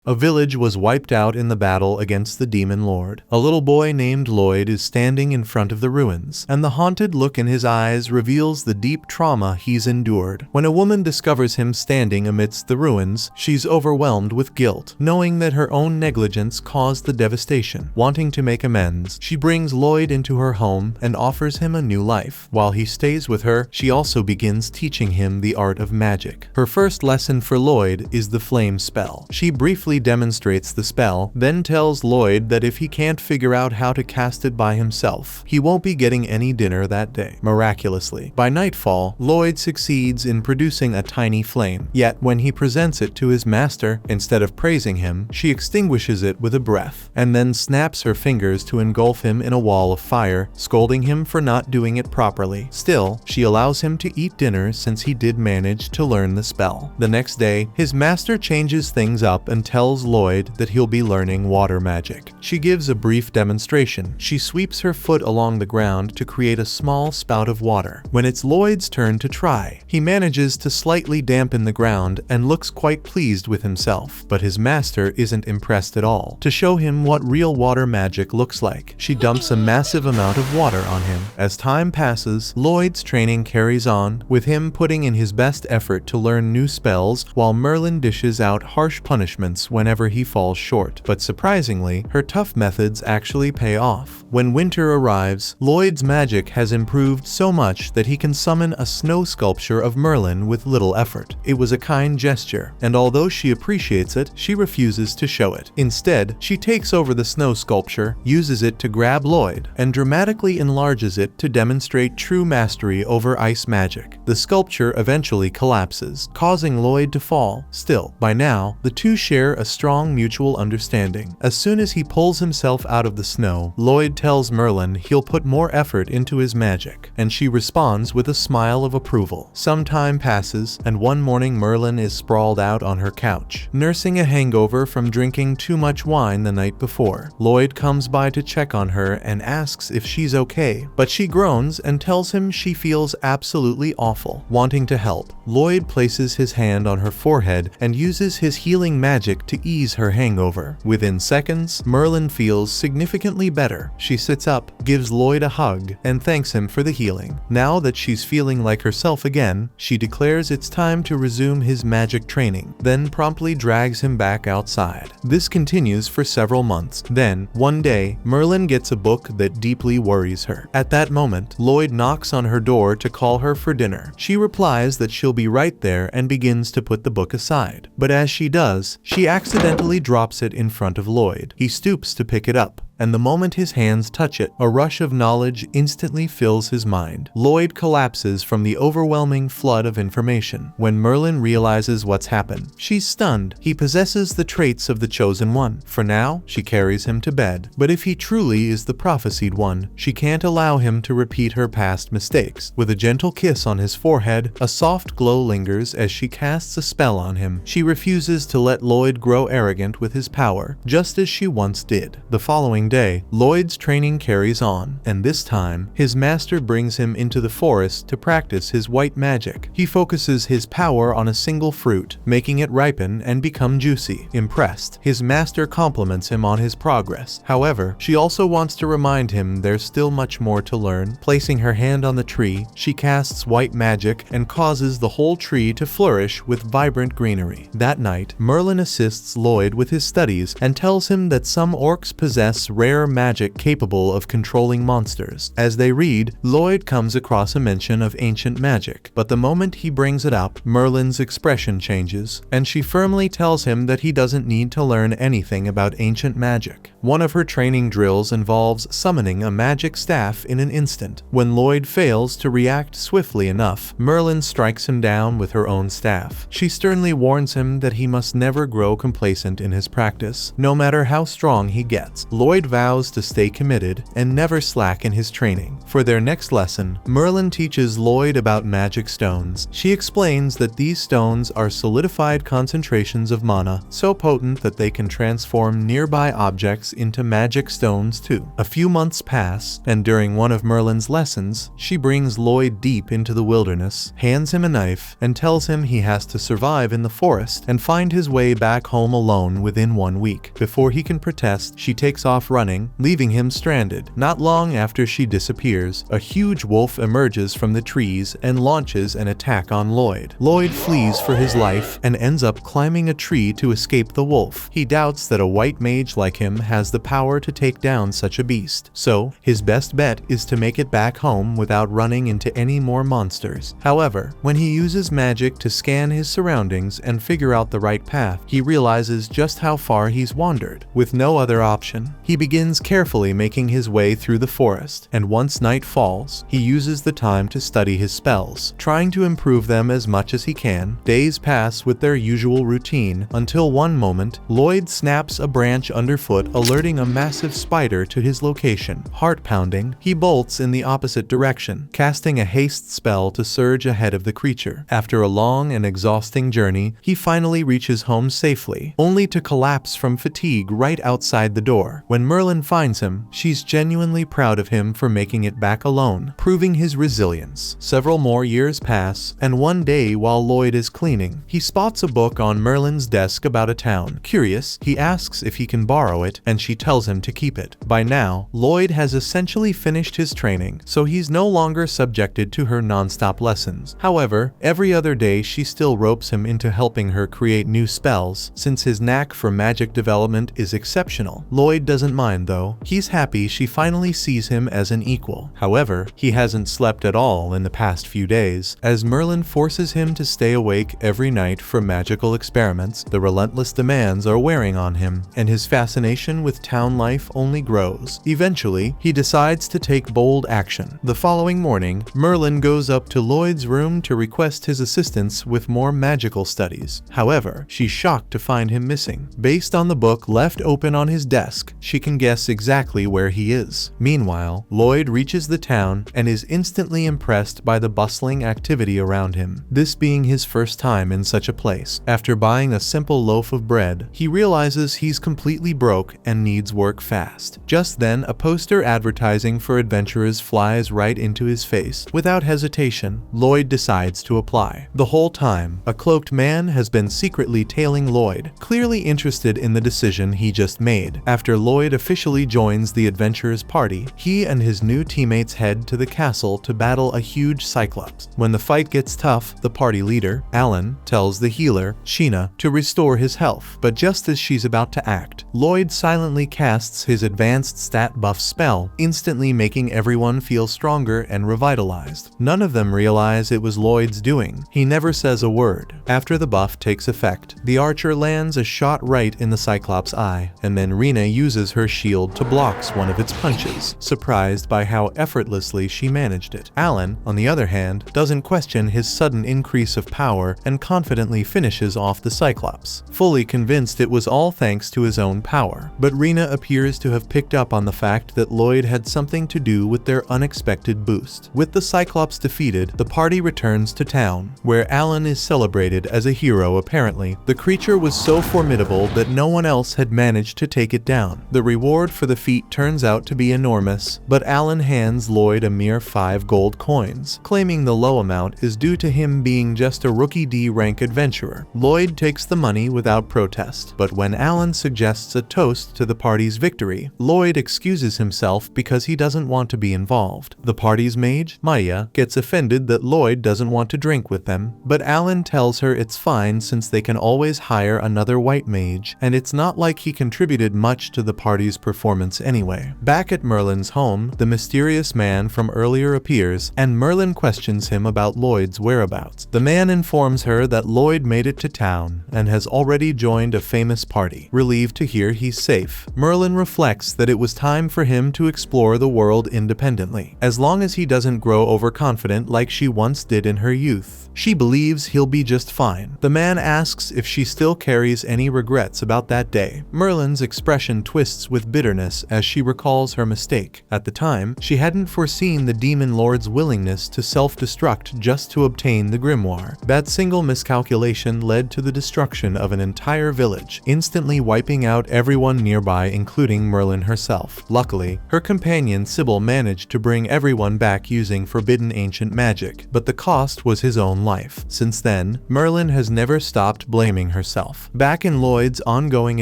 A village was wiped out in the battle against the demon lord. A little boy named Lloyd is standing in front of the ruins, and the haunted look in his eyes reveals the deep trauma he's endured. When a woman discovers him standing amidst the ruins, she's overwhelmed with guilt, knowing that her own negligence caused the devastation. Wanting to make amends, she brings Lloyd into her home and offers him a new life. While he stays with her, she also begins teaching him the art of magic. Her first lesson for Lloyd is the flame spell. She briefly demonstrates the spell, then tells Lloyd that if he can't figure out how to cast it by himself, he won't be getting any dinner that day. Miraculously, by nightfall, Lloyd succeeds in producing a tiny flame. Yet, when he presents it to his master, instead of praising him, she extinguishes it with a breath, and then snaps her fingers to engulf him in a wall of fire, scolding him for not doing it properly. Still, she allows him to eat dinner since he did manage to learn the spell. The next day, his master changes things up and tells Lloyd that he'll be learning water magic. She gives a brief demonstration. She sweeps her foot along the ground to create a small spout of water. When it's Lloyd's turn to try, he manages to slightly dampen the ground and looks quite pleased with himself. But his master isn't impressed at all. To show him what real water magic looks like, she dumps a massive amount of water on him. As time passes, Lloyd's training carries on, with him putting in his best effort to learn new spells while Merlin dishes out harsh punishments whenever he falls short. But surprisingly, her tough methods actually pay off. When winter arrives, Lloyd's magic has improved so much that he can summon a snow sculpture of Merlin with little effort. It was a kind gesture, and although she appreciates it, she refuses to show it. Instead, she takes over the snow sculpture, uses it to grab Lloyd, and dramatically enlarges it to demonstrate true mastery over ice magic. The sculpture eventually collapses, causing Lloyd to fall. Still, by now, the two share a strong mutual understanding. As soon as he pulls himself out of the snow, Lloyd tells Merlin he'll put more effort into his magic, and she responds with a smile of approval. Some time passes, and one morning Merlin is sprawled out on her couch, nursing a hangover from drinking too much wine the night before. Lloyd comes by to check on her and asks if she's okay, but she groans and tells him she feels absolutely awful. Wanting to help, Lloyd places his hand on her forehead and uses his healing magic to ease her hangover. Within seconds, Merlin feels significantly better. She sits up, gives Lloyd a hug, and thanks him for the healing. Now that she's feeling like herself again, she declares it's time to resume his magic training, then promptly drags him back outside. This continues for several months. Then, one day, Merlin gets a book that deeply worries her. At that moment, Lloyd knocks on her door to call her for dinner. She replies that she'll be right there and begins to put the book aside. But as she does, she accidentally drops it in front of Lloyd. He stoops to pick it up, and the moment his hands touch it, a rush of knowledge instantly fills his mind. Lloyd collapses from the overwhelming flood of information. When Merlin realizes what's happened, she's stunned. He possesses the traits of the Chosen One. For now, she carries him to bed. But if he truly is the prophesied one, she can't allow him to repeat her past mistakes. With a gentle kiss on his forehead, a soft glow lingers as she casts a spell on him. She refuses to let Lloyd grow arrogant with his power, just as she once did. The following day, Lloyd's training carries on, and this time, his master brings him into the forest to practice his white magic. He focuses his power on a single fruit, making it ripen and become juicy. Impressed, his master compliments him on his progress. However, she also wants to remind him there's still much more to learn. Placing her hand on the tree, she casts white magic and causes the whole tree to flourish with vibrant greenery. That night, Merlin assists Lloyd with his studies and tells him that some orcs possess rare magic capable of controlling monsters. As they read, Lloyd comes across a mention of ancient magic, but the moment he brings it up, Merlin's expression changes, and she firmly tells him that he doesn't need to learn anything about ancient magic. One of her training drills involves summoning a magic staff in an instant. When Lloyd fails to react swiftly enough, Merlin strikes him down with her own staff. She sternly warns him that he must never grow complacent in his practice, no matter how strong he gets. Lloyd vows to stay committed and never slack in his training. For their next lesson, Merlin teaches Lloyd about magic stones. She explains that these stones are solidified concentrations of mana, so potent that they can transform nearby objects into magic stones too. A few months pass, and during one of Merlin's lessons, she brings Lloyd deep into the wilderness, hands him a knife, and tells him he has to survive in the forest and find his way back home alone within 1 week. Before he can protest, she takes off running, leaving him stranded. Not long after she disappears, a huge wolf emerges from the trees and launches an attack on Lloyd. Lloyd flees for his life and ends up climbing a tree to escape the wolf. He doubts that a white mage like him has the power to take down such a beast, so his best bet is to make it back home without running into any more monsters. However, when he uses magic to scan his surroundings and figure out the right path, he realizes just how far he's wandered. With no other option, he begins carefully making his way through the forest, and once night falls, he uses the time to study his spells, trying to improve them as much as he can. Days pass with their usual routine until one moment, Lloyd snaps a branch underfoot, alerting a massive spider to his location. Heart-pounding, he bolts in the opposite direction, casting a haste spell to surge ahead of the creature. After a long and exhausting journey, he finally reaches home safely, only to collapse from fatigue right outside the door. When Merlin finds him, she's genuinely proud of him for making it back alone, proving his resilience. Several more years pass, and one day while Lloyd is cleaning, he spots a book on Merlin's desk about a town. Curious, he asks if he can borrow it, and she tells him to keep it. By now, Lloyd has essentially finished his training, so he's no longer subjected to her non-stop lessons. However, every other day she still ropes him into helping her create new spells, since his knack for magic development is exceptional. Lloyd doesn't mind though. He's happy she finally sees him as an equal. However, he hasn't slept at all in the past few days, as Merlin forces him to stay awake every night for magical experiments. The relentless demands are wearing on him, and his fascination with town life only grows. Eventually, he decides to take bold action. The following morning, Merlin goes up to Lloyd's room to request his assistance with more magical studies. However, she's shocked to find him missing. Based on the book left open on his desk, she can guess exactly where he is. Meanwhile, Lloyd reaches the town and is instantly impressed by the bustling activity around him, this being his first time in such a place. After buying a simple loaf of bread, he realizes he's completely broke and needs work fast. Just then, a poster advertising for adventurers flies right into his face. Without hesitation, Lloyd decides to apply. The whole time, a cloaked man has been secretly tailing Lloyd, clearly interested in the decision he just made. After Lloyd officially joins the adventurers party, he and his new teammates head to the castle to battle a huge cyclops. When the fight gets tough, the party leader, Alan, tells the healer, Sheena, to restore his health. But just as she's about to act, Lloyd silently casts his advanced stat buff spell, instantly making everyone feel stronger and revitalized. None of them realize it was Lloyd's doing. He never says a word. After the buff takes effect, the archer lands a shot right in the Cyclops' eye, and then Rena uses her shield to block one of its punches, surprised by how effortlessly she managed it. Alan, on the other hand, doesn't question his sudden increase of power and confidently finishes off the Cyclops, fully convinced it was all thanks to his own power. But Rena appears to have picked up on the fact that Lloyd had something to do with their unexpected boost. With the Cyclops defeated, the party returns to town, where Alan is celebrated as a hero. Apparently, the creature was so formidable that no one else had managed to take it down. The reward for the feat turns out to be enormous, but Alan hands Lloyd a mere 5 gold coins, claiming the low amount is due to him being just a rookie D-rank adventurer. Lloyd takes the money without protest, but when Alan suggests a toast to the party's victory, Lloyd excuses himself because he doesn't want to be involved. The party's mage, Maya, gets offended that Lloyd doesn't want to drink with them, but Alan tells her it's fine since they can always hire another white mage, and it's not like he contributed much to the party's performance anyway. Back at Merlin's home, the mysterious man from earlier appears, and Merlin questions him about Lloyd's whereabouts. The man informs her that Lloyd made it to town and has already joined a famous party. Relieved to hear he's safe, Merlin reflects that it was time for him to explore the world independently, as long as he doesn't grow overconfident like she once did in her youth. She believes he'll be just fine. The man asks if she still carries any regrets about that day. Merlin's expression twists with bitterness as she recalls her mistake. At the time, she hadn't foreseen the Demon Lord's willingness to self-destruct just to obtain the grimoire. That single miscalculation led to the destruction of an entire village, instantly wiping out everyone nearby, including Merlin herself. Luckily, her companion Sybil managed to bring everyone back using forbidden ancient magic, but the cost was his own life. Since then, Merlin has never stopped blaming herself. Back in Lloyd's ongoing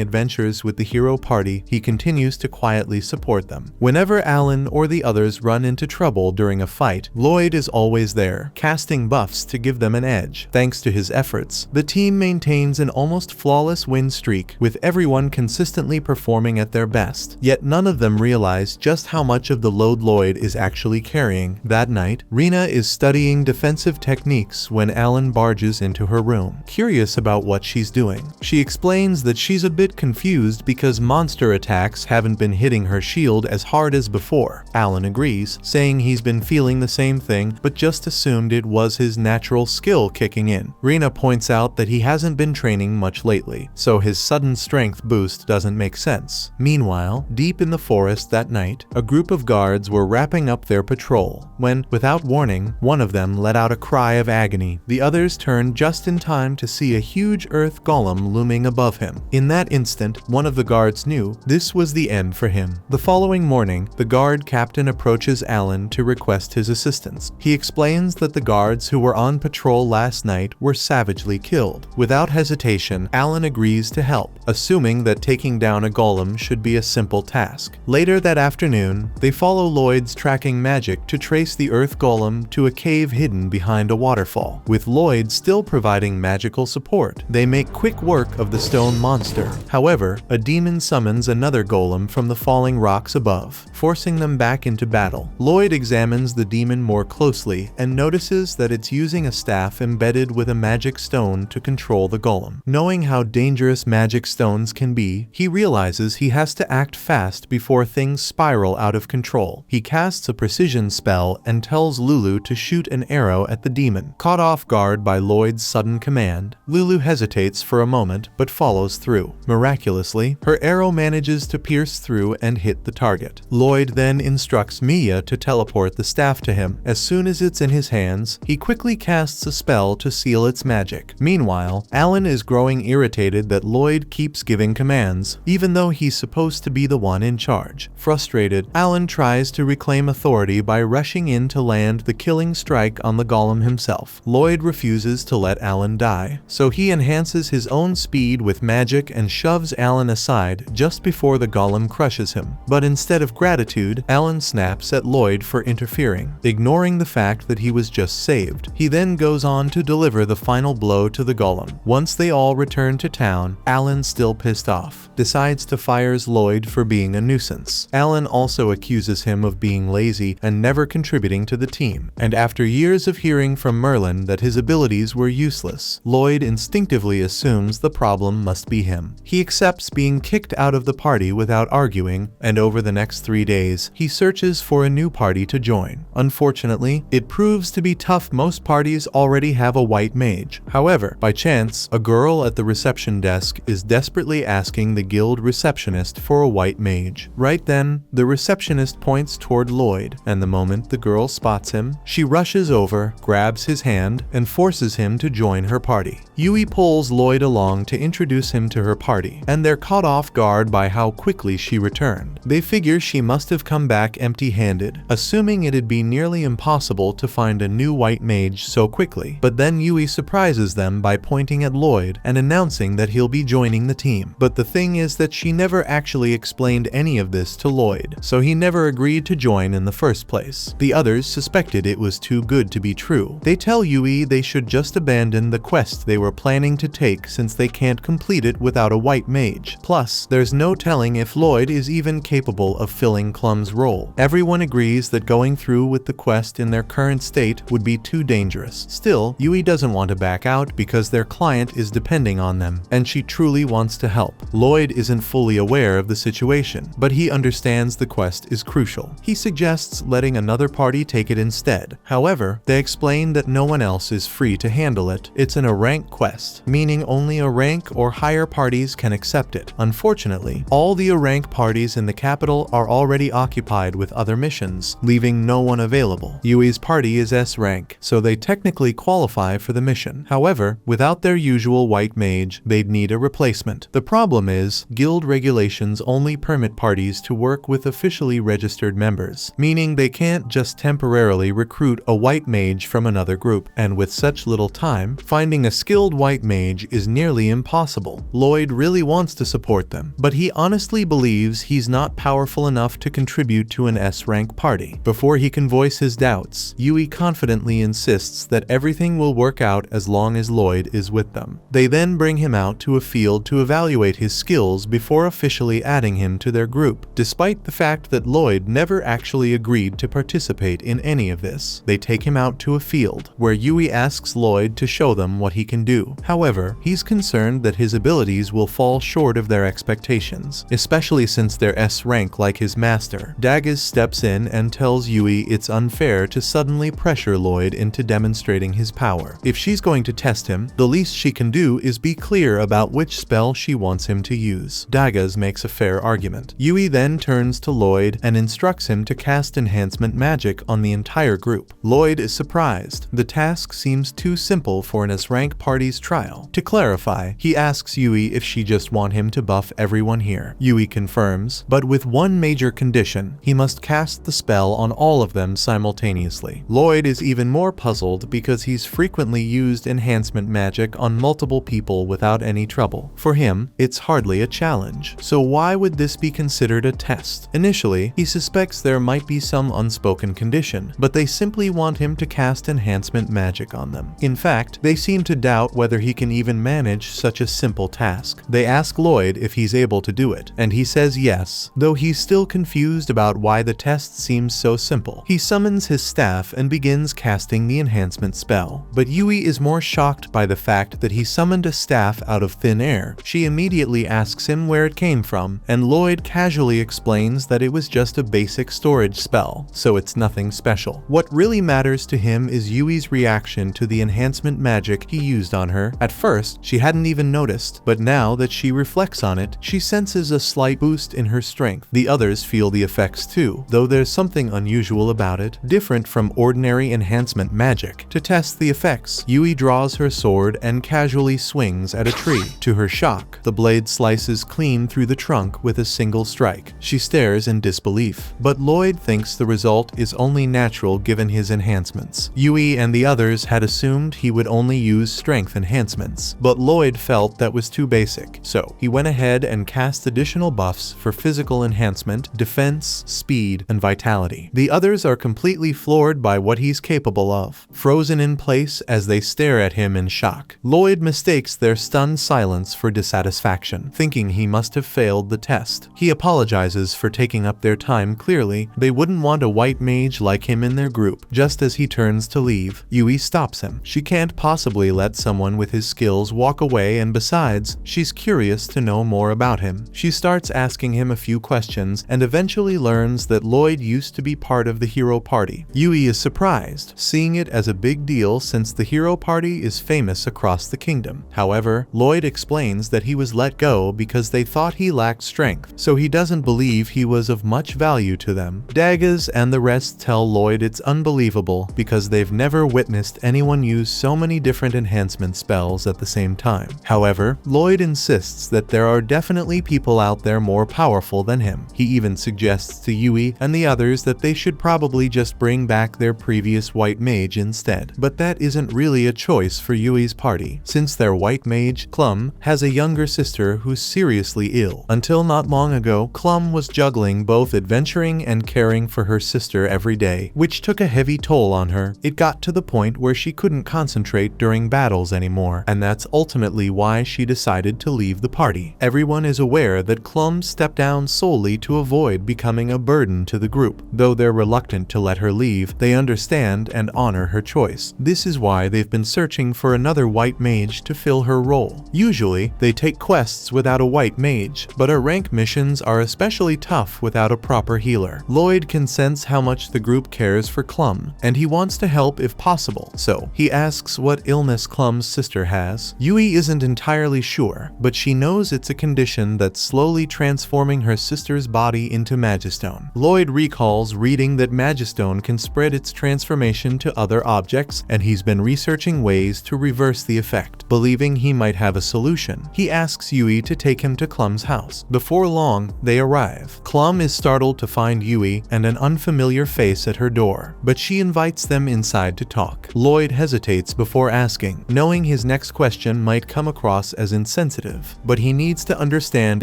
adventures with the hero party, he continues to quietly support them. Whenever Alan or the others run into trouble during a fight, Lloyd is always there, casting buffs to give them an edge. Thanks to his efforts, the team maintains an almost flawless win streak, with everyone consistently performing at their best. Yet none of them realize just how much of the load Lloyd is actually carrying. That night, Rena is studying defensive techniques when Alan barges into her room, curious about what she's doing. She explains that she's a bit confused because monster attacks haven't been hitting her shield as hard as before. Alan agrees, saying he's been feeling the same thing but just assumed it was his natural skill kicking in. Rena points out that he hasn't been training much lately, so his sudden strength boost doesn't make sense. Meanwhile, deep in the forest that night, a group of guards were wrapping up their patrol when, without warning, one of them let out a cry of agony. The others turned just in time to see a huge earth golem looming above him. In that instant, one of the guards knew this was the end for him. The following morning, the guard captain approaches Alan to request his assistance. He explains that the guards who were on patrol last night were savagely killed. Without hesitation, Alan agrees to help, assuming that taking down a golem should be a simple task. Later that afternoon, they follow Lloyd's tracking magic to trace the earth golem to a cave hidden behind a waterfall. With Lloyd still providing magical support, they make quick work of the stone monster. However, a demon summons another golem from the falling rocks above, forcing them back into battle. Lloyd examines the demon more closely and notices that it's using a staff embedded with a magic stone to control the golem. Knowing how dangerous magic stones can be, he realizes he has to act fast before things spiral out of control. He casts a precision spell and tells Lulu to shoot an arrow at the demon. Caught off guard by Lloyd's sudden command, Lulu hesitates for a moment but follows through. Miraculously, her arrow manages to pierce through and hit the target. Lloyd then instructs Mia to teleport the staff to him. As soon as it's in his hands, he quickly casts a spell to seal its magic. Meanwhile, Alan is growing irritated that Lloyd keeps giving commands, even though he's supposed to be the one in charge. Frustrated, Alan tries to reclaim authority by rushing in to land the killing strike on the golem himself. Lloyd refuses to let Alan die, so he enhances his own speed with magic and shoves Alan aside just before the golem crushes him. But instead of gratitude, Alan snaps at Lloyd for interfering, ignoring the fact that he was just saved. He then goes on to deliver the final blow to the golem. Once they all return to town, Alan, still pissed off, decides to fire Lloyd for being a nuisance. Alan also accuses him of being lazy and never contributing to the team, and after years of hearing from Merlin that his abilities were useless, Lloyd instinctively assumes the problem must be him. He accepts being kicked out of the party without arguing, and over the next 3 days, he searches for a new party to join. Unfortunately, it proves to be tough. Most parties already have a white mage. However, by chance, a girl at the reception desk is desperately asking the guild receptionist for a white mage. Right then, the receptionist points toward Lloyd, and the moment the girl spots him, she rushes over, grabs his hand, and forces him to join her party. Yui pulls Lloyd along to introduce him to her party, and they're caught off guard by how quickly she returned. They figure she must have come back empty-handed, assuming it'd be nearly impossible to find a new white mage so quickly. But then Yui surprises them by pointing at Lloyd and announcing that he'll be joining the team. But the thing is that she never actually explained any of this to Lloyd, so he never agreed to join in the first place. The others suspected it was too good to be true. They tell Yui they should just abandon the quest they were planning to take since they can't complete it without a white mage. Plus, there's no telling if Lloyd is even capable of filling Clum's role. Everyone agrees that going through with the quest in their current state would be too dangerous. Still, Yui doesn't want to back out because their client is depending on them, and she truly wants to help. Lloyd isn't fully aware of the situation, but he understands the quest is crucial. He suggests letting another party take it instead. However, they explain that no one else is free to handle it. It's an A rank quest, meaning only a rank or higher parties can accept it. Unfortunately, all the A-rank parties in the capital are already occupied with other missions, leaving no one available. Yui's party is S-rank, so they technically qualify for the mission. However, without their usual white mage, they'd need a replacement. The problem is, guild regulations only permit parties to work with officially registered members, meaning they can't just temporarily recruit a white mage from another group, and with such little time, finding a skilled white mage is nearly impossible. Lloyd really wants to support them, but he honestly believes he's not powerful enough to contribute to an S-rank party. Before he can voice his doubts, Yui confidently insists that everything will work out as long as Lloyd is with them. They then bring him out to a field to evaluate his skills before officially adding him to their group, despite the fact that Lloyd never actually agreed to participate in any of this. They take him out to a field, where Yui asks Lloyd to show them what he can do. However, he's concerned that his abilities will fall short of their expectations, especially since they're S-rank like his master. Daggers steps in and tells Yui it's unfair to suddenly pressure Lloyd into demonstrating his power. If she's going to test him, the least she can do is be clear about which spell she wants him to use. Daggers makes a fair argument. Yui then turns to Lloyd and instructs him to cast enhancement magic on the entire group. Lloyd is surprised. The task seems too simple for an S-rank party's trial. To clarify, he asks Yui if she just wants him to buff everyone here. Yui confirms, but with one major condition: he must cast the spell on all of them simultaneously. Lloyd is even more puzzled because he's frequently used enhancement magic on multiple people without any trouble. For him, it's hardly a challenge. So why would this be considered a test? Initially, he suspects there might be some unspoken condition, but they simply want him to cast enhancement magic on them. In fact, they seem to doubt whether he can even manage such a simple task. They ask Lloyd if he's able to do it, and he says yes, though he's still confused about why the test seems so simple. He summons his staff and begins casting the enhancement spell, but Yui is more shocked by the fact that he summoned a staff out of thin air. She immediately asks him where it came from, and Lloyd casually explains that it was just a basic storage spell, so it's nothing special. What really matters to him is Yui's reaction to the enhancement magic he used on her. At first, she hadn't even noticed, but now that she reflects on it, she senses a slight boost in her strength. The others feel the effects too, though there's something unusual about it, different from ordinary enhancement magic. To test the effects, Yui draws her sword and casually swings at a tree. To her shock, the blade slices clean through the trunk with a single strike. She stares in disbelief, but Lloyd thinks the result is only natural given his enhancements. Yui and the others had assumed he would only use strength enhancements, but Lloyd felt that was too basic, so he went ahead and cast additional buffs for physical enhancement, defense, speed, and vitality. The others are completely floored by what he's capable of, frozen in place as they stare at him in shock. Lloyd mistakes their stunned silence for dissatisfaction, thinking he must have failed the test. He apologizes for taking up their time. Clearly, they wouldn't want a white mage like him in their group. Just as he turns to leave, Yui stops him. She can't possibly let someone with his skills walk away, and besides, she's curious to know more about him. She starts asking him a few questions and eventually learns that Lloyd used to be part of the hero party. Yui is surprised, seeing it as a big deal since the hero party is famous across the kingdom. However, Lloyd explains that he was let go because they thought he lacked strength, so he doesn't believe he was of much value to them. Daggers and the rest tell Lloyd it's unbelievable because they've never witnessed anyone use so many different enhancement spells at the same time. However, Lloyd insists that there are definitely people out there more powerful than him. He even suggests to Yui and the others that they should probably just bring back their previous white mage instead. But that isn't really a choice for Yui's party, since their white mage, Clum, has a younger sister who's seriously ill. Until not long ago, Clum was juggling both adventuring and caring for her sister every day, which took a heavy toll on her. It got to the point where she couldn't concentrate during battles anymore, and that's ultimately why she decided to leave the party. Everyone is aware that Clum stepped down solely to avoid becoming a burden to the group. Though they're reluctant to let her leave, they understand and honor her choice. This is why they've been searching for another white mage to fill her role. Usually, they take quests without a white mage, but our rank missions are especially tough without a proper healer. Lloyd can sense how much the group cares for Clum, and he wants to help if possible, so he asks what illness Clum's sister has. Yui isn't entirely sure, but she knows it's a condition that's slowly slowly transforming her sister's body into magistone. Lloyd recalls reading that magistone can spread its transformation to other objects, and he's been researching ways to reverse the effect. Believing he might have a solution, he asks Yui to take him to Clum's house. Before long, they arrive. Clum is startled to find Yui and an unfamiliar face at her door, but she invites them inside to talk. Lloyd hesitates before asking, knowing his next question might come across as insensitive, but he needs to understand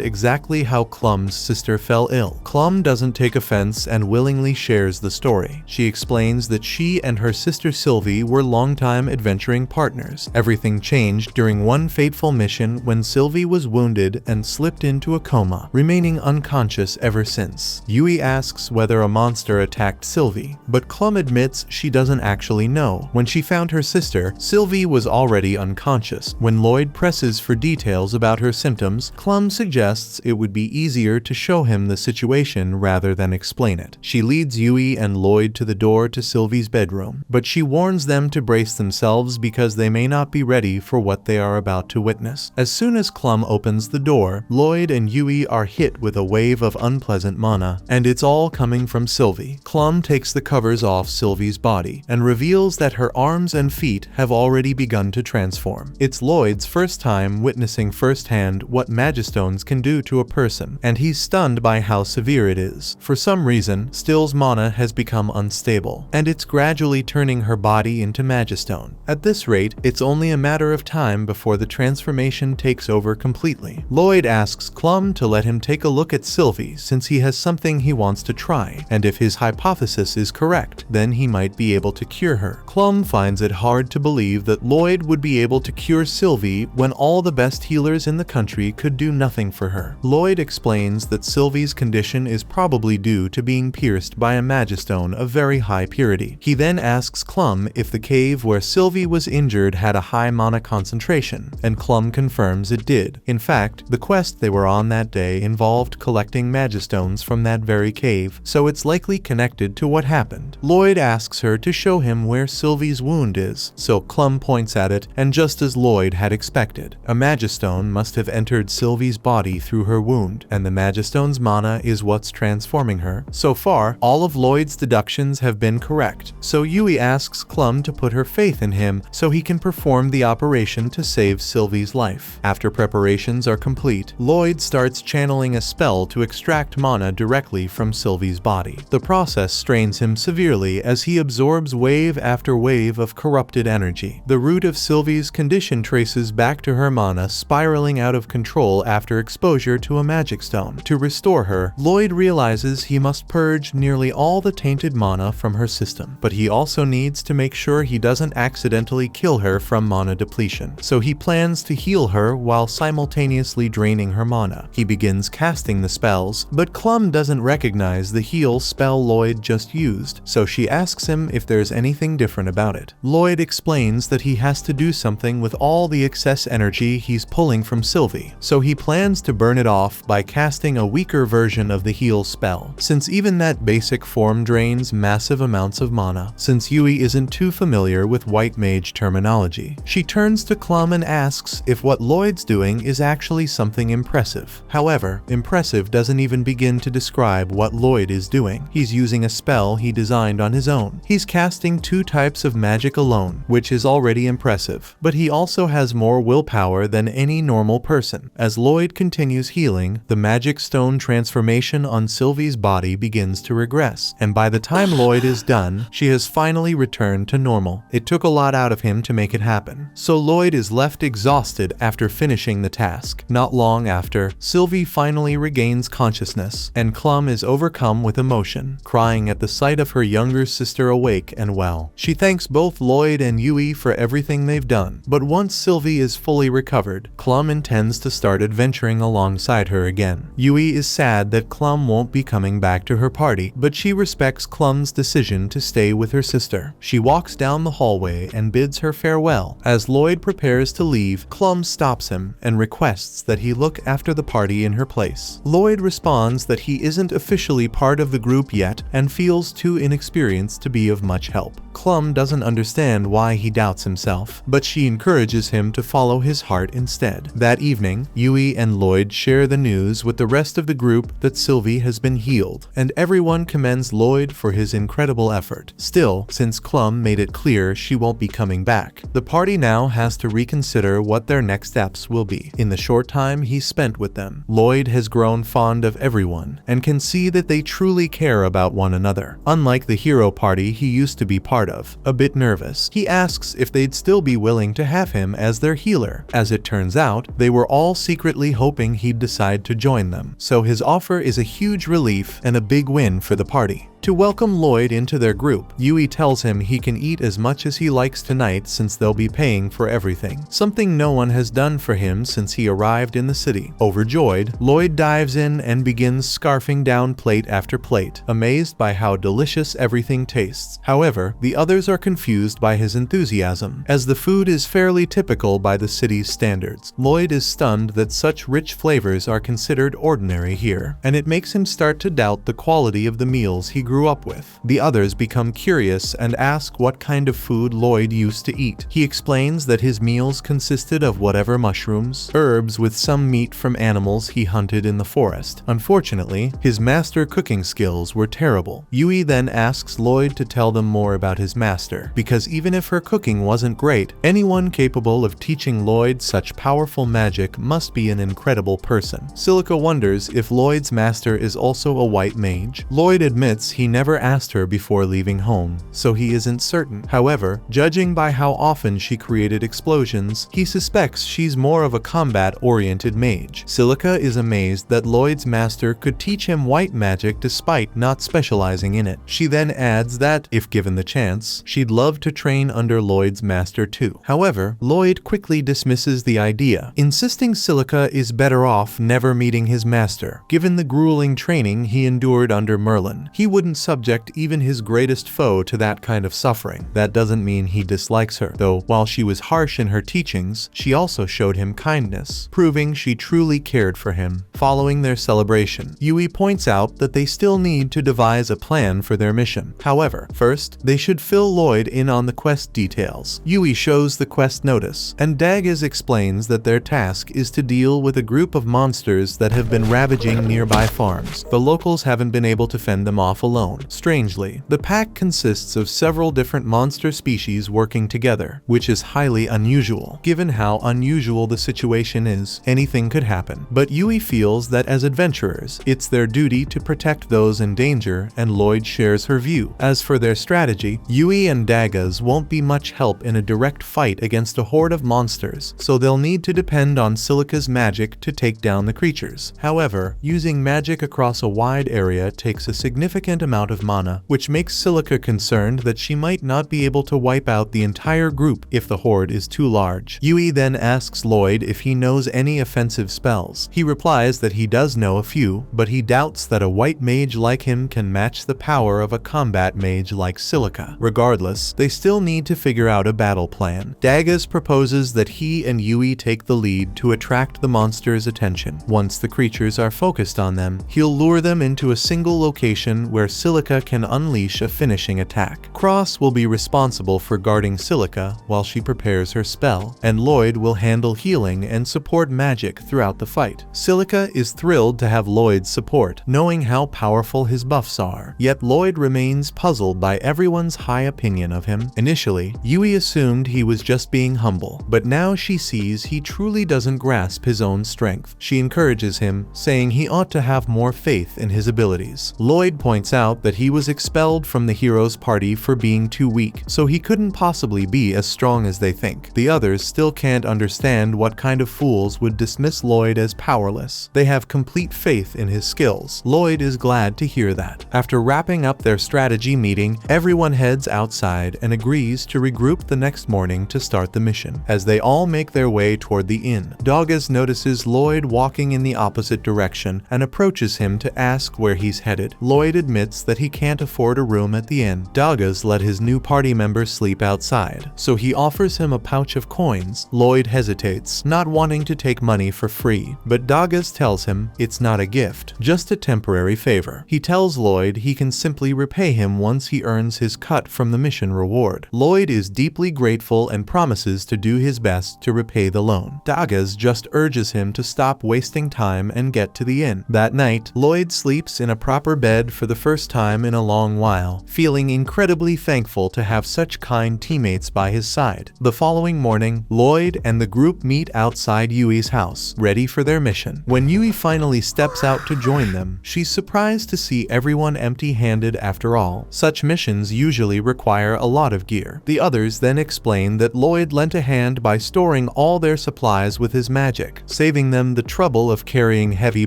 exactly how Clum's sister fell ill. Clum doesn't take offense and willingly shares the story. She explains that she and her sister Sylvie were longtime adventuring partners. Everything changed during one fateful mission when Sylvie was wounded and slipped into a coma, remaining unconscious ever since. Yui asks whether a monster attacked Sylvie, but Clum admits she doesn't actually know. When she found her sister, Sylvie was already unconscious. When Lloyd presses for details about her symptoms, Clum suggests it would be easier to show him the situation rather than explain it. She leads Yui and Lloyd to the door to Sylvie's bedroom, but she warns them to brace themselves because they may not be ready for what they are about to witness. As soon as Clum opens the door, Lloyd and Yui are hit with a wave of unpleasant mana, and it's all coming from Sylvie. Clum takes the covers off Sylvie's body and reveals that her arms and feet have already begun to transform. It's Lloyd's first time witnessing firsthand what magistones can do to a person, and he's stunned by how severe it is. For some reason, Still's mana has become unstable, and it's gradually turning her body into magistone. At this rate, it's only a matter of time before the transformation takes over completely. Lloyd asks Clum to let him take a look at Sylvie since he has something he wants to try, and if his hypothesis is correct, then he might be able to cure her. Clum finds it hard to believe that Lloyd would be able to cure Sylvie when all the best healers in the country could do nothing for her. Lloyd explains that Sylvie's condition is probably due to being pierced by a magistone of very high purity. He then asks Clum if the cave where Sylvie was injured had a high mana concentration, and Clum confirms it did. In fact, the quest they were on that day involved collecting magistones from that very cave, so it's likely connected to what happened. Lloyd asks her to show him where Sylvie's wound is, so Clum points at it, and just as Lloyd had expected, a magistone must have entered Sylvie's body through her wound, and the magistone's mana is what's transforming her. So far, all of Lloyd's deductions have been correct, so Yui asks Clum to put her faith in him so he can perform the operation to save Sylvie's life. After preparations are complete, Lloyd starts channeling a spell to extract mana directly from Sylvie's body. The process strains him severely as he absorbs wave after wave of corrupted energy. The root of Sylvie's condition traces back to her mana spiraling out of control after exposure to a magic stone. To restore her, Lloyd realizes he must purge nearly all the tainted mana from her system, but he also needs to make sure he doesn't accidentally kill her from mana depletion, so he plans to heal her while simultaneously draining her mana. He begins casting the spells, but Clum doesn't recognize the heal spell Lloyd just used, so she asks him if there's anything different about it. Lloyd explains that he has to do something with all the excess energy he's pulling from Sylvie, so he plans to burn it off by casting a weaker version of the heal spell, since even that basic form drains massive amounts of mana. Since Yui isn't too familiar with white mage terminology, she turns to Clum and asks if what Lloyd's doing is actually something impressive. However, impressive doesn't even begin to describe what Lloyd is doing. He's using a spell he designed on his own. He's casting 2 types of magic alone, which is already impressive, but he also has more willpower than any normal person. As Lloyd continues healing, the magic stone transformation on Sylvie's body begins to regress, and by the time Lloyd is done, she has finally returned to normal. It took a lot out of him to make it happen, so Lloyd is left exhausted after finishing the task. Not long after, Sylvie finally regains consciousness, and Clum is overcome with emotion, crying at the sight of her younger sister awake and well. She thanks both Lloyd and Yui for everything they've done, but once Sylvie is fully recovered, Clum intends to start adventuring alongside her again. Yui is sad that Clum won't be coming back to her party, but she respects Clum's decision to stay with her sister. She walks down the hallway and bids her farewell. As Lloyd prepares to leave, Clum stops him and requests that he look after the party in her place. Lloyd responds that he isn't officially part of the group yet and feels too inexperienced to be of much help. Clum doesn't understand why he doubts himself, but she encourages him to follow his heart instead. That evening, Yui and Lloyd share share the news with the rest of the group that Sylvie has been healed, and everyone commends Lloyd for his incredible effort. Still, since Clum made it clear she won't be coming back, the party now has to reconsider what their next steps will be. In the short time he spent with them, Lloyd has grown fond of everyone and can see that they truly care about one another. Unlike the hero party he used to be part of, a bit nervous, he asks if they'd still be willing to have him as their healer. As it turns out, they were all secretly hoping he'd decide to join them, so his offer is a huge relief and a big win for the party. To welcome Lloyd into their group, Yui tells him he can eat as much as he likes tonight since they'll be paying for everything, something no one has done for him since he arrived in the city. Overjoyed, Lloyd dives in and begins scarfing down plate after plate, amazed by how delicious everything tastes. However, the others are confused by his enthusiasm, as the food is fairly typical by the city's standards. Lloyd is stunned that such rich flavors are considered ordinary here, and it makes him start to doubt the quality of the meals he grew up with. The others become curious and ask what kind of food Lloyd used to eat. He explains that his meals consisted of whatever mushrooms, herbs with some meat from animals he hunted in the forest. Unfortunately, his master cooking skills were terrible. Yui then asks Lloyd to tell them more about his master, because even if her cooking wasn't great, anyone capable of teaching Lloyd such powerful magic must be an incredible person. Silica wonders if Lloyd's master is also a white mage. Lloyd admits he never asked her before leaving home, so he isn't certain. However, judging by how often she created explosions, he suspects she's more of a combat-oriented mage. Silica is amazed that Lloyd's master could teach him white magic despite not specializing in it. She then adds that, if given the chance, she'd love to train under Lloyd's master too. However, Lloyd quickly dismisses the idea, insisting Silica is better off never meeting his master, given the grueling training he endured under Merlin. He wouldn't subject even his greatest foe to that kind of suffering. That doesn't mean he dislikes her, though while she was harsh in her teachings, she also showed him kindness, proving she truly cared for him. Following their celebration, Yui points out that they still need to devise a plan for their mission. However, first, they should fill Lloyd in on the quest details. Yui shows the quest notice, and Daggers explains that their task is to deal with a group of monsters that have been ravaging nearby farms. The locals haven't been able to fend them off alone. Strangely, the pack consists of several different monster species working together, which is highly unusual. Given how unusual the situation is, anything could happen. But Yui feels that as adventurers, it's their duty to protect those in danger, and Lloyd shares her view. As for their strategy, Yui and Daggers won't be much help in a direct fight against a horde of monsters, so they'll need to depend on Silica's magic to take down the creatures. However, using magic across a wide area takes a significant amount of mana, which makes Silica concerned that she might not be able to wipe out the entire group if the horde is too large. Yui then asks Lloyd if he knows any offensive spells. He replies that he does know a few, but he doubts that a white mage like him can match the power of a combat mage like Silica. Regardless, they still need to figure out a battle plan. Daggers proposes that he and Yui take the lead to attract the monsters' attention. Once the creatures are focused on them, he'll lure them into a single location where Silica can unleash a finishing attack. Cross will be responsible for guarding Silica while she prepares her spell, and Lloyd will handle healing and support magic throughout the fight. Silica is thrilled to have Lloyd's support, knowing how powerful his buffs are, yet Lloyd remains puzzled by everyone's high opinion of him. Initially, Yui assumed he was just being humble, but now she sees he truly doesn't grasp his own strength. She encourages him, saying he ought to have more faith in his abilities. Lloyd points out that he was expelled from the heroes' party for being too weak, so he couldn't possibly be as strong as they think. The others still can't understand what kind of fools would dismiss Lloyd as powerless. They have complete faith in his skills. Lloyd is glad to hear that. After wrapping up their strategy meeting, everyone heads outside and agrees to regroup the next morning to start the mission. As they all make their way toward the inn, Daggers notices Lloyd walking in the opposite direction and approaches him to ask where he's headed. Lloyd admits laments that he can't afford a room at the inn. Dagas let his new party member sleep outside, so he offers him a pouch of coins. Lloyd hesitates, not wanting to take money for free, but Dagas tells him it's not a gift, just a temporary favor. He tells Lloyd he can simply repay him once he earns his cut from the mission reward. Lloyd is deeply grateful and promises to do his best to repay the loan. Dagas just urges him to stop wasting time and get to the inn. That night, Lloyd sleeps in a proper bed for the first time in a long while, feeling incredibly thankful to have such kind teammates by his side. The following morning, Lloyd and the group meet outside Yui's house, ready for their mission. When Yui finally steps out to join them, she's surprised to see everyone empty-handed after all. Such missions usually require a lot of gear. The others then explain that Lloyd lent a hand by storing all their supplies with his magic, saving them the trouble of carrying heavy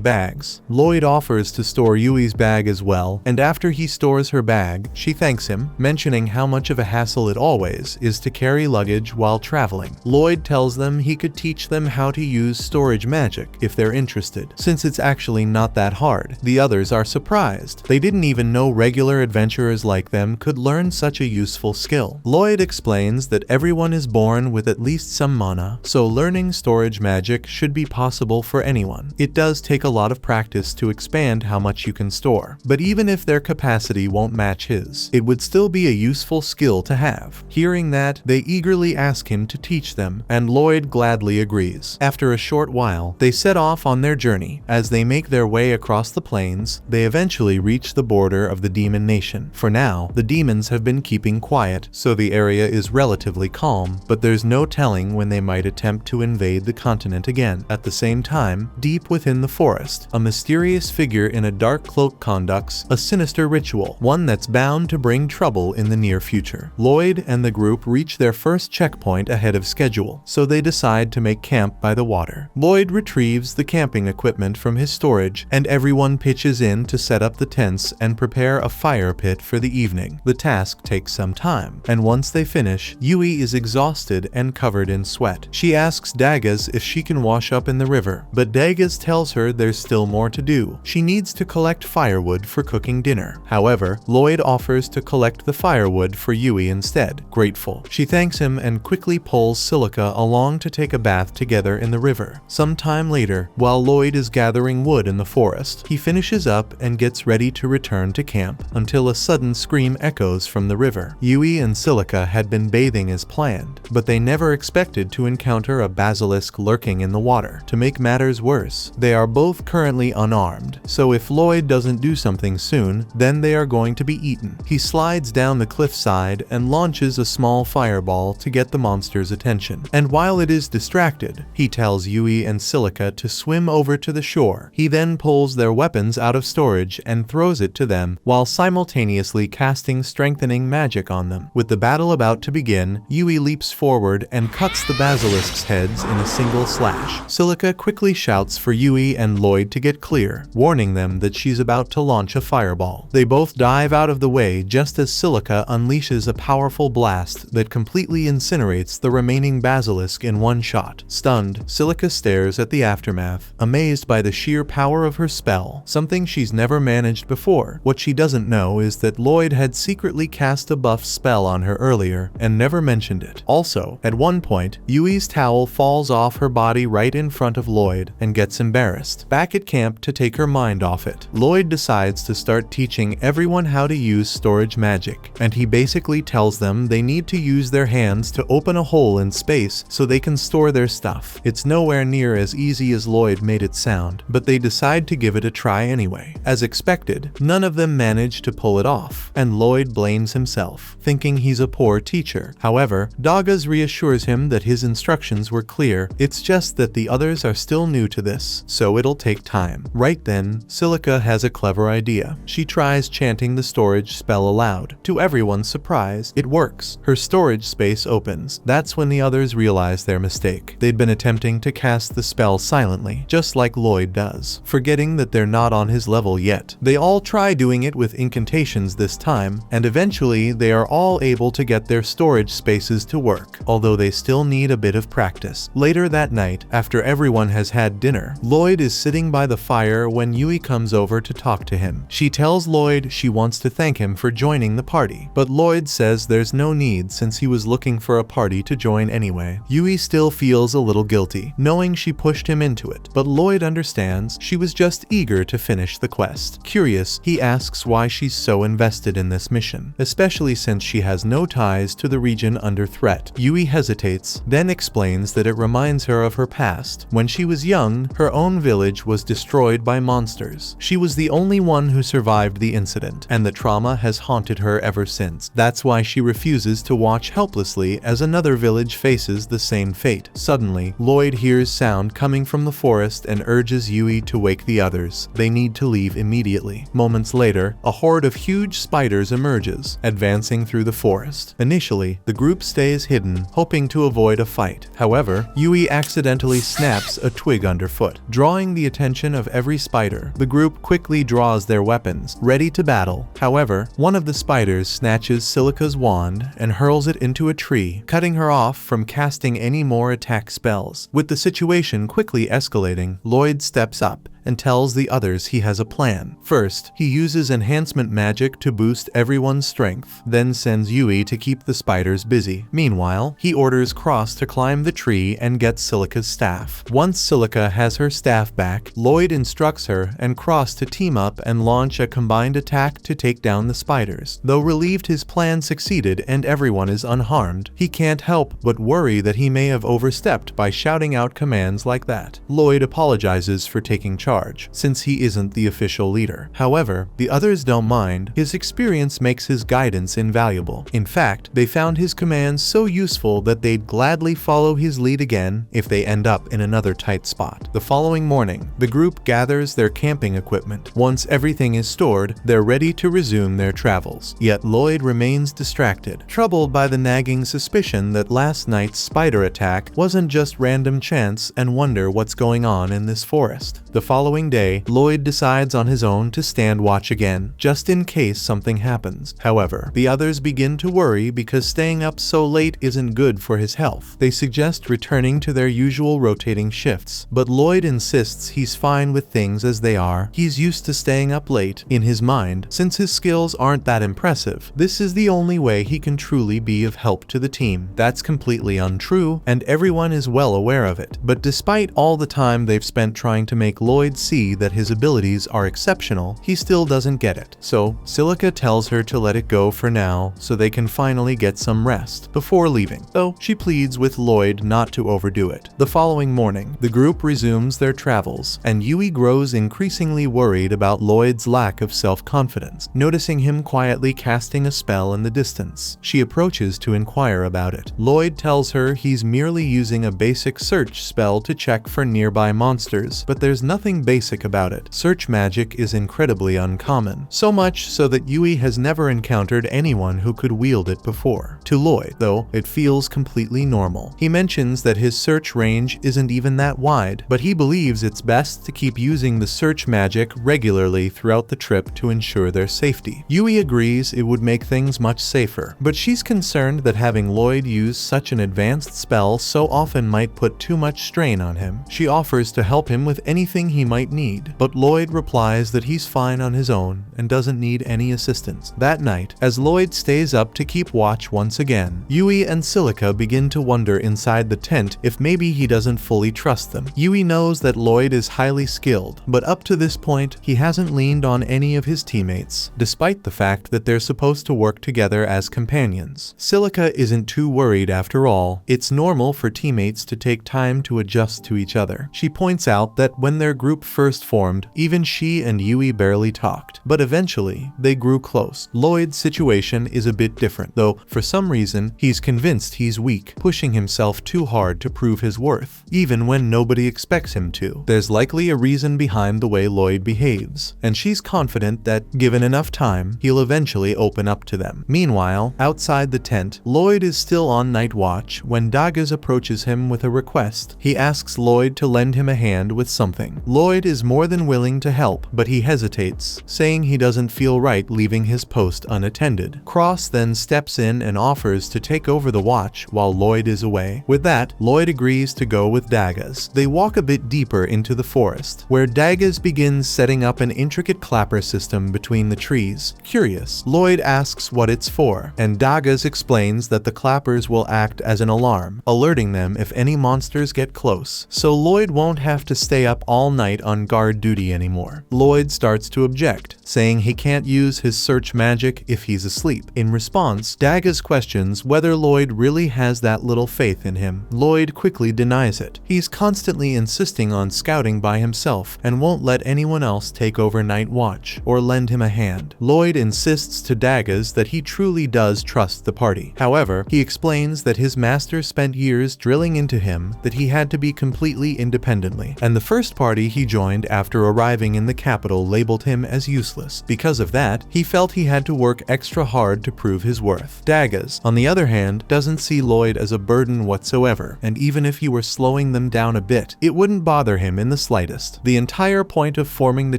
bags. Lloyd offers to store Yui's bag as well, and after he stores her bag, she thanks him, mentioning how much of a hassle it always is to carry luggage while traveling. Lloyd tells them he could teach them how to use storage magic if they're interested, since it's actually not that hard. The others are surprised. They didn't even know regular adventurers like them could learn such a useful skill. Lloyd explains that everyone is born with at least some mana, so learning storage magic should be possible for anyone. It does take a lot of practice to expand how much you can store, but even if their capacity won't match his, it would still be a useful skill to have. Hearing that, they eagerly ask him to teach them, and Lloyd gladly agrees. After a short while, they set off on their journey. As they make their way across the plains, they eventually reach the border of the demon nation. For now, the demons have been keeping quiet, so the area is relatively calm, but there's no telling when they might attempt to invade the continent again. At the same time, deep within the forest, a mysterious figure in a dark cloak conducts a sinister ritual, one that's bound to bring trouble in the near future. Lloyd and the group reach their first checkpoint ahead of schedule, so they decide to make camp by the water. Lloyd retrieves the camping equipment from his storage, and everyone pitches in to set up the tents and prepare a fire pit for the evening. The task takes some time, and once they finish, Yui is exhausted and covered in sweat. She asks Dagas if she can wash up in the river, but Dagas tells her there's still more to do. She needs to collect firewood for cooking dinner. However, Lloyd offers to collect the firewood for Yui instead. Grateful, she thanks him and quickly pulls Silica along to take a bath together in the river. Sometime later, while Lloyd is gathering wood in the forest, he finishes up and gets ready to return to camp until a sudden scream echoes from the river. Yui and Silica had been bathing as planned, but they never expected to encounter a basilisk lurking in the water. To make matters worse, they are both currently unarmed, so if Lloyd doesn't do something soon, then they are going to be eaten. He slides down the cliffside and launches a small fireball to get the monster's attention. And while it is distracted, he tells Yui and Silica to swim over to the shore. He then pulls their weapons out of storage and throws it to them, while simultaneously casting strengthening magic on them. With the battle about to begin, Yui leaps forward and cuts the basilisk's heads in a single slash. Silica quickly shouts for Yui and Lloyd to get clear, warning them that she's about to launch a fireball. They both dive out of the way just as Silica unleashes a powerful blast that completely incinerates the remaining basilisk in one shot. Stunned, Silica stares at the aftermath, amazed by the sheer power of her spell, something she's never managed before. What she doesn't know is that Lloyd had secretly cast a buff spell on her earlier and never mentioned it. Also, at one point, Yui's towel falls off her body right in front of Lloyd and gets embarrassed. Back at camp to take her mind off it, Lloyd decides to start teaching everyone how to use storage magic, and he basically tells them they need to use their hands to open a hole in space so they can store their stuff. It's nowhere near as easy as Lloyd made it sound, but they decide to give it a try anyway. As expected, none of them manage to pull it off, and Lloyd blames himself, thinking he's a poor teacher. However, Dagas reassures him that his instructions were clear, it's just that the others are still new to this, so it'll take time. Right then, Silica has a clever idea. She tries chanting the storage spell aloud. To everyone's surprise, it works. Her storage space opens. That's when the others realize their mistake. They'd been attempting to cast the spell silently, just like Lloyd does, forgetting that they're not on his level yet. They all try doing it with incantations this time, and eventually they are all able to get their storage spaces to work, although they still need a bit of practice. Later that night, after everyone has had dinner, Lloyd is sitting by the fire when Yui comes over to talk to him. She tells tells Lloyd she wants to thank him for joining the party, but Lloyd says there's no need since he was looking for a party to join anyway. Yui still feels a little guilty, knowing she pushed him into it, but Lloyd understands she was just eager to finish the quest. Curious, he asks why she's so invested in this mission, especially since she has no ties to the region under threat. Yui hesitates, then explains that it reminds her of her past. When she was young, her own village was destroyed by monsters. She was the only one who survived the incident, and the trauma has haunted her ever since. That's why she refuses to watch helplessly as another village faces the same fate. Suddenly, Lloyd hears sound coming from the forest and urges Yui to wake the others. They need to leave immediately. Moments later, a horde of huge spiders emerges, advancing through the forest. Initially, the group stays hidden, hoping to avoid a fight. However, Yui accidentally snaps a twig underfoot, drawing the attention of every spider. The group quickly draws their weapons, ready to battle. However, one of the spiders snatches Silica's wand and hurls it into a tree, cutting her off from casting any more attack spells. With the situation quickly escalating, Lloyd steps up and tells the others he has a plan. First, he uses enhancement magic to boost everyone's strength, then sends Yui to keep the spiders busy. Meanwhile, he orders Cross to climb the tree and get Silica's staff. Once Silica has her staff back, Lloyd instructs her and Cross to team up and launch a combined attack to take down the spiders. Though relieved his plan succeeded and everyone is unharmed, he can't help but worry that he may have overstepped by shouting out commands like that. Lloyd apologizes for taking charge, since he isn't the official leader. However, the others don't mind. His experience makes his guidance invaluable. In fact, they found his commands so useful that they'd gladly follow his lead again if they end up in another tight spot. The following morning, the group gathers their camping equipment. Once everything is stored, they're ready to resume their travels. Yet Lloyd remains distracted, troubled by the nagging suspicion that last night's spider attack wasn't just random chance and wonder what's going on in this forest. The following day, Lloyd decides on his own to stand watch again, just in case something happens. However, the others begin to worry because staying up so late isn't good for his health. They suggest returning to their usual rotating shifts, but Lloyd insists he's fine with things as they are. He's used to staying up late. In his mind, since his skills aren't that impressive, this is the only way he can truly be of help to the team. That's completely untrue, and everyone is well aware of it. But despite all the time they've spent trying to make Lloyd see that his abilities are exceptional, he still doesn't get it. So, Silica tells her to let it go for now so they can finally get some rest before leaving, though she pleads with Lloyd not to overdo it. The following morning, the group resumes their travels, and Yui grows increasingly worried about Lloyd's lack of self-confidence, noticing him quietly casting a spell in the distance. She approaches to inquire about it. Lloyd tells her he's merely using a basic search spell to check for nearby monsters, but there's nothing basic about it. Search magic is incredibly uncommon, so much so that Yui has never encountered anyone who could wield it before. To Lloyd, though, it feels completely normal. He mentions that his search range isn't even that wide, but he believes it's best to keep using the search magic regularly throughout the trip to ensure their safety. Yui agrees it would make things much safer, but she's concerned that having Lloyd use such an advanced spell so often might put too much strain on him. She offers to help him with anything he might need, but Lloyd replies that he's fine on his own and doesn't need any assistance. That night, as Lloyd stays up to keep watch once again, Yui and Silica begin to wonder inside the tent if maybe he doesn't fully trust them. Yui knows that Lloyd is highly skilled, but up to this point, he hasn't leaned on any of his teammates, despite the fact that they're supposed to work together as companions. Silica isn't too worried after all. It's normal for teammates to take time to adjust to each other. She points out that when their group first formed, even she and Yui barely talked, but eventually they grew close. Lloyd's situation is a bit different, though for some reason he's convinced he's weak, pushing himself too hard to prove his worth, even when nobody expects him to. There's likely a reason behind the way Lloyd behaves, and she's confident that, given enough time, he'll eventually open up to them. Meanwhile, outside the tent, Lloyd is still on night watch when Daggers approaches him with a request. He asks Lloyd to lend him a hand with something. Lloyd Lloyd is more than willing to help, but he hesitates, saying he doesn't feel right leaving his post unattended. Cross then steps in and offers to take over the watch while Lloyd is away. With that, Lloyd agrees to go with Daggaz. They walk a bit deeper into the forest, where Daggaz begins setting up an intricate clapper system between the trees. Curious, Lloyd asks what it's for, and Daggaz explains that the clappers will act as an alarm, alerting them if any monsters get close, so Lloyd won't have to stay up all night on guard duty anymore. Lloyd starts to object, saying he can't use his search magic if he's asleep. In response, Daggaz questions whether Lloyd really has that little faith in him. Lloyd quickly denies it. He's constantly insisting on scouting by himself and won't let anyone else take over night watch or lend him a hand. Lloyd insists to Daggaz that he truly does trust the party. However, he explains that his master spent years drilling into him that he had to be completely independently, and the first party he joined after arriving in the capital labeled him as useless. Because of that, he felt he had to work extra hard to prove his worth. Daggaz, on the other hand, doesn't see Lloyd as a burden whatsoever, and even if he were slowing them down a bit, it wouldn't bother him in the slightest. The entire point of forming the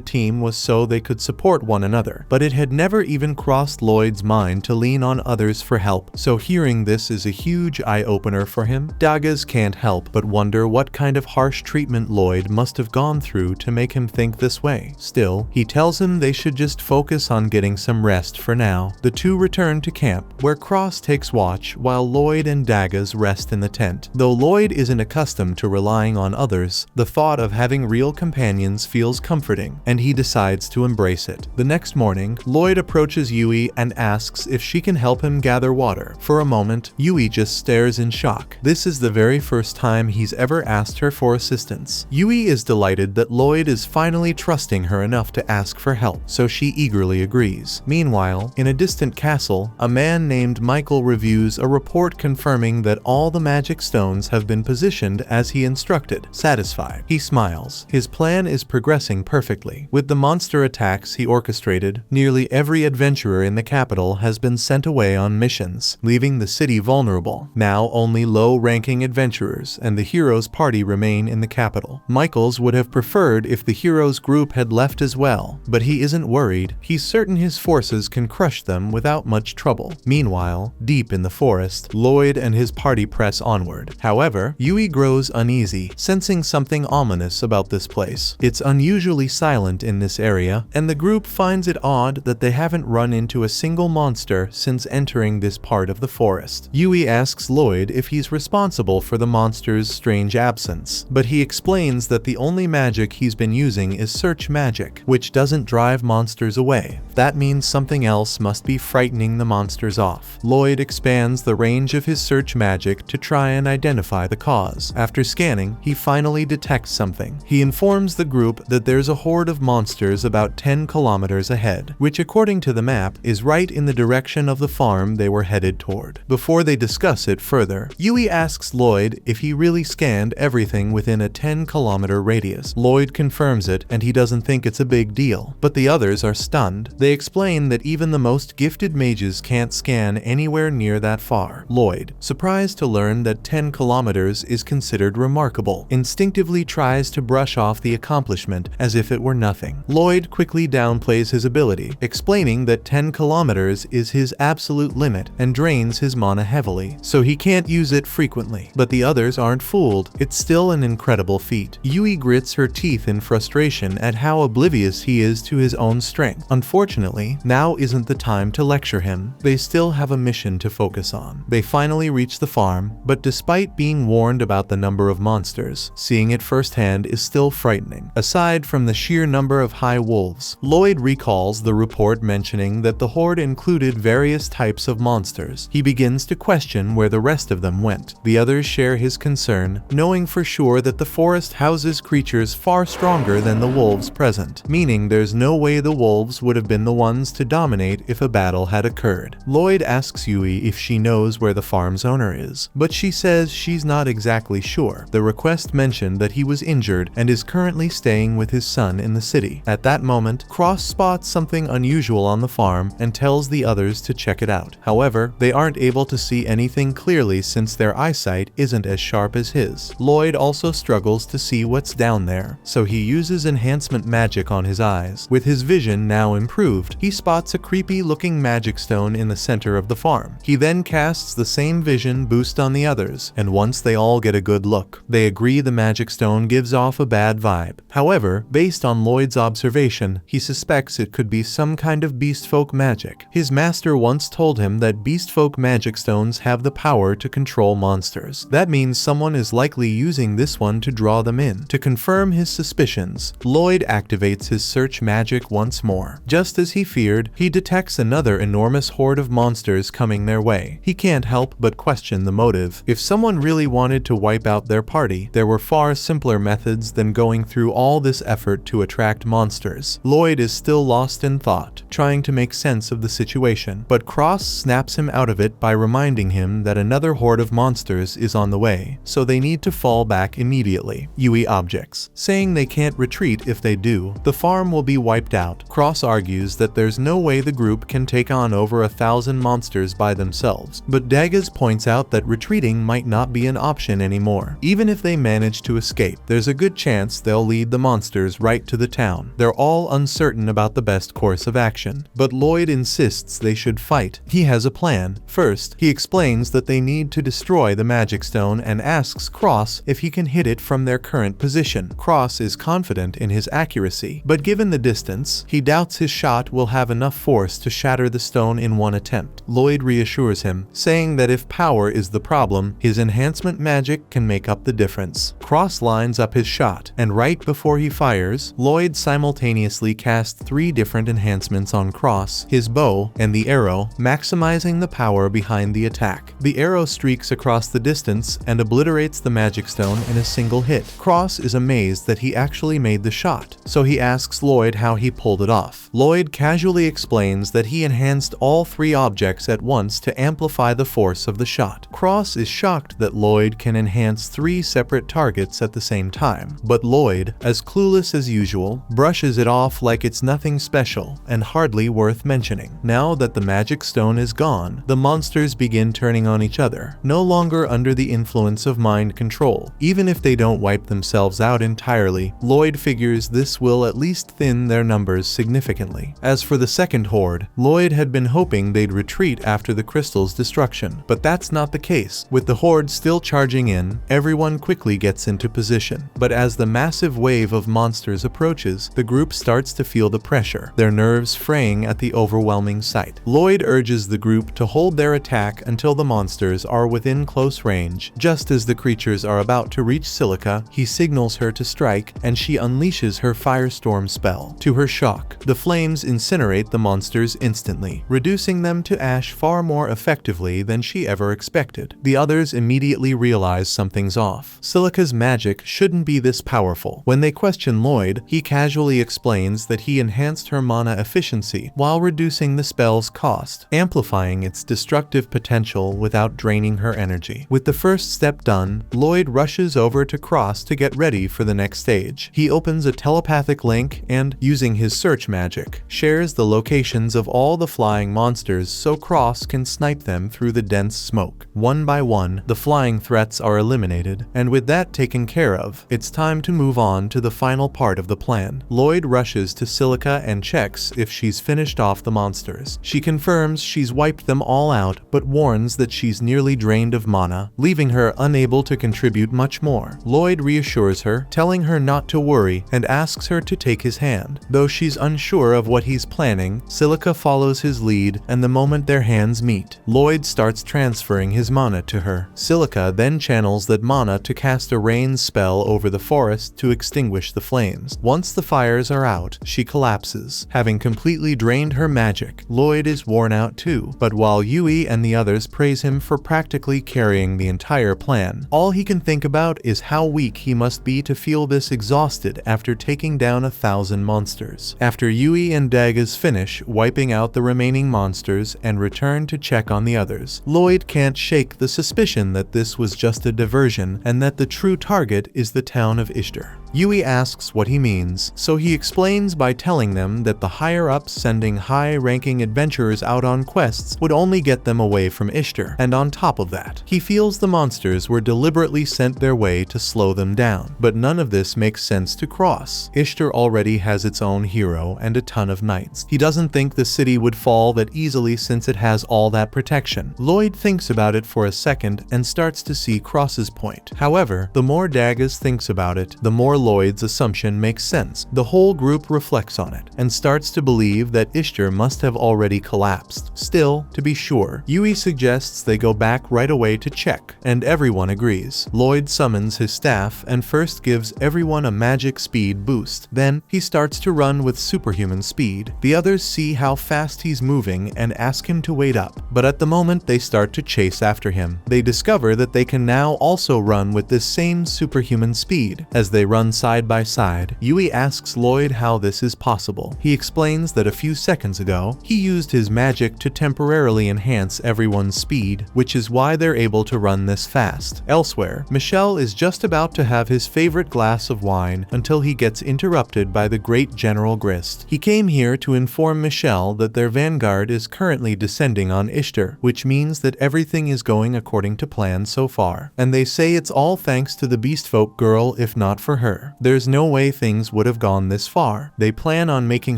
team was so they could support one another, but it had never even crossed Lloyd's mind to lean on others for help, so hearing this is a huge eye-opener for him. Daggaz can't help but wonder what kind of harsh treatment Lloyd must have gone through to make him think this way. Still, he tells him they should just focus on getting some rest for now. The two return to camp, where Cross takes watch while Lloyd and Daggaz rest in the tent. Though Lloyd isn't accustomed to relying on others, the thought of having real companions feels comforting, and he decides to embrace it. The next morning, Lloyd approaches Yui and asks if she can help him gather water. For a moment, Yui just stares in shock. This is the very first time he's ever asked her for assistance. Yui is delighted that Lloyd is finally trusting her enough to ask for help, so she eagerly agrees. Meanwhile, in a distant castle, a man named Michael reviews a report confirming that all the magic stones have been positioned as he instructed. Satisfied, he smiles. His plan is progressing perfectly. With the monster attacks he orchestrated, nearly every adventurer in the capital has been sent away on missions, leaving the city vulnerable. Now only low-ranking adventurers and the hero's party remain in the capital. Michaels would have preferred if the hero's group had left as well, but he isn't worried. He's certain his forces can crush them without much trouble. Meanwhile, deep in the forest, Lloyd and his party press onward. However, Yui grows uneasy, sensing something ominous about this place. It's unusually silent in this area, and the group finds it odd that they haven't run into a single monster since entering this part of the forest. Yui asks Lloyd if he's responsible for the monster's strange absence, but he explains that the only magic he's been using is search magic, which doesn't drive monsters away. That means something else must be frightening the monsters off. Lloyd expands the range of his search magic to try and identify the cause. After scanning, he finally detects something. He informs the group that there's a horde of monsters about 10 kilometers ahead, which according to the map is right in the direction of the farm they were headed toward. Before they discuss it further, Yui asks Lloyd if he really scanned everything within a 10-kilometer radius. Lloyd confirms it, and he doesn't think it's a big deal, but the others are stunned. They explain that even the most gifted mages can't scan anywhere near that far. Lloyd, surprised to learn that 10 kilometers is considered remarkable, instinctively tries to brush off the accomplishment as if it were nothing. Lloyd quickly downplays his ability, explaining that 10 kilometers is his absolute limit and drains his mana heavily, so he can't use it frequently. But the others aren't fooled. It's still an incredible feat. Yui grits her teeth in frustration at how oblivious he is to his own strength. Unfortunately, now isn't the time to lecture him. They still have a mission to focus on. They finally reach the farm, but despite being warned about the number of monsters, seeing it firsthand is still frightening. Aside from the sheer number of high wolves, Lloyd recalls the report mentioning that the horde included various types of monsters. He begins to question where the rest of them went. The others share his concern, knowing for sure that the forest houses creatures far stronger than the wolves present, meaning there's no way the wolves would have been the ones to dominate if a battle had occurred. Lloyd asks Yui if she knows where the farm's owner is, but she says she's not exactly sure. The request mentioned that he was injured and is currently staying with his son in the city. At that moment, Cross spots something unusual on the farm and tells the others to check it out. However, they aren't able to see anything clearly since their eyesight isn't as sharp as his. Lloyd also struggles to see what's down there, anymore, so he uses enhancement magic on his eyes. With his vision now improved, he spots a creepy-looking magic stone in the center of the farm. He then casts the same vision boost on the others, and once they all get a good look, they agree the magic stone gives off a bad vibe. However, based on Lloyd's observation, he suspects it could be some kind of beastfolk magic. His master once told him that beastfolk magic stones have the power to control monsters. That means someone is likely using this one to draw them in. To confirm his suspicions, Lloyd activates his search magic once more. Just as he feared, he detects another enormous horde of monsters coming their way. He can't help but question the motive. If someone really wanted to wipe out their party, there were far simpler methods than going through all this effort to attract monsters. Lloyd is still lost in thought, trying to make sense of the situation, but Cross snaps him out of it by reminding him that another horde of monsters is on the way, so they need to fall back immediately. Yui objects, saying they can't retreat if they do. The farm will be wiped out. Cross argues that there's no way the group can take on over 1,000 monsters by themselves, but Daggers points out that retreating might not be an option anymore. Even if they manage to escape, there's a good chance they'll lead the monsters right to the town. They're all uncertain about the best course of action, but Lloyd insists they should fight. He has a plan. First, he explains that they need to destroy the magic stone and asks Cross if he can hit it from their current position. Cross is confident in his accuracy, but given the distance, he doubts his shot will have enough force to shatter the stone in one attempt. Lloyd reassures him, saying that if power is the problem, his enhancement magic can make up the difference. Cross lines up his shot, and right before he fires, Lloyd simultaneously casts 3 different enhancements on Cross, his bow, and the arrow, maximizing the power behind the attack. The arrow streaks across the distance and obliterates the magic stone in a single hit. Cross is amazed that he actually made the shot, so he asks Lloyd how he pulled it off. Lloyd casually explains that he enhanced all 3 objects at once to amplify the force of the shot. Cross is shocked that Lloyd can enhance 3 separate targets at the same time, but Lloyd, as clueless as usual, brushes it off like it's nothing special and hardly worth mentioning. Now that the magic stone is gone, the monsters begin turning on each other, no longer under the influence of mind control. Even if they don't wipe themselves out entirely, Lloyd figures this will at least thin their numbers significantly. As for the second horde, Lloyd had been hoping they'd retreat after the crystal's destruction, but that's not the case. With the horde still charging in, everyone quickly gets into position. But as the massive wave of monsters approaches, the group starts to feel the pressure, their nerves fraying at the overwhelming sight. Lloyd urges the group to hold their attack until the monsters are within close range. Just as the creatures are about to reach Silica, he signals her to strike, and she unleashes her firestorm spell. To her shock, the flames incinerate the monsters instantly, reducing them to ash far more effectively than she ever expected. The others immediately realize something's off. Silica's magic shouldn't be this powerful. When they question Lloyd, he casually explains that he enhanced her mana efficiency while reducing the spell's cost, amplifying its destructive potential without draining her energy. With the first step done, Lloyd rushes over to Cross to get ready for the next stage. He opens a telepathic link and, using his search magic, shares the locations of all the flying monsters so Cross can snipe them through the dense smoke. One by one, the flying threats are eliminated, and with that taken care of, it's time to move on to the final part of the plan. Lloyd rushes to Silica and checks if she's finished off the monsters. She confirms she's wiped them all out, but warns that she's nearly drained of mana, leaving her unable to contribute much more. Lloyd reassures her, telling her not to worry, and asks her to take his hand. Though she's unsure of what he's planning, Silica follows his lead, and the moment their hands meet, Lloyd starts transferring his mana to her. Silica then channels that mana to cast a rain spell over the forest to extinguish the flames. Once the fires are out, she collapses, having completely drained her magic. Lloyd is worn out too, but while Yui and the others praise him for practically carrying the entire plan, all he can think about is how weak he must be to feel this exhausted after taking down 1,000 monsters. After Yui and Daggers finish wiping out the remaining monsters and return to check on the others, Lloyd can't shake the suspicion that this was just a diversion and that the true target is the town of Ishtar. Yui asks what he means, so he explains by telling them that the higher-ups sending high-ranking adventurers out on quests would only get them away from Ishtar, and on top of that, he feels the monsters were deliberately sent their way to slow them down. But none of this makes sense to Cross. Ishtar already has its own hero and a ton of knights. He doesn't think the city would fall that easily since it has all that protection. Lloyd thinks about it for a second and starts to see Cross's point. However, the more Daggers thinks about it, the more Lloyd's assumption makes sense. The whole group reflects on it and starts to believe that Ishtar must have already collapsed. Still, to be sure, Yui suggests they go back right away to check, and everyone agrees. Lloyd summons his staff and first gives everyone a magic speed boost. Then, he starts to run with superhuman speed. The others see how fast he's moving and ask him to wait up, but at the moment they start to chase after him. They discover that they can now also run with this same superhuman speed. As they run side by side, Yui asks Lloyd how this is possible. He explains that a few seconds ago, he used his magic to temporarily enhance everyone's speed, which is why they're able to run this fast. Elsewhere, Michel is just about to have his favorite glass of wine until he gets interrupted by the great General Grist. He came here to inform Michel that their vanguard is currently descending on Ishtar, which means that everything is going according to plan so far. And they say it's all thanks to the Beastfolk girl. If not for her, there's no way things would have gone this far. They plan on making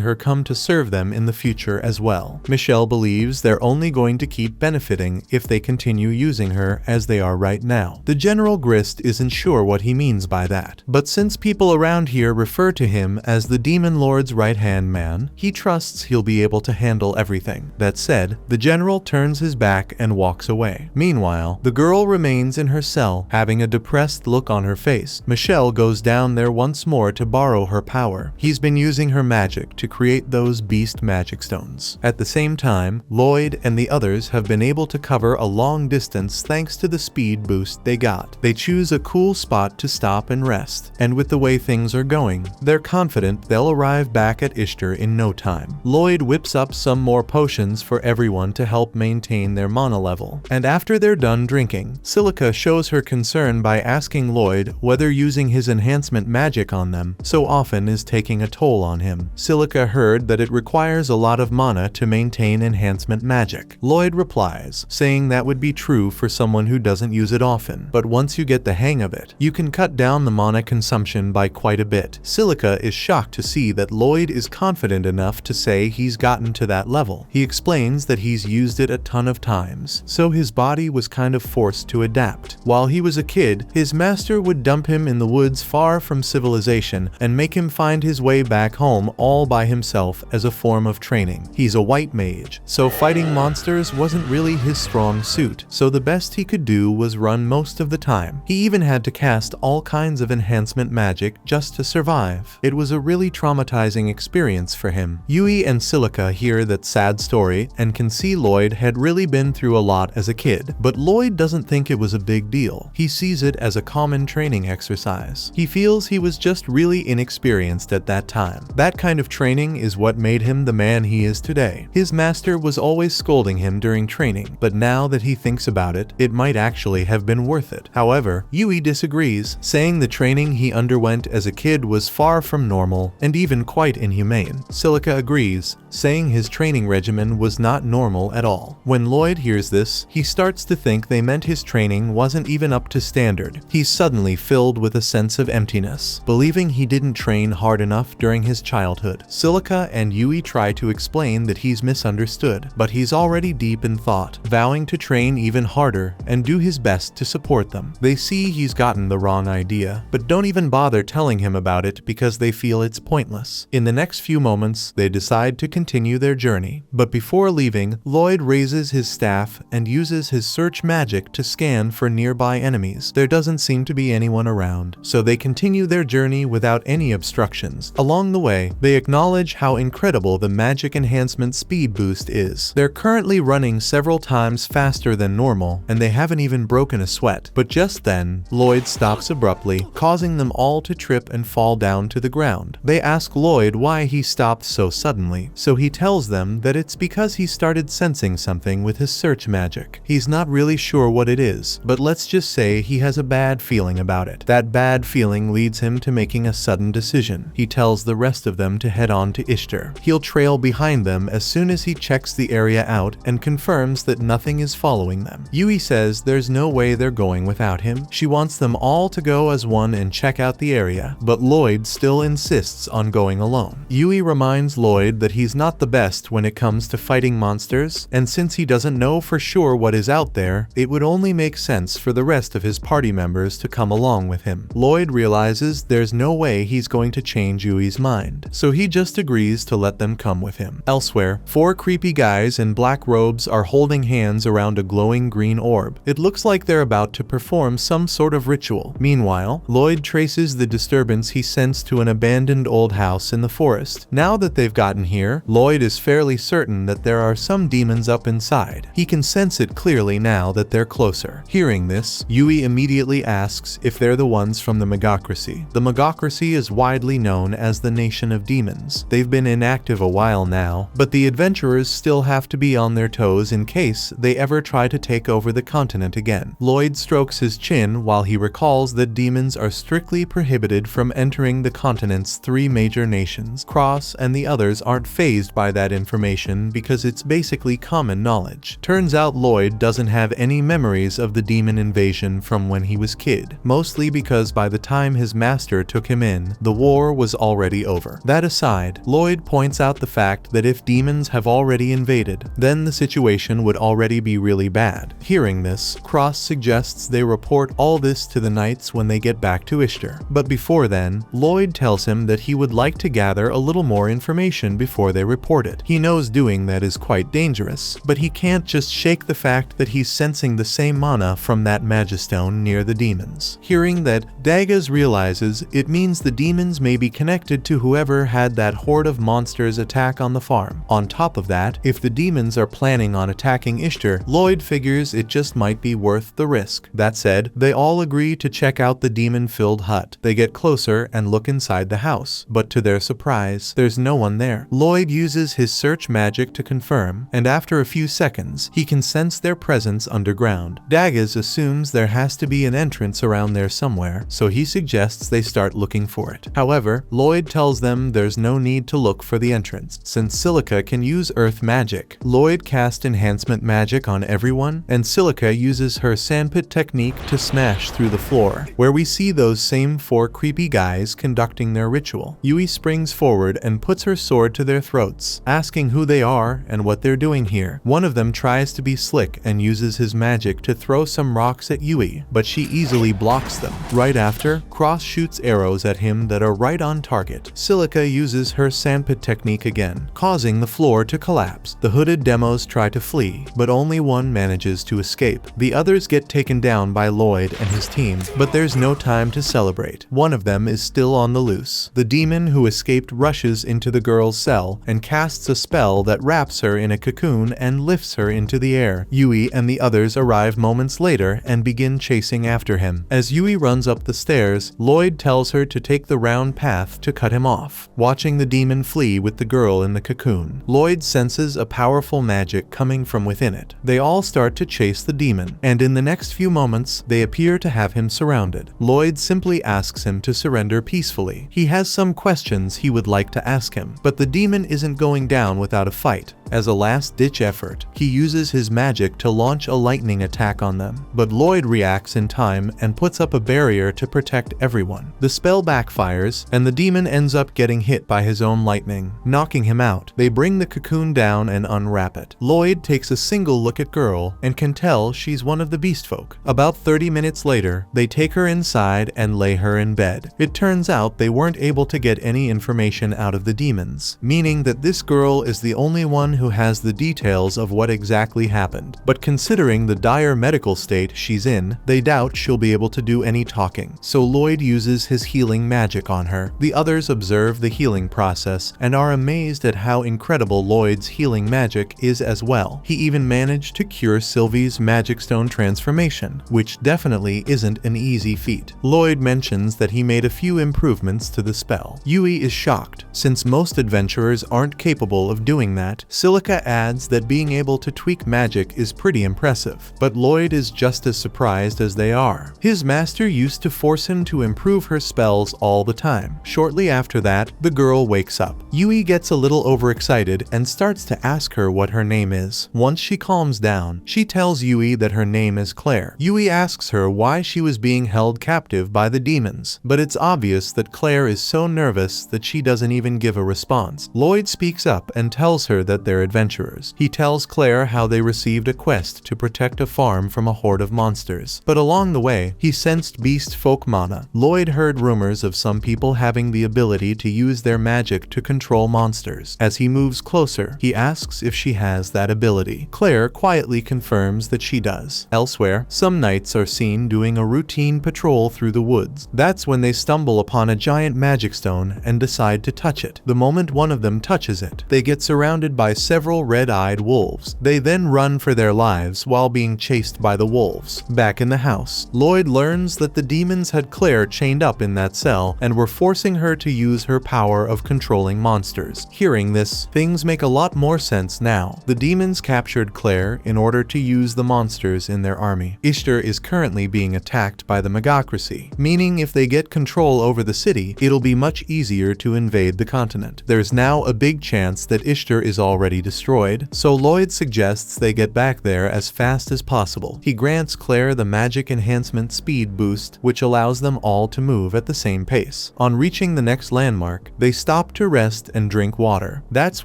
her come to serve them in the future as well. Michel believes they're only going to keep benefiting if they continue using her as they are right now. The General Grist isn't sure what he means by that, but since people around here refer to him as the Demon Lord's right-hand man, he trusts he'll be able to handle everything. That said, the general turns his back and walks away. Meanwhile, the girl remains in her cell, having a depressed look on her face. Michel goes down there once more to borrow her power. He's been using her magic to create those beast magic stones. At the same time, Lloyd and the others have been able to cover a long distance thanks to the speed boost they got. They choose a cool spot to stop and rest, and with the way things are going, they're confident they'll arrive back at Ishtar in no time. Lloyd whips up some more potions for everyone to help maintain their mana level, and after they're done drinking, Silica shows her concern by asking Lloyd whether using his enhancement magic on them so often is taking a toll on him. Silica heard that it requires a lot of mana to maintain enhancement magic. Lloyd replies, saying that would be true for someone who doesn't use it often, but once you get the hang of it, you can cut down the mana consumption by quite a bit. Silica is shocked to see that Lloyd is confident enough to say he's gotten to that level. He explains that he's used it a ton of times, so his body was kind of forced to adapt. While he was a kid, his master would dump him in the woods far from civilization and make him find his way back home all by himself as a form of training. He's a white mage, so fighting monsters wasn't really his strong suit, so the best he could do was run most of the time. He even had to cast all kinds of enhancement magic just to survive. It was a really traumatizing experience for him. Yui and Silica hear that sad story and can see Lloyd had really been through a lot as a kid, but Lloyd doesn't think it was a big deal. He sees it as a common training exercise. He feels he was just really inexperienced at that time. That kind of training is what made him the man he is today. His master was always scolding him during training, but now that he thinks about it, it might actually have been worth it. However, Yui disagrees, saying the training he underwent as a kid was far from normal and even quite inhumane. Silica agrees, saying his training regimen was not normal at all. When Lloyd hears this, he starts to think they meant his training wasn't even up to standard. He's suddenly filled with a sense of emptiness, believing he didn't train hard enough during his childhood. Silica and Yui try to explain that he's misunderstood, but he's already deep in thought, vowing to train even harder and do his best to support them. They see he's gotten the wrong idea, but don't even bother telling him about it because they feel it's pointless. In the next few moments, they decide to continue their journey, but before leaving, Lloyd raises his staff and uses his search magic to scan for nearby enemies. There doesn't seem to be anyone around, so they continue their journey without any obstructions. Along the way, they acknowledge how incredible the magic enhancement speed boost is. They're currently running several times faster than normal, and they haven't even broken a sweat. But just then, Lloyd stops abruptly, causing them all to trip and fall down to the ground. They ask Lloyd why he stopped so suddenly, so he tells them that it's because he started sensing something with his search magic. He's not really sure what it is, but let's just say he has a bad feeling about it. That bad feeling leads leads him to making a sudden decision. He tells the rest of them to head on to Ishtar. He'll trail behind them as soon as he checks the area out and confirms that nothing is following them. Yui says there's no way they're going without him. She wants them all to go as one and check out the area, but Lloyd still insists on going alone. Yui reminds Lloyd that he's not the best when it comes to fighting monsters, and since he doesn't know for sure what is out there, it would only make sense for the rest of his party members to come along with him. Lloyd realizes there's no way he's going to change Yui's mind, so he just agrees to let them come with him. Elsewhere, 4 creepy guys in black robes are holding hands around a glowing green orb. It looks like they're about to perform some sort of ritual. Meanwhile, Lloyd traces the disturbance he sensed to an abandoned old house in the forest. Now that they've gotten here, Lloyd is fairly certain that there are some demons up inside. He can sense it clearly now that they're closer. Hearing this, Yui immediately asks if they're the ones from the Megocracy. The Megocracy is widely known as the Nation of Demons. They've been inactive a while now, but the adventurers still have to be on their toes in case they ever try to take over the continent again. Lloyd strokes his chin while he recalls that demons are strictly prohibited from entering the continent's 3 major nations. Cross and the others aren't fazed by that information because it's basically common knowledge. Turns out Lloyd doesn't have any memories of the demon invasion from when he was a kid, mostly because by the time his master took him in, the war was already over. That aside, Lloyd points out the fact that if demons have already invaded, then the situation would already be really bad. Hearing this, Cross suggests they report all this to the knights when they get back to Ishtar. But before then, Lloyd tells him that he would like to gather a little more information before they report it. He knows doing that is quite dangerous, but he can't just shake the fact that he's sensing the same mana from that magistone near the demons. Hearing that, Daggers realizes it means the demons may be connected to whoever had that horde of monsters attack on the farm. On top of that, if the demons are planning on attacking Ishtar, Lloyd figures it just might be worth the risk. That said, they all agree to check out the demon-filled hut. They get closer and look inside the house, but to their surprise, there's no one there. Lloyd uses his search magic to confirm, and after a few seconds, he can sense their presence underground. Daggers assumes there has to be an entrance around there somewhere, so he suggests they start looking for it. However, Lloyd tells them there's no need to look for the entrance, since Silica can use earth magic. Lloyd casts enhancement magic on everyone, and Silica uses her sandpit technique to smash through the floor, where we see those same 4 creepy guys conducting their ritual. Yui springs forward and puts her sword to their throats, asking who they are and what they're doing here. One of them tries to be slick and uses his magic to throw some rocks at Yui, but she easily blocks them. Right after, Cross shoots arrows at him that are right on target. Silica uses her sandpit technique again, causing the floor to collapse. The hooded demos try to flee, but only one manages to escape. The others get taken down by Lloyd and his team, but there's no time to celebrate. One of them is still on the loose. The demon who escaped rushes into the girl's cell and casts a spell that wraps her in a cocoon and lifts her into the air. Yui and the others arrive moments later and begin chasing after him. As Yui runs up the stairs, Lloyd tells her to take the round path to cut him off. Watching the demon flee with the girl in the cocoon, Lloyd senses a powerful magic coming from within it. They all start to chase the demon, and in the next few moments, they appear to have him surrounded. Lloyd simply asks him to surrender peacefully. He has some questions he would like to ask him, but the demon isn't going down without a fight. As a last-ditch effort, he uses his magic to launch a lightning attack on them, but Lloyd reacts in time and puts up a barrier to protect everyone. The spell backfires, and the demon ends up getting hit by his own lightning, knocking him out. They bring the cocoon down and unwrap it. Lloyd takes a single look at girl and can tell she's one of the beast folk. About 30 minutes later, they take her inside and lay her in bed. It turns out they weren't able to get any information out of the demons, meaning that this girl is the only one who has the details of what exactly happened. But considering the dire medical state she's in, they doubt she'll be able to do any talking, so Lloyd uses his healing magic on her. The others observe the healing process and are amazed at how incredible Lloyd's healing magic is as well. He even managed to cure Sylvie's magic stone transformation, which definitely isn't an easy feat. Lloyd mentions that he made a few improvements to the spell. Yui is shocked, since most adventurers aren't capable of doing that. Silica adds that being able to tweak magic is pretty impressive, but Lloyd is just as surprised as they are. His master used to force him to improve her spells all the time. Shortly after that, the girl wakes up. Yui gets a little overexcited and starts to ask her what her name is. Once she calms down, she tells Yui that her name is Claire. Yui asks her why she was being held captive by the demons, but it's obvious that Claire is so nervous that she doesn't even give a response. Lloyd speaks up and tells her that they're adventurers. He tells Claire how they received a quest to protect a farm from a horde of monsters, but along the way, he sensed beast folk mana. Lloyd heard rumors of some people having the ability to use their magic to control monsters. As he moves closer, he asks if she has that ability. Claire quietly confirms that she does. Elsewhere, some knights are seen doing a routine patrol through the woods. That's when they stumble upon a giant magic stone and decide to touch it. The moment one of them touches it, they get surrounded by several red-eyed wolves. They then run for their lives while being chased by the wolves. Back in the house, Lloyd learns that the demons had Claire chained up in that cell and were forcing her to use her power of controlling monsters. Hearing this, things make a lot more sense now. The demons captured Claire in order to use the monsters in their army. Ishtar is currently being attacked by the megocracy, meaning if they get control over the city, it'll be much easier to invade the continent. There's now a big chance that Ishtar is already destroyed, so Lloyd suggests they get back there as fast as possible. He grants Claire the magic enhancement speed boost, which allows them all to move at the same pace. On reaching the next landmark, they stop to rest and drink water. That's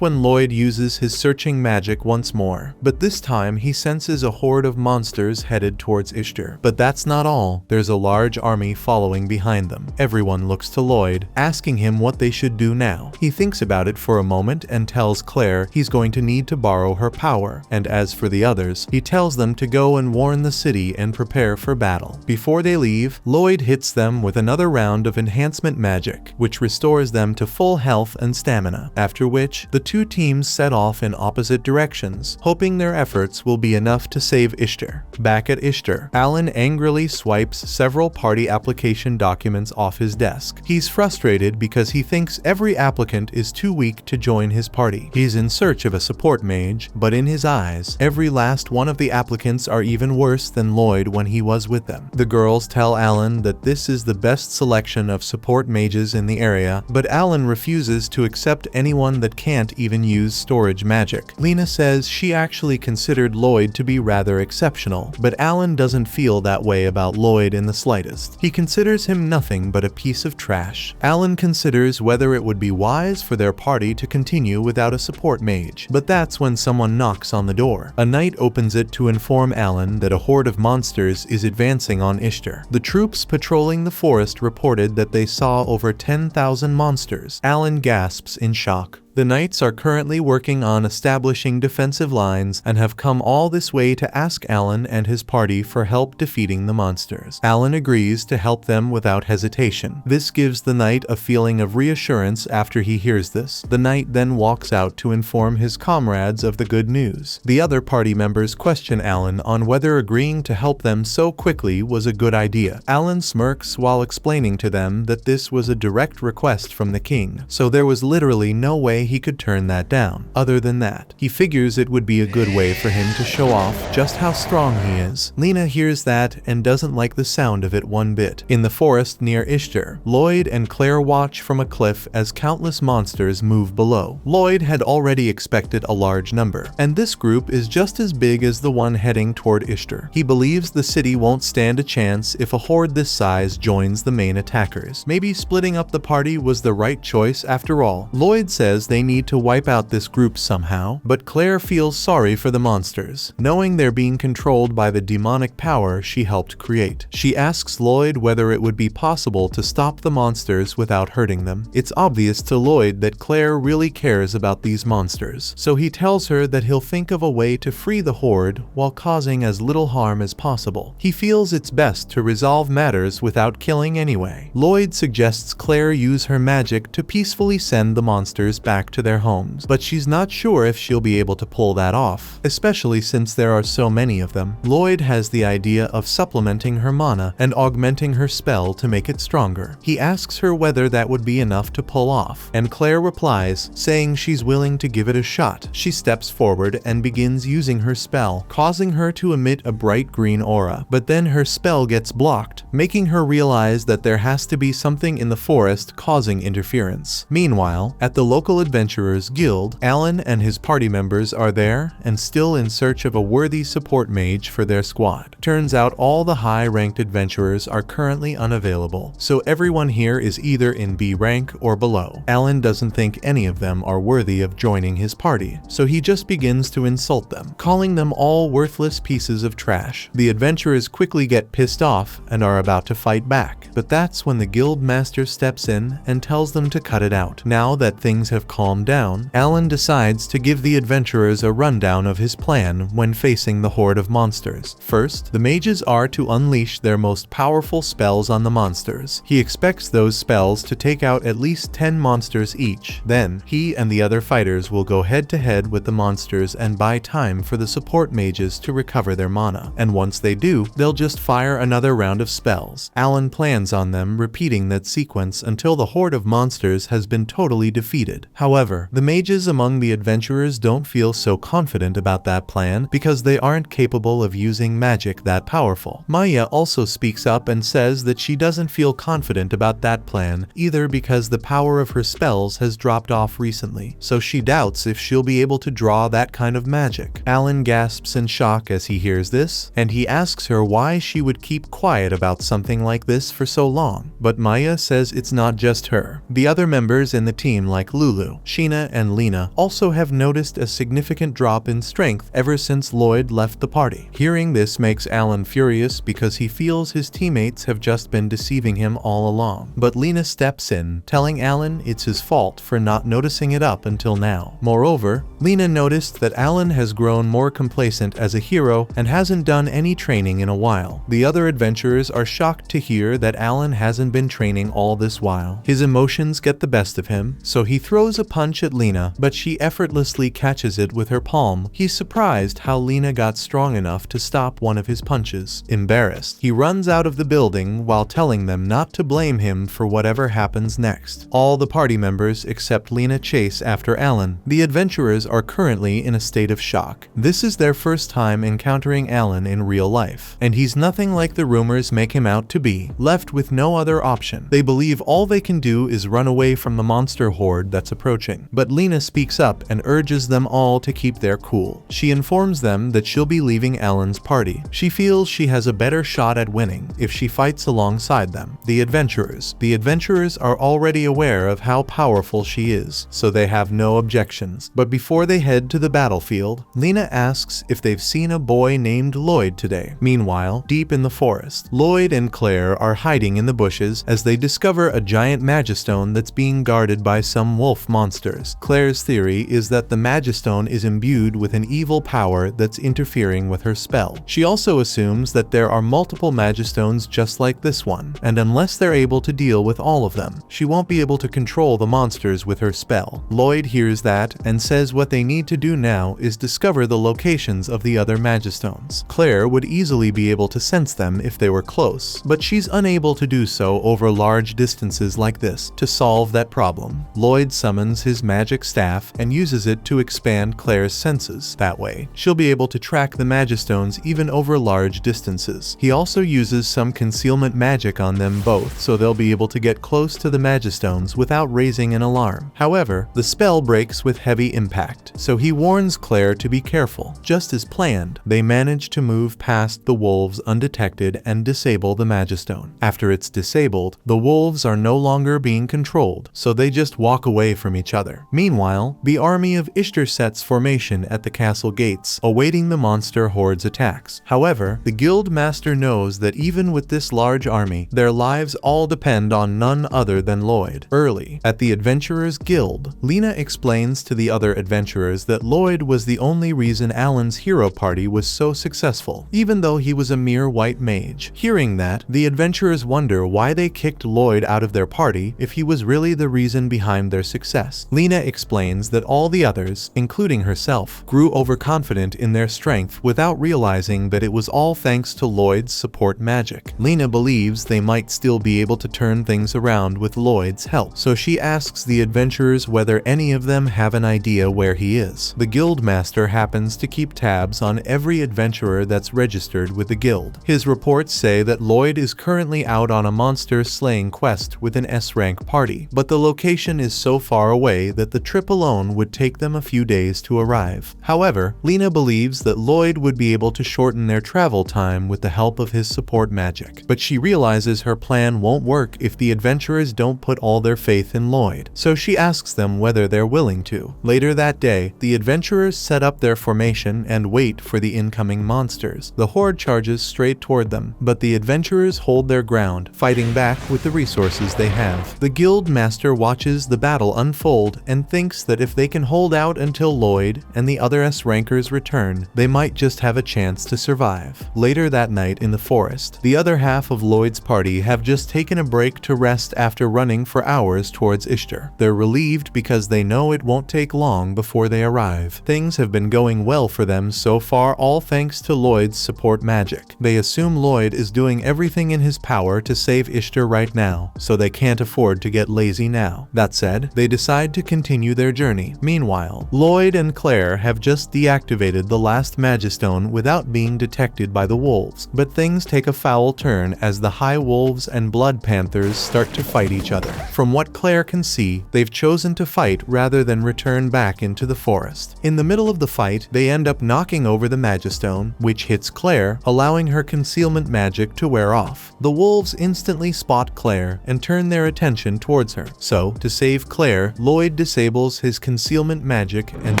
when Lloyd uses his searching magic once more, but this time he senses a horde of monsters headed towards Ishtar. But that's not all. There's a large army following behind them. Everyone looks to Lloyd, asking him what they should do now. He thinks about it for a moment and tells Claire he's going to need to borrow her power, and as for the others, he tells them to go and warn the city and prepare for battle. Before they leave, Lloyd hits them with another round of enhancement magic, which restores them to full health and stamina, after which the two teams set off in opposite directions, hoping their efforts will be enough to save Ishtar. Back at Ishtar, Alan angrily swipes several party application documents off his desk. He's frustrated because he thinks every applicant is too weak to join his party. He's in search of a support mage, but in his eyes, every last one of the applicants are even worse than Lloyd when he was with them. The girls tell Alan that this is the best selection of support mages in the area, but Alan refuses to accept anyone that can't even use storage magic. Lena says she actually considered Lloyd to be rather exceptional, but Alan doesn't feel that way about Lloyd in the slightest. He considers him nothing but a piece of trash. Alan considers whether it would be wise for their party to continue without a support mage, but that's when someone knocks on the door. A knight opens it to inform Alan that a horde of monsters is advancing on Ishtar. The troops patrolling the forest reported that they saw over 10,000 monsters. Alan gasps in shock. The knights are currently working on establishing defensive lines and have come all this way to ask Alan and his party for help defeating the monsters. Alan agrees to help them without hesitation. This gives the knight a feeling of reassurance after he hears this. The knight then walks out to inform his comrades of the good news. The other party members question Alan on whether agreeing to help them so quickly was a good idea. Alan smirks while explaining to them that this was a direct request from the king, so there was literally no way he could turn that down. Other than that, he figures it would be a good way for him to show off just how strong he is. Lena hears that and doesn't like the sound of it one bit. In the forest near Ishtar, Lloyd and Claire watch from a cliff as countless monsters move below. Lloyd had already expected a large number, and this group is just as big as the one heading toward Ishtar. He believes the city won't stand a chance if a horde this size joins the main attackers. Maybe splitting up the party was the right choice after all. Lloyd says they need to wipe out this group somehow, but Claire feels sorry for the monsters, knowing they're being controlled by the demonic power she helped create. She asks Lloyd whether it would be possible to stop the monsters without hurting them. It's obvious to Lloyd that Claire really cares about these monsters, so he tells her that he'll think of a way to free the horde while causing as little harm as possible. He feels it's best to resolve matters without killing anyway. Lloyd suggests Claire use her magic to peacefully send the monsters back back to their homes, but she's not sure if she'll be able to pull that off, especially since there are so many of them. Lloyd has the idea of supplementing her mana and augmenting her spell to make it stronger. He asks her whether that would be enough to pull off, and Claire replies, saying she's willing to give it a shot. She steps forward and begins using her spell, causing her to emit a bright green aura, but then her spell gets blocked, making her realize that there has to be something in the forest causing interference. Meanwhile, at the local adventurers guild, Alan and his party members are there and still in search of a worthy support mage for their squad. Turns out all the high-ranked adventurers are currently unavailable, so everyone here is either in B rank or below. Alan doesn't think any of them are worthy of joining his party, so he just begins to insult them, calling them all worthless pieces of trash. The adventurers quickly get pissed off and are about to fight back, but that's when the guild master steps in and tells them to cut it out. Now that things have calmed down, Alan decides to give the adventurers a rundown of his plan when facing the horde of monsters. First, the mages are to unleash their most powerful spells on the monsters. He expects those spells to take out at least 10 monsters each. Then, he and the other fighters will go head to head with the monsters and buy time for the support mages to recover their mana. And once they do, they'll just fire another round of spells. Alan plans on them repeating that sequence until the horde of monsters has been totally defeated. However, the mages among the adventurers don't feel so confident about that plan because they aren't capable of using magic that powerful. Maya also speaks up and says that she doesn't feel confident about that plan either because the power of her spells has dropped off recently, so she doubts if she'll be able to draw that kind of magic. Alan gasps in shock as he hears this, and he asks her why she would keep quiet about something like this for so long. But Maya says it's not just her. The other members in the team like Lulu, Sheena, and Lena also have noticed a significant drop in strength ever since Lloyd left the party. Hearing this makes Alan furious because he feels his teammates have just been deceiving him all along. But Lena steps in, telling Alan it's his fault for not noticing it up until now. Moreover, Lena noticed that Alan has grown more complacent as a hero and hasn't done any training in a while. The other adventurers are shocked to hear that Alan hasn't been training all this while. His emotions get the best of him, so he throws a punch at Lena, but she effortlessly catches it with her palm. He's surprised how Lena got strong enough to stop one of his punches. Embarrassed, he runs out of the building while telling them not to blame him for whatever happens next. All the party members except Lena chase after Alan. The adventurers are currently in a state of shock. This is their first time encountering Alan in real life, and he's nothing like the rumors make him out to be. Left with no other option, they believe all they can do is run away from the monster horde that's approaching. But Lena speaks up and urges them all to keep their cool. She informs them that she'll be leaving Alan's party. She feels she has a better shot at winning if she fights alongside them, the adventurers. The adventurers are already aware of how powerful she is, so they have no objections. But before they head to the battlefield, Lena asks if they've seen a boy named Lloyd today. Meanwhile, deep in the forest, Lloyd and Claire are hiding in the bushes as they discover a giant magistone that's being guarded by some wolf monsters. Claire's theory is that the magistone is imbued with an evil power that's interfering with her spell. She also assumes that there are multiple magistones just like this one, and unless they're able to deal with all of them, she won't be able to control the monsters with her spell. Lloyd hears that and says what they need to do now is discover the locations of the other magistones. Claire would easily be able to sense them if they were close, but she's unable to do so over large distances like this. To solve that problem, Lloyd summons his magic staff and uses it to expand Claire's senses. That way, she'll be able to track the magistones even over large distances. He also uses some concealment magic on them both, so they'll be able to get close to the magistones without raising an alarm. However, the spell breaks with heavy impact, so he warns Claire to be careful. Just as planned, they manage to move past the wolves undetected and disable the magistone. After it's disabled, the wolves are no longer being controlled, so they just walk away from each other. Meanwhile, the army of Ishtar sets formation at the castle gates, awaiting the monster horde's attacks. However, the guild master knows that even with this large army, their lives all depend on none other than Lloyd. Early, at the Adventurers Guild, Lena explains to the other adventurers that Lloyd was the only reason Alan's hero party was so successful, even though he was a mere white mage. Hearing that, the adventurers wonder why they kicked Lloyd out of their party if he was really the reason behind their success. class. Lena explains that all the others, including herself, grew overconfident in their strength without realizing that it was all thanks to Lloyd's support magic. Lena believes they might still be able to turn things around with Lloyd's help, so she asks the adventurers whether any of them have an idea where he is. The guild master happens to keep tabs on every adventurer that's registered with the guild. His reports say that Lloyd is currently out on a monster slaying quest with an S-rank party, but the location is so far away that the trip alone would take them a few days to arrive. However, Lena believes that Lloyd would be able to shorten their travel time with the help of his support magic, but she realizes her plan won't work if the adventurers don't put all their faith in Lloyd, so she asks them whether they're willing to. Later that day, the adventurers set up their formation and wait for the incoming monsters. The horde charges straight toward them, but the adventurers hold their ground, fighting back with the resources they have. The guild master watches the battle unfold and thinks that if they can hold out until Lloyd and the other S-rankers return, they might just have a chance to survive. Later that night in the forest, the other half of Lloyd's party have just taken a break to rest after running for hours towards Ishtar. They're relieved because they know it won't take long before they arrive. Things have been going well for them so far, all thanks to Lloyd's support magic. They assume Lloyd is doing everything in his power to save Ishtar right now, so they can't afford to get lazy now. That said, they decide to continue their journey. Meanwhile, Lloyd and Claire have just deactivated the last Magistone without being detected by the wolves, but things take a foul turn as the High Wolves and Blood Panthers start to fight each other. From what Claire can see, they've chosen to fight rather than return back into the forest. In the middle of the fight, they end up knocking over the Magistone, which hits Claire, allowing her concealment magic to wear off. The wolves instantly spot Claire and turn their attention towards her. So, to save Claire, Lloyd disables his concealment magic and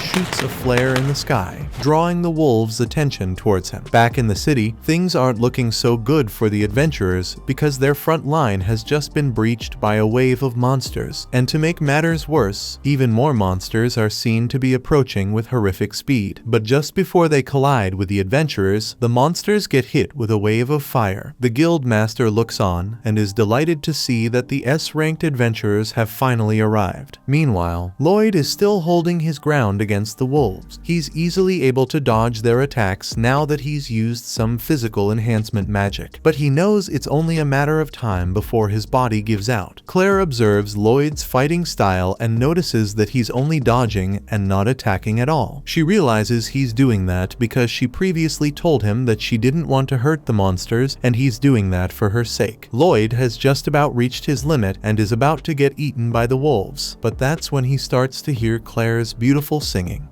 shoots a flare in the sky, drawing the wolves' attention towards him. Back in the city, things aren't looking so good for the adventurers because their front line has just been breached by a wave of monsters, and to make matters worse, even more monsters are seen to be approaching with horrific speed. But just before they collide with the adventurers, the monsters get hit with a wave of fire. The guild master looks on and is delighted to see that the S-ranked adventurers have finally arrived. Meanwhile, Lloyd is still holding his ground against the wolves. He's easily able to dodge their attacks now that he's used some physical enhancement magic, but he knows it's only a matter of time before his body gives out. Claire observes Lloyd's fighting style and notices that he's only dodging and not attacking at all. She realizes he's doing that because she previously told him that she didn't want to hurt the monsters, and he's doing that for her sake. Lloyd has just about reached his limit and is about to get eaten by the wolves, but that's when he starts to hear Claire's beautiful singing.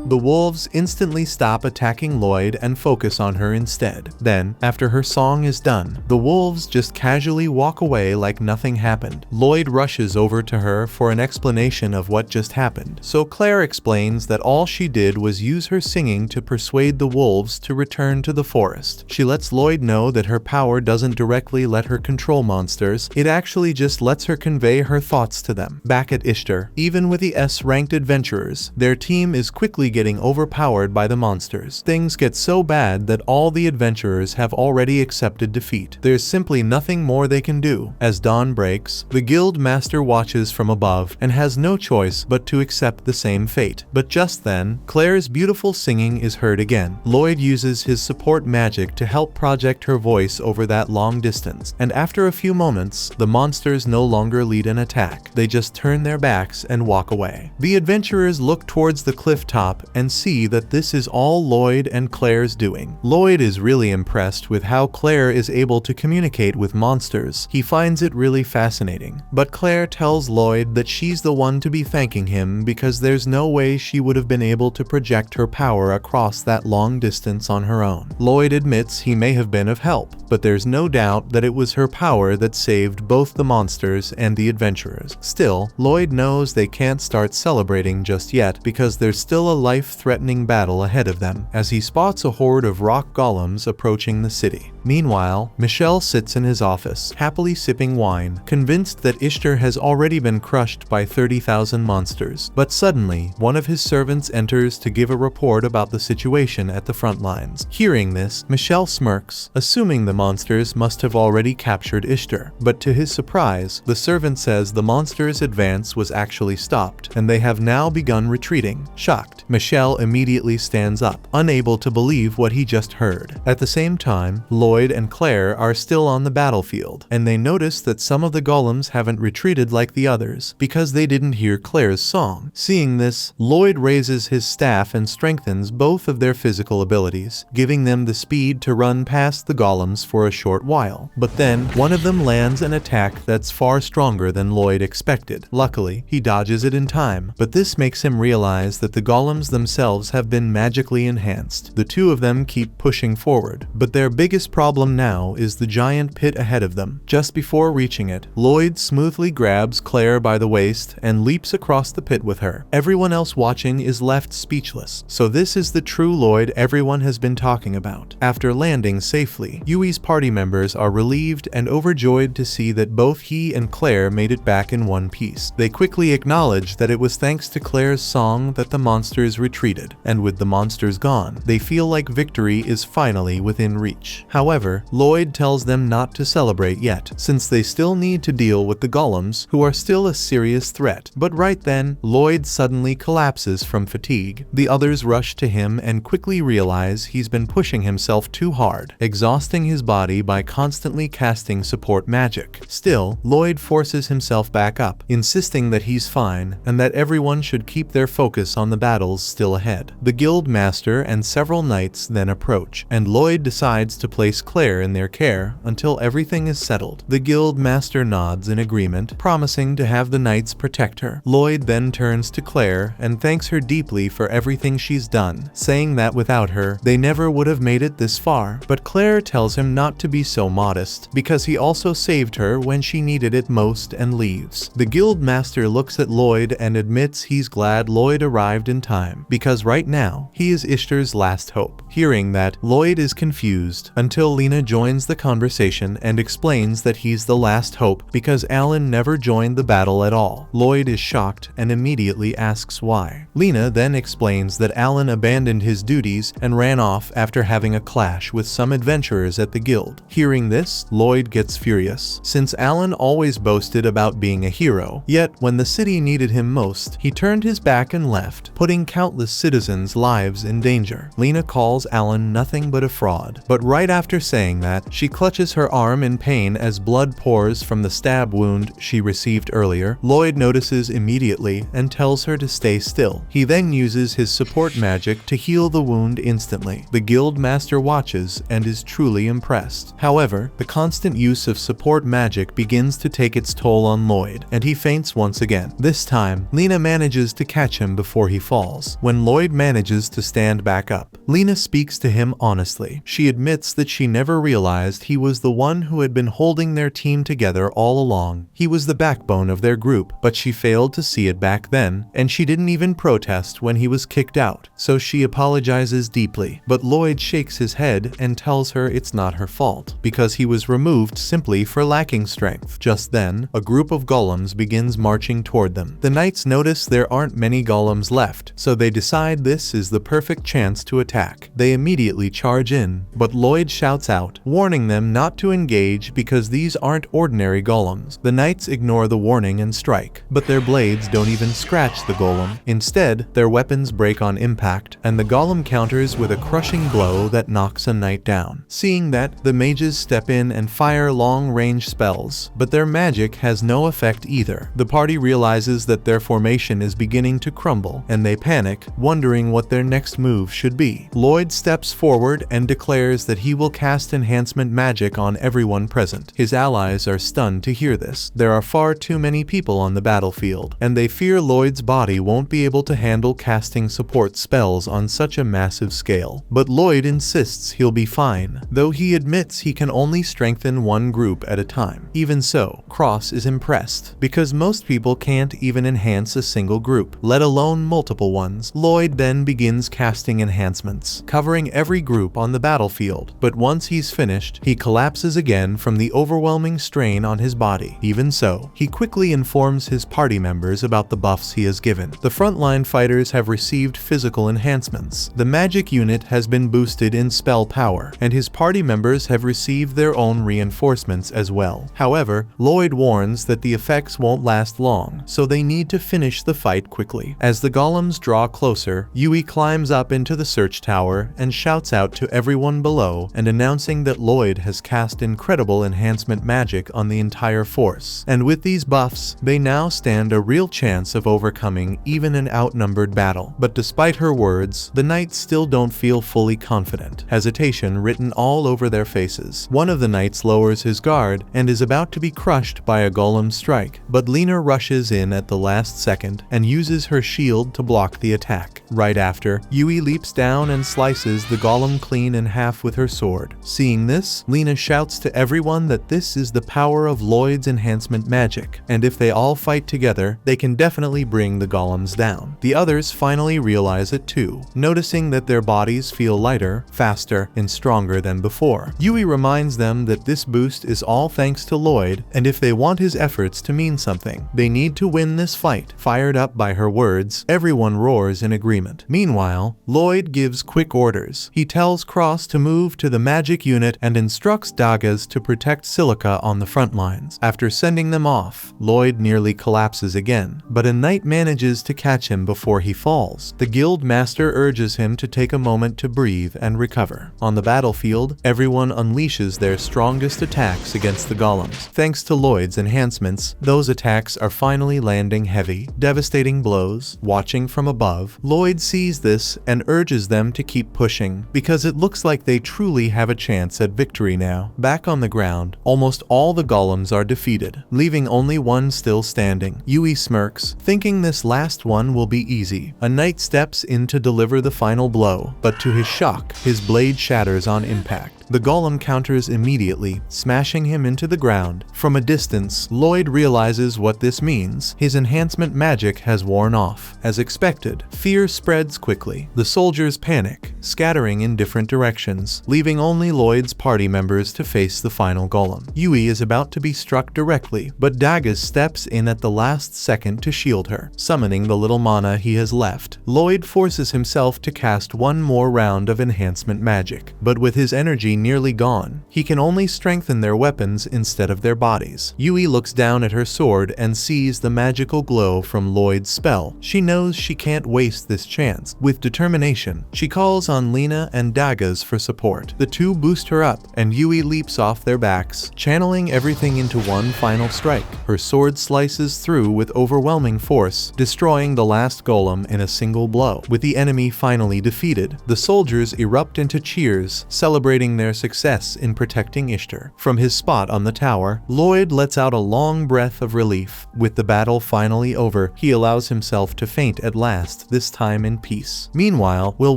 The wolves instantly stop attacking Lloyd and focus on her instead. Then, after her song is done, the wolves just casually walk away like nothing happened. Lloyd rushes over to her for an explanation of what just happened, so Claire explains that all she did was use her singing to persuade the wolves to return to the forest. She lets Lloyd know that her power doesn't directly let her control monsters, it actually just lets her convey her thoughts to them. Back at Ishtar, even with the S-ranked adventurers, their team is quickly getting overpowered by the monsters. Things get so bad that all the adventurers have already accepted defeat. There's simply nothing more they can do. As dawn breaks, the guild master watches from above and has no choice but to accept the same fate. But just then, Claire's beautiful singing is heard again. Lloyd uses his support magic to help project her voice over that long distance, and after a few moments, the monsters no longer lead an attack. They just turn their backs and walk away. The adventurers look towards the cliff top and see that this is all Lloyd and Claire's doing. Lloyd is really impressed with how Claire is able to communicate with monsters. He finds it really fascinating. But Claire tells Lloyd that she's the one to be thanking him because there's no way she would have been able to project her power across that long distance on her own. Lloyd admits he may have been of help, but there's no doubt that it was her power that saved both the monsters and the adventurers. Still, Lloyd knows they can't start celebrating just yet because there's still a life-threatening battle ahead of them as he spots a horde of rock golems approaching the city. Meanwhile, Michel sits in his office, happily sipping wine, convinced that Ishtar has already been crushed by 30,000 monsters. But suddenly, one of his servants enters to give a report about the situation at the front lines. Hearing this, Michel smirks, assuming the monsters must have already captured Ishtar. But to his surprise, the servant says the monsters' advance was actually stopped, and they have now begun retreating. Shocked, Michel immediately stands up, unable to believe what he just heard. At the same time, Lloyd and Claire are still on the battlefield, and they notice that some of the golems haven't retreated like the others because they didn't hear Claire's song. Seeing this, Lloyd raises his staff and strengthens both of their physical abilities, giving them the speed to run past the golems for a short while. But then, one of them lands an attack that's far stronger than Lloyd expected. Luckily, he dodges it in time, but this makes him realize that the golems themselves have been magically enhanced. The two of them keep pushing forward, but their biggest problem now is the giant pit ahead of them. Just before reaching it, Lloyd smoothly grabs Claire by the waist and leaps across the pit with her. Everyone else watching is left speechless. So this is the true Lloyd everyone has been talking about. After landing safely, Yui's party members are relieved and overjoyed to see that both he and Claire made it back in one piece. They quickly acknowledge that it was thanks to Claire's song that the monsters retreated, and with the monsters gone, they feel like victory is finally within reach. However, Lloyd tells them not to celebrate yet, since they still need to deal with the golems, who are still a serious threat. But right then, Lloyd suddenly collapses from fatigue. The others rush to him and quickly realize he's been pushing himself too hard, exhausting his body by constantly casting support magic. Still, Lloyd forces himself back up, insisting that he's fine and that everyone should keep their focus on the battles still ahead. The guild master and several knights then approach, and Lloyd decides to place Claire in their care until everything is settled. The guild master nods in agreement, promising to have the knights protect her. Lloyd then turns to Claire and thanks her deeply for everything she's done, saying that without her, they never would have made it this far. But Claire tells him not to be so modest, because he also saved her when she needed it most, and leaves. The guild master looks at Lloyd and admits he's glad Lloyd arrived in time, because right now, he is Ishtar's last hope. Hearing that, Lloyd is confused until Lena joins the conversation and explains that he's the last hope because Alan never joined the battle at all. Lloyd is shocked and immediately asks why. Lena then explains that Alan abandoned his duties and ran off after having a clash with some adventurers at the guild. Hearing this, Lloyd gets furious, since Alan always boasted about being a hero, yet when the city needed him most, he turned his back and left, putting countless citizens' lives in danger. Lena calls Alan nothing but a fraud, but right after saying that, she clutches her arm in pain as blood pours from the stab wound she received earlier. Lloyd notices immediately and tells her to stay still. He then uses his support magic to heal the wound instantly. The guild master watches and is truly impressed. However, the constant use of support magic begins to take its toll on Lloyd, and he faints once again. This time, Lena manages to catch him before he falls. When Lloyd manages to stand back up, Lena speaks to him honestly. She admits that she never realized he was the one who had been holding their team together all along. He was the backbone of their group, but she failed to see it back then, and she didn't even protest when he was kicked out, so she apologizes deeply. But Lloyd shakes his head and tells her it's not her fault, because he was removed simply for lacking strength. Just then, a group of golems begins marching toward them. The knights notice there aren't many golems left, so they decide this is the perfect chance to attack. They immediately charge in, but Lloyd shouts out, warning them not to engage because these aren't ordinary golems. The knights ignore the warning and strike, but their blades don't even scratch the golem. Instead, their weapons break on impact, and the golem counters with a crushing blow that knocks a knight down. Seeing that, the mages step in and fire long-range spells, but their magic has no effect either. The party realizes that their formation is beginning to crumble, and they panic, wondering what their next move should be. Lloyd steps forward and declares that he will cast enhancement magic on everyone present. His allies are stunned to hear this. There are far too many people on the battlefield, and they fear Lloyd's body won't be able to handle casting support spells on such a massive scale. But Lloyd insists he'll be fine, though he admits he can only strengthen one group at a time. Even so, Cross is impressed, because most people can't even enhance a single group, let alone multiple ones. golems. Lloyd then begins casting enhancements, covering every group on the battlefield, but once he's finished, he collapses again from the overwhelming strain on his body. Even so, he quickly informs his party members about the buffs he has given. The frontline fighters have received physical enhancements. The magic unit has been boosted in spell power, and his party members have received their own reinforcements as well. However, Lloyd warns that the effects won't last long, so they need to finish the fight quickly. As the golems draw closer, Yui climbs up into the search tower and shouts out to everyone below and announcing that Lloyd has cast incredible enhancement magic on the entire force. And with these buffs, they now stand a real chance of overcoming even an outnumbered battle. But despite her words, the knights still don't feel fully confident, hesitation written all over their faces. One of the knights lowers his guard and is about to be crushed by a golem strike, but Lena rushes in at the last second and uses her shield to block the attack. Right after, Yui leaps down and slices the golem clean in half with her sword. Seeing this, Lena shouts to everyone that this is the power of Lloyd's enhancement magic, and if they all fight together, they can definitely bring the golems down. The others finally realize it too, noticing that their bodies feel lighter, faster, and stronger than before. Yui reminds them that this boost is all thanks to Lloyd, and if they want his efforts to mean something, they need to win this fight. Fired up by her words, everyone roars in agreement. Meanwhile, Lloyd gives quick orders. He tells Cross to move to the magic unit and instructs Dagas to protect Silica on the front lines. After sending them off, Lloyd nearly collapses again, but a knight manages to catch him before he falls. The guild master urges him to take a moment to breathe and recover. On the battlefield, everyone unleashes their strongest attacks against the golems. Thanks to Lloyd's enhancements, those attacks are finally landing heavy, devastating blows. Watching from above, Lloyd sees this and urges them to keep pushing, because it looks like they truly have a chance at victory now. Back on the ground, almost all the golems are defeated, leaving only one still standing. Yui smirks, thinking this last one will be easy. A knight steps in to deliver the final blow, but to his shock, his blade shatters on impact. The golem counters immediately, smashing him into the ground. From a distance, Lloyd realizes what this means. His enhancement magic has worn off. As expected, fear spreads quickly. The soldiers panic, scattering in different directions, leaving only Lloyd's party members to face the final golem. Yui is about to be struck directly, but Dagas steps in at the last second to shield her, summoning the little mana he has left. Lloyd forces himself to cast one more round of enhancement magic, but with his energy nearly gone, he can only strengthen their weapons instead of their bodies. Yui looks down at her sword and sees the magical glow from Lloyd's spell. She knows she can't waste this chance. With determination, she calls on Lena and Dagas for support. The two boost her up, and Yui leaps off their backs, channeling everything into one final strike. Her sword slices through with overwhelming force, destroying the last golem in a single blow. With the enemy finally defeated, the soldiers erupt into cheers, celebrating their success in protecting Ishtar. From his spot on the tower, Lloyd lets out a long breath of relief. With the battle finally over, he allows himself to faint at last, this time in peace. Meanwhile, Will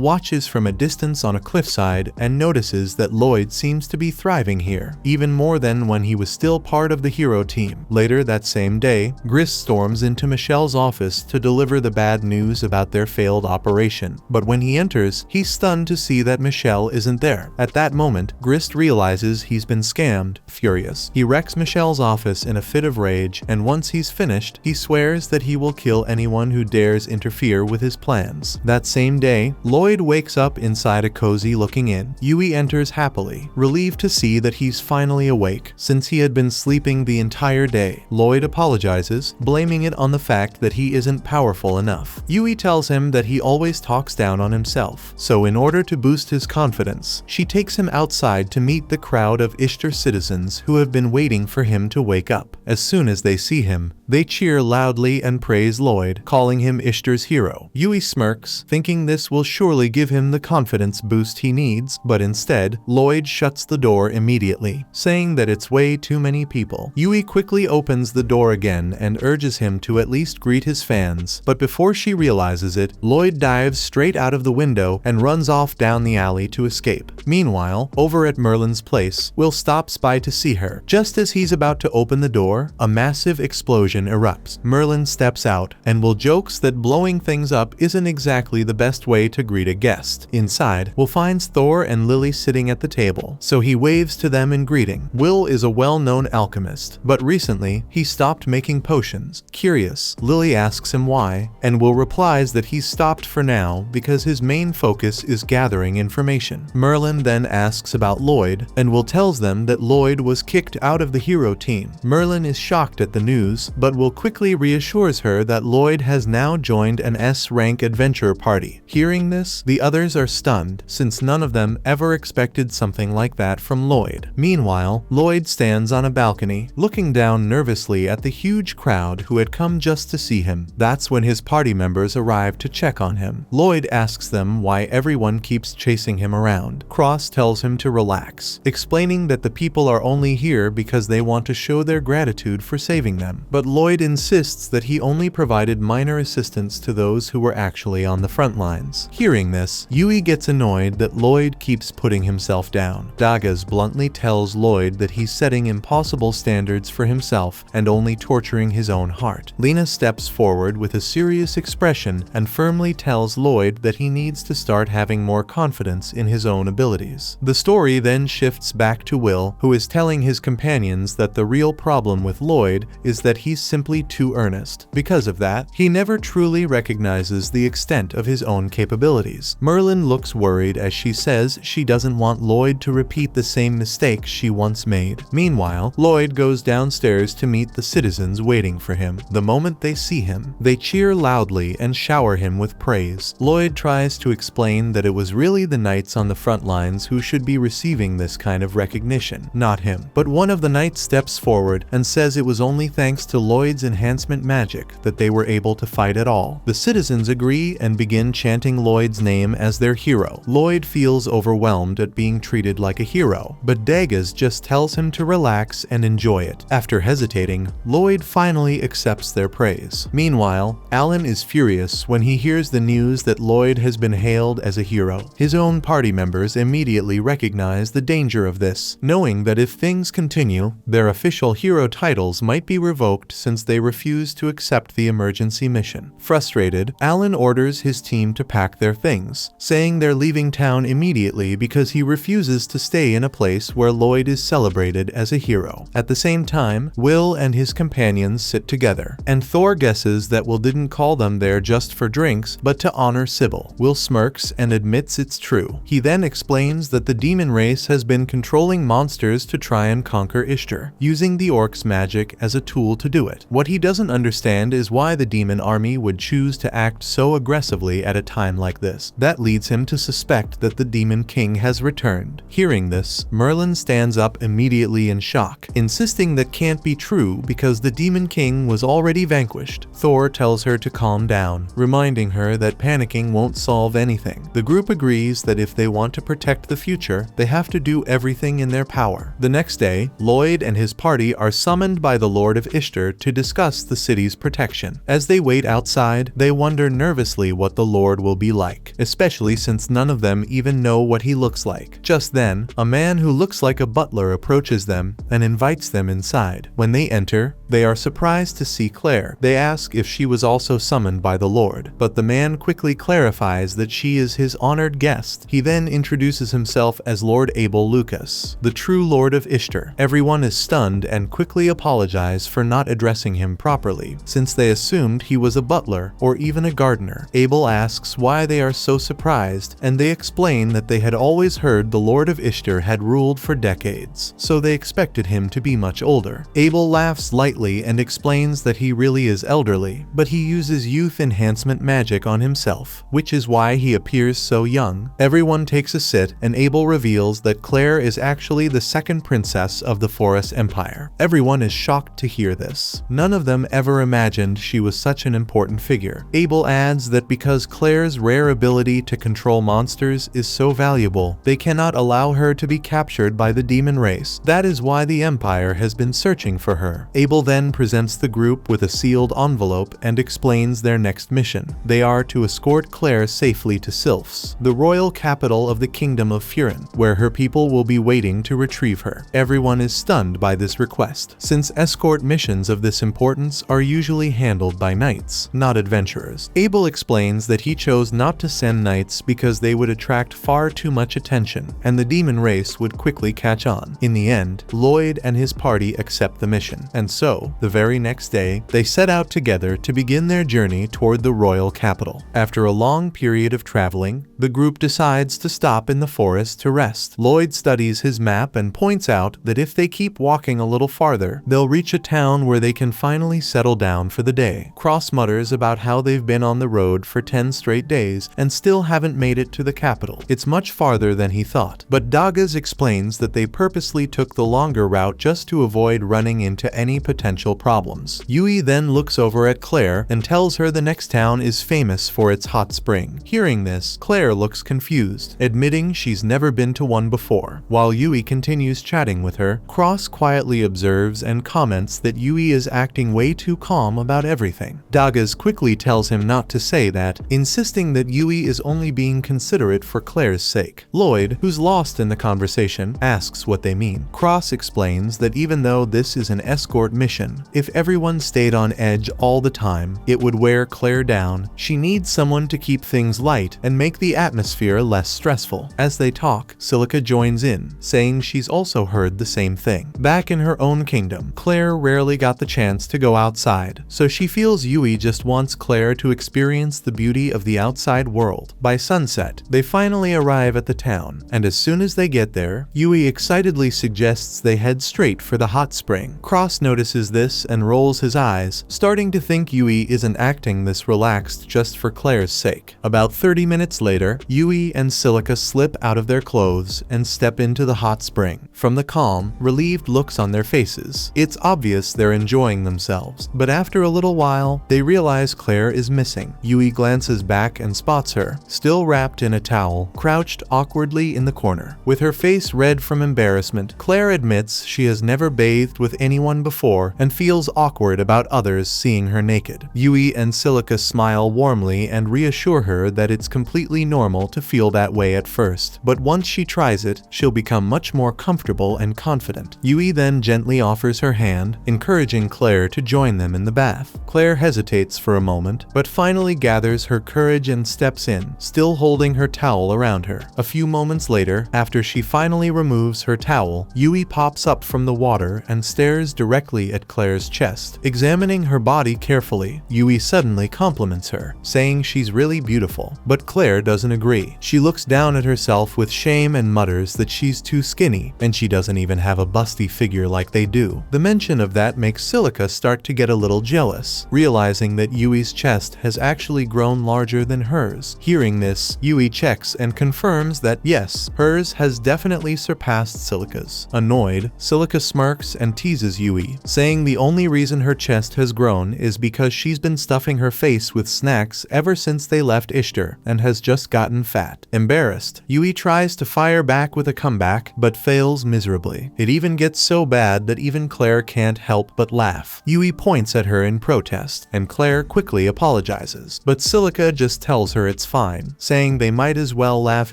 watches from a distance on a cliffside and notices that Lloyd seems to be thriving here, even more than when he was still part of the hero team. Later that same day, Grist storms into Michelle's office to deliver the bad news about their failed operation, but when he enters, he's stunned to see that Michelle isn't there. At that moment, Grist realizes he's been scammed. Furious, he wrecks Michelle's office in a fit of rage, and once he's finished, he swears that he will kill anyone who dares interfere with his plans. That same day, Lloyd wakes up inside a cozy-looking inn. Yui enters happily, relieved to see that he's finally awake, since he had been sleeping the entire day. Lloyd apologizes, blaming it on the fact that he isn't powerful enough. Yui tells him that he always talks down on himself, so in order to boost his confidence, she takes him outside to meet the crowd of Ishtar citizens who have been waiting for him to wake up. As soon as they see him, they cheer loudly and praise Lloyd, calling him Ishtar's hero. Yui smirks, thinking this will surely give him the confidence boost he needs, but instead, Lloyd shuts the door immediately, saying that it's way too many people. Yui quickly opens the door again and urges him to at least greet his fans, but before she realizes it, Lloyd dives straight out of the window and runs off down the alley to escape. Meanwhile, over at Merlin's place, Will stops by to see her. Just as he's about to open the door, a massive explosion erupts. Merlin steps out, and Will jokes that blowing things up isn't exactly the best way to greet a guest. Inside, Will finds Thor and Lily sitting at the table, so he waves to them in greeting. Will is a well-known alchemist, but recently, he stopped making potions. Curious, Lily asks him why, and Will replies that he's stopped for now because his main focus is gathering information. Merlin then asks about Lloyd, and Will tells them that Lloyd was kicked out of the hero team. Merlin is shocked at the news, but Will quickly reassures her that Lloyd has now joined an S-rank adventure party. Hearing this, the others are stunned, since none of them ever expected something like that from Lloyd. Meanwhile, Lloyd stands on a balcony, looking down nervously at the huge crowd who had come just to see him. That's when his party members arrive to check on him. Lloyd asks them why everyone keeps chasing him around. Cross tells him to relax, explaining that the people are only here because they want to show their gratitude for saving them. But Lloyd insists that he only provided minor assistance to those who were actually on the front lines. Hearing this, Yui gets annoyed that Lloyd keeps putting himself down. Dagas bluntly tells Lloyd that he's setting impossible standards for himself and only torturing his own heart. Lena steps forward with a serious expression and firmly tells Lloyd that he needs to start having more confidence in his own abilities. The story then shifts back to Will, who is telling his companions that the real problem with Lloyd is that he's simply too earnest. Because of that, he never truly recognizes the extent of his own capabilities. Merlin looks worried as she says she doesn't want Lloyd to repeat the same mistake she once made. Meanwhile, Lloyd goes downstairs to meet the citizens waiting for him. The moment they see him, they cheer loudly and shower him with praise. Lloyd tries to explain that it was really the knights on the front lines who should be receiving this kind of recognition, not him. But one of the knights steps forward and says it was only thanks to Lloyd's enhancement magic that they were able to fight at all. The citizens agree and begin chanting Lloyd's name as their hero. Lloyd feels overwhelmed at being treated like a hero, but Dagas just tells him to relax and enjoy it. After hesitating, Lloyd finally accepts their praise. Meanwhile, Alan is furious when he hears the news that Lloyd has been hailed as a hero. His own party members immediately recognize the danger of this, knowing that if things continue, their official hero titles might be revoked since they refuse to accept the emergency mission. Frustrated, Alan orders his team to pack their things, saying they're leaving town immediately because he refuses to stay in a place where Lloyd is celebrated as a hero. At the same time, Will and his companions sit together, and Thor guesses that Will didn't call them there just for drinks, but to honor Sybil. Will smirks and admits it's true. He then explains that the demon race has been controlling monsters to try and conquer Ishtar, using the orcs' magic as a tool to do it. What he doesn't understand is why the demon army would choose to act so aggressively at a time like this. That leads him to suspect that the demon king has returned. Hearing this, Merlin stands up immediately in shock, insisting that can't be true because the demon king was already vanquished. Thor tells her to calm down, reminding her that panicking won't solve anything. The group agrees that if they want to protect the future, they have to do everything in their power. The next day, Lloyd and his party are summoned by the Lord of Ishtar to discuss the city's protection. As they wait outside, they wonder nervously what the Lord will be like, especially since none of them even know what he looks like. Just then, a man who looks like a butler approaches them and invites them inside. When they enter, they are surprised to see Claire. They ask if she was also summoned by the Lord, but the man quickly clarifies that she is his honored guest. He then introduces himself as Lord Abel Lucas, the true Lord of Ishtar. Everyone is stunned and quickly apologize for not addressing him properly, since they assumed he was a butler or even a gardener. Abel asks why they are so surprised, and they explain that they had always heard the Lord of Ishtar had ruled for decades, so they expected him to be much older. Abel laughs lightly and explains that he really is elderly, but he uses youth enhancement magic on himself, which is why he appears so young. Everyone takes a sit, and Abel reveals that Claire is actually the second princess of the Forest Empire. Everyone is shocked to hear this. None of them ever imagined she was such an important figure. Abel adds that because Claire's rare ability to control monsters is so valuable, they cannot allow her to be captured by the demon race. That is why the Empire has been searching for her. Abel then presents the group with a sealed envelope and explains their next mission. They are to escort Claire safely to Sylphs, the royal capital of the Kingdom of Furin. where her people will be waiting to retrieve her. Everyone is stunned by this request, since escort missions of this importance are usually handled by knights, not adventurers. Abel explains that he chose not to send knights because they would attract far too much attention, and the demon race would quickly catch on. In the end, Lloyd and his party accept the mission, and so, the very next day, they set out together to begin their journey toward the royal capital. After a long period of traveling, the group decides to stop in the forest to rest. Lloyd studies his map and points out that if they keep walking a little farther, they'll reach a town where they can finally settle down for the day. Cross mutters about how they've been on the road for 10 straight days and still haven't made it to the capital. It's much farther than he thought, but Dagas explains that they purposely took the longer route just to avoid running into any potential problems. Yui then looks over at Claire and tells her the next town is famous for its hot spring. Hearing this, Claire looks confused, admitting she's never been to one before. While Yui continues chatting with her, Cross quietly observes and comments that Yui is acting way too calm about everything. Dagas quickly tells him not to say that, insisting that Yui is only being considerate for Claire's sake. Lloyd, who's lost in the conversation, asks what they mean. Cross explains that even though this is an escort mission, if everyone stayed on edge all the time, it would wear Claire down. She needs someone to keep things light and make the atmosphere less stressful. As they talk, Silica joins in, saying she's also heard the same thing. Back in her own kingdom, Claire rarely got the chance to go outside, so she feels Yui just wants Claire to experience the beauty of the outside world. By sunset, they finally arrive at the town, and as soon as they get there, Yui excitedly suggests they head straight for the hot spring. Cross notices this and rolls his eyes, starting to think Yui isn't acting this relaxed just for Claire's sake. About 30 minutes later, Yui and Silica slip out of their clothes and step into the hot spring. From the calm, relieved looks on their faces, it's obvious they're enjoying themselves. But after a little while, they realize Claire is missing. Yui glances back and spots her, still wrapped in a towel, crouched awkwardly in the corner. With her face red from embarrassment, Claire admits she has never bathed with anyone before and feels awkward about others seeing her naked. Yui and Silica smile warmly and reassure her that it's completely normal to feel that way at first, but once she tries it, she'll become much more comfortable and confident. Yui then gently offers her hand, encouraging Claire to join them in the bath. Claire hesitates for a moment, but finally gathers her courage and steps in, still holding her towel around her. A few moments later, after she finally removes her towel, Yui pops up from the water and stares directly at Claire's chest. Examining her body carefully, Yui suddenly compliments her, saying she's really beautiful, but Claire doesn't agree. She looks down at herself with shame and mutters that she's too skinny, and she doesn't even have a busty figure like they do. The mention of that makes Silica start to get a little jealous, realizing that Yui's chest has actually grown larger than hers. Hearing this, Yui checks and confirms that yes, hers has definitely surpassed Silica's. Annoyed, Silica smirks and teases Yui, saying the only reason her chest has grown is because she's been stuffing her face with snacks ever since they left Ishtar and has just gotten fat. Embarrassed, Yui tries to fire back with a comeback, but fails miserably. It even gets so bad that even Claire can't help but laugh. Yui points at her in protest, and Claire quickly apologizes, but Silica just tells her it's fine, saying they might as well laugh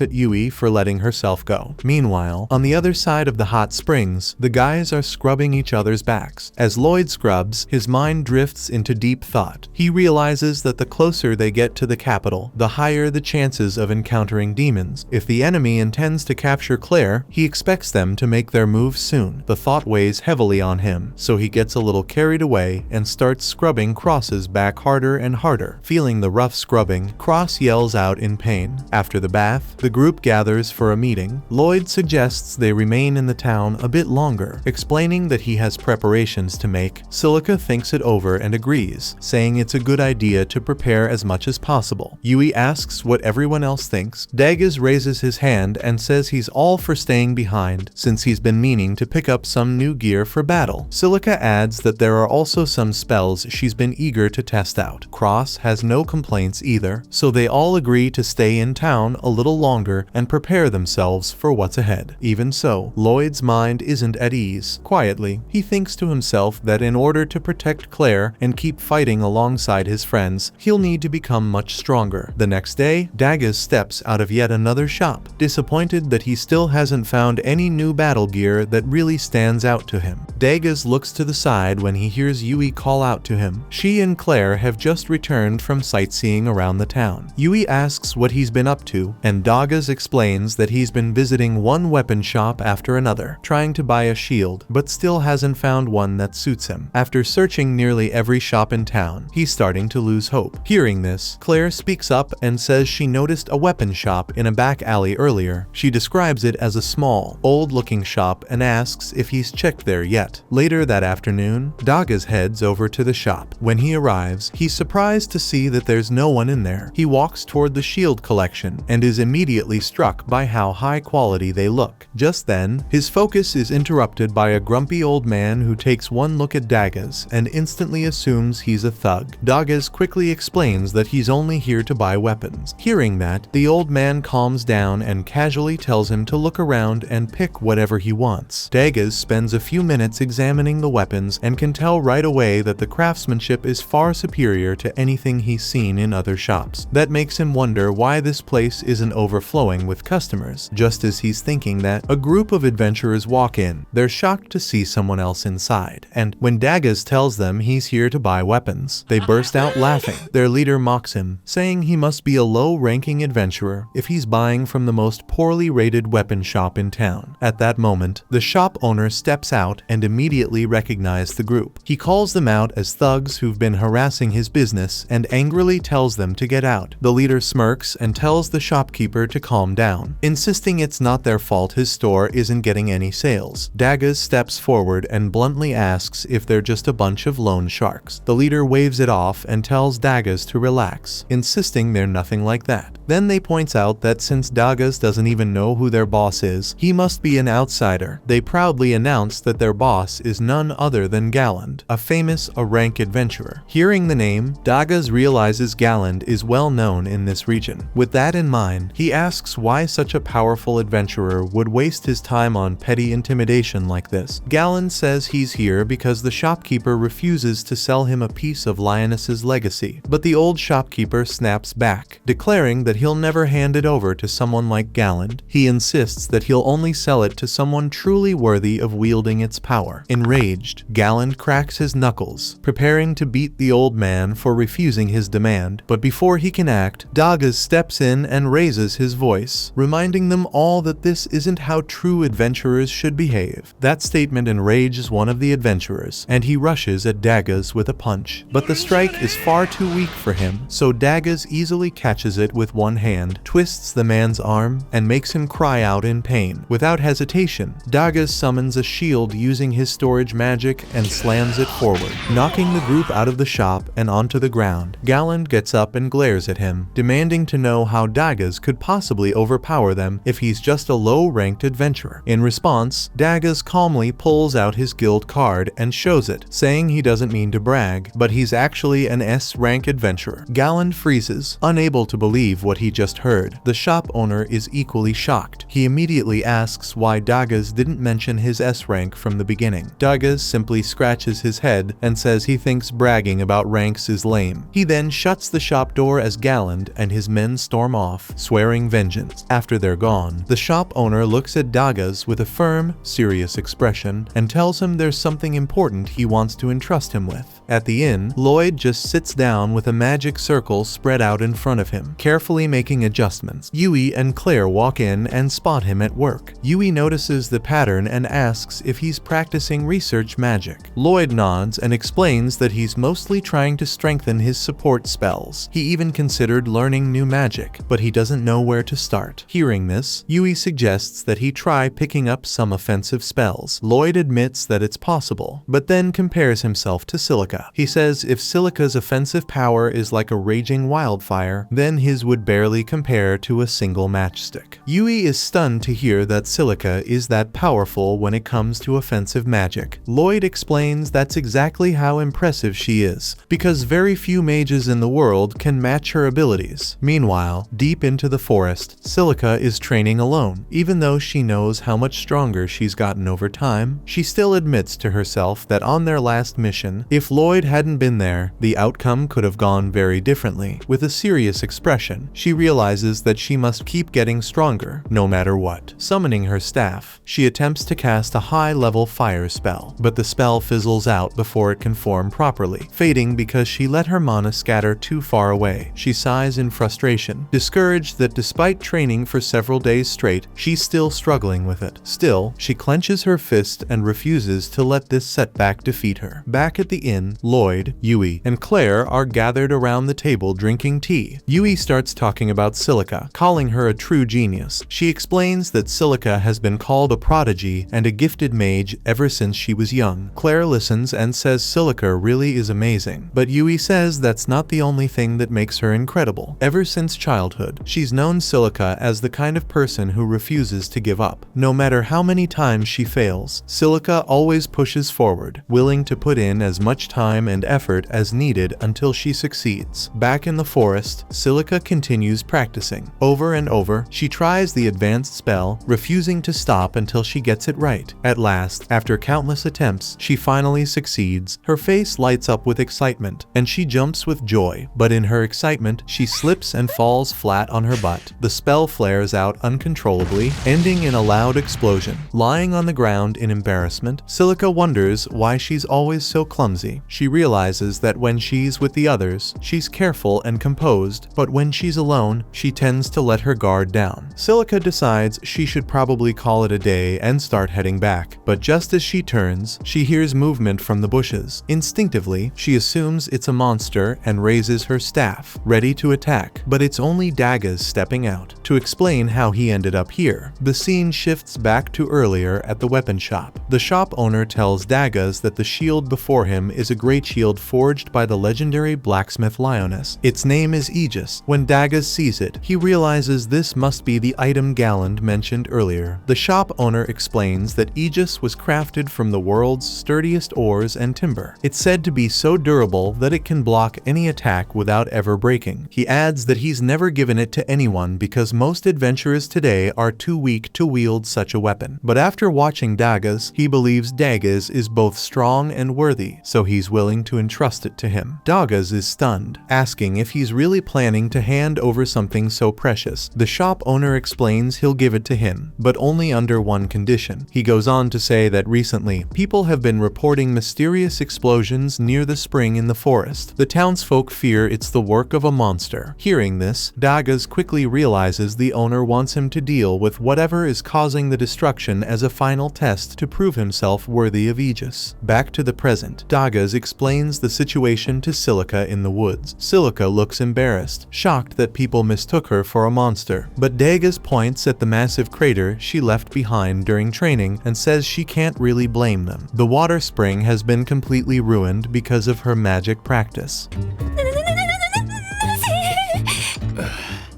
at Yui for letting herself go. Meanwhile, on the other side of the hot springs, the guys are scrubbing each other's backs. As Lloyd scrubs, his mind drifts into deep thought. He realizes that the closer they get to the capital, the higher the chances of encountering demons. If the enemy intends to capture Claire, he expects them to make their move soon. The thought weighs heavily on him, so he gets a little carried away and starts scrubbing Cross's back harder and harder. Feeling the rough scrubbing, Cross yells out in pain. After the bath, the group gathers for a meeting. Lloyd suggests they remain in the town a bit longer, explaining that he has preparations to make. Silica thinks it over and agrees, saying it's a good idea to prepare as much as possible. Yui asks what everyone else thinks. Dagas raises his hand and says he's all for staying behind, since he's been meaning to pick up some new gear for battle. Silica adds that there are also some spells she's been eager to test out. Cross has no complaints either, so they all agree to stay in town a little longer and prepare themselves for what's ahead. Even so, Lloyd's mind isn't at ease. Quietly, he thinks to himself that in order to protect Claire and keep fighting alongside his friends, he'll need to become much stronger. The next day, Dagas steps out of yet another shop. Disappointed disappointed that he still hasn't found any new battle gear that really stands out to him. Dagas looks to the side when he hears Yui call out to him. She and Claire have just returned from sightseeing around the town. Yui asks what he's been up to, and Dagas explains that he's been visiting one weapon shop after another, trying to buy a shield, but still hasn't found one that suits him. After searching nearly every shop in town, he's starting to lose hope. Hearing this, Claire speaks up and says she noticed a weapon shop in a back alley earlier. She describes it as a small, old-looking shop and asks if he's checked there yet. Later that afternoon, Dagas heads over to the shop. When he arrives, he's surprised to see that there's no one in there. He walks toward the shield collection and is immediately struck by how high quality they look. Just then, his focus is interrupted by a grumpy old man who takes one look at Dagas and instantly assumes he's a thug. Dagas quickly explains that he's only here to buy weapons. Hearing that, the old man calms down and casually tells him to look around and pick whatever he wants. Dagas spends a few minutes examining the weapons and can tell right away that the craftsmanship is far superior to anything he's seen in other shops. That makes him wonder why this place isn't overflowing with customers. Just as he's thinking that, a group of adventurers walk in. They're shocked to see someone else inside, and when Dagas tells them he's here to buy weapons, they burst out laughing. Their leader mocks him, saying he must be a low-ranking adventurer if he's buying from the most poorly rated weapon shop in town. At that moment, the shop owner steps out and immediately recognizes the group. He calls them out as thugs who've been harassing his business and angrily tells them to get out. The leader smirks and tells the shopkeeper to calm down, insisting it's not their fault his store isn't getting any sales. Dagas steps forward and bluntly asks if they're just a bunch of loan sharks. The leader waves it off and tells Dagas to relax, insisting they're nothing like that. Then they points out that since Dagas doesn't even know who their boss is, he must be an outsider. They proudly announce that their boss is none other than Galland, a famous rank adventurer. Hearing the name, Dagas realizes Galland is well known in this region. With that in mind, he asks why such a powerful adventurer would waste his time on petty intimidation like this. Galland says he's here because the shopkeeper refuses to sell him a piece of Lioness's legacy, but the old shopkeeper snaps back, declaring that he'll never hand it over to someone like Galland. He insists that he'll only sell it to someone truly worthy of wielding its power. Enraged, Galland cracks his knuckles, preparing to beat the old man for refusing his demand, but before he can act, Dagas steps in and raises his voice, reminding them all that this isn't how true adventurers should behave. That statement enrages one of the adventurers, and he rushes at Dagas with a punch, but the strike is far too weak for him, so Dagas easily catches it with one hand, twists the man's arm, and makes him cry out in pain. Without hesitation, Dagas summons a shield using his storage magic and slams it forward, knocking the group out of the shop and onto the ground. Galland gets up and glares at him, demanding to know how Dagas could possibly overpower them if he's just a low-ranked adventurer. In response, Dagas calmly pulls out his guild card and shows it, saying he doesn't mean to brag, but he's actually an S-rank adventurer. Galland freezes, unable to believe what he just heard. The shop owner is equally shocked. He immediately asks why Dagas didn't mention his S-rank from the beginning. Dagas simply scratches his head and says he thinks bragging about ranks is lame. He then shuts the shop door as Galland and his men storm off, swearing vengeance. After they're gone, the shop owner looks at Dagas with a firm, serious expression and tells him there's something important he wants to entrust him with. At the inn, Lloyd just sits down with a magic circle spread out in front of him, carefully making adjustments. Yui and Claire walk in and spot him at work. Yui notices the pattern and asks if he's practicing research magic. Lloyd nods and explains that he's mostly trying to strengthen his support spells. He even considered learning new magic, but he doesn't know where to start. Hearing this, Yui suggests that he try picking up some offensive spells. Lloyd admits that it's possible, but then compares himself to Silica. He says if Silica's offensive power is like a raging wildfire, then his would barely compare to a single matchstick. Yui is stunned to hear that Silica is that powerful when it comes to offensive magic. Lloyd explains that's exactly how impressive she is, because very few mages in the world can match her abilities. Meanwhile, deep into the forest, Silica is training alone. Even though she knows how much stronger she's gotten over time, she still admits to herself that on their last mission, if Lloyd Lloyd hadn't been there, the outcome could have gone very differently. With a serious expression, she realizes that she must keep getting stronger, no matter what. Summoning her staff, she attempts to cast a high-level fire spell, but the spell fizzles out before it can form properly, fading because she let her mana scatter too far away. She sighs in frustration, discouraged that despite training for several days straight, she's still struggling with it. Still, she clenches her fist and refuses to let this setback defeat her. Back at the inn, Lloyd, Yui, and Claire are gathered around the table drinking tea. Yui starts talking about Silica, calling her a true genius. She explains that Silica has been called a prodigy and a gifted mage ever since she was young. Claire listens and says Silica really is amazing, but Yui says that's not the only thing that makes her incredible. Ever since childhood, she's known Silica as the kind of person who refuses to give up. No matter how many times she fails, Silica always pushes forward, willing to put in as much time and effort as needed until she succeeds. Back in the forest, Silica continues practicing. Over and over, she tries the advanced spell, refusing to stop until she gets it right. At last, after countless attempts, she finally succeeds. Her face lights up with excitement, and she jumps with joy, but in her excitement, she slips and falls flat on her butt. The spell flares out uncontrollably, ending in a loud explosion. Lying on the ground in embarrassment, Silica wonders why she's always so clumsy. She realizes that when she's with the others, she's careful and composed, but when she's alone, she tends to let her guard down. Silica decides she should probably call it a day and start heading back, but just as she turns, she hears movement from the bushes. Instinctively, she assumes it's a monster and raises her staff, ready to attack, but it's only Daggaz stepping out. To explain how he ended up here, the scene shifts back to earlier at the weapon shop. The shop owner tells Daggaz that the shield before him is a great shield forged by the legendary blacksmith Lioness. Its name is Aegis. When Daggaz sees it, he realizes this must be the item Galland mentioned earlier. The shop owner explains that Aegis was crafted from the world's sturdiest ores and timber. It's said to be so durable that it can block any attack without ever breaking. He adds that he's never given it to anyone because most adventurers today are too weak to wield such a weapon. But after watching Daggaz, he believes Daggaz is both strong and worthy, so he's willing to entrust it to him. Daggaz is stunned, asking if he's really planning to hand over something so precious. The shop owner explains he'll give it to him, but only under one condition. He goes on to say that recently, people have been reporting mysterious explosions near the spring in the forest. The townsfolk fear it's the work of a monster. Hearing this, Daggaz quickly realizes the owner wants him to deal with whatever is causing the destruction as a final test to prove himself worthy of Aegis. Back to the present, Daggaz explains the situation to Silica in the woods. Silica looks embarrassed, shocked that people mistook her for a monster, but Daggaz points at the massive crater she left behind during training and says she can't really blame them. The water spring has been completely ruined because of her magic practice.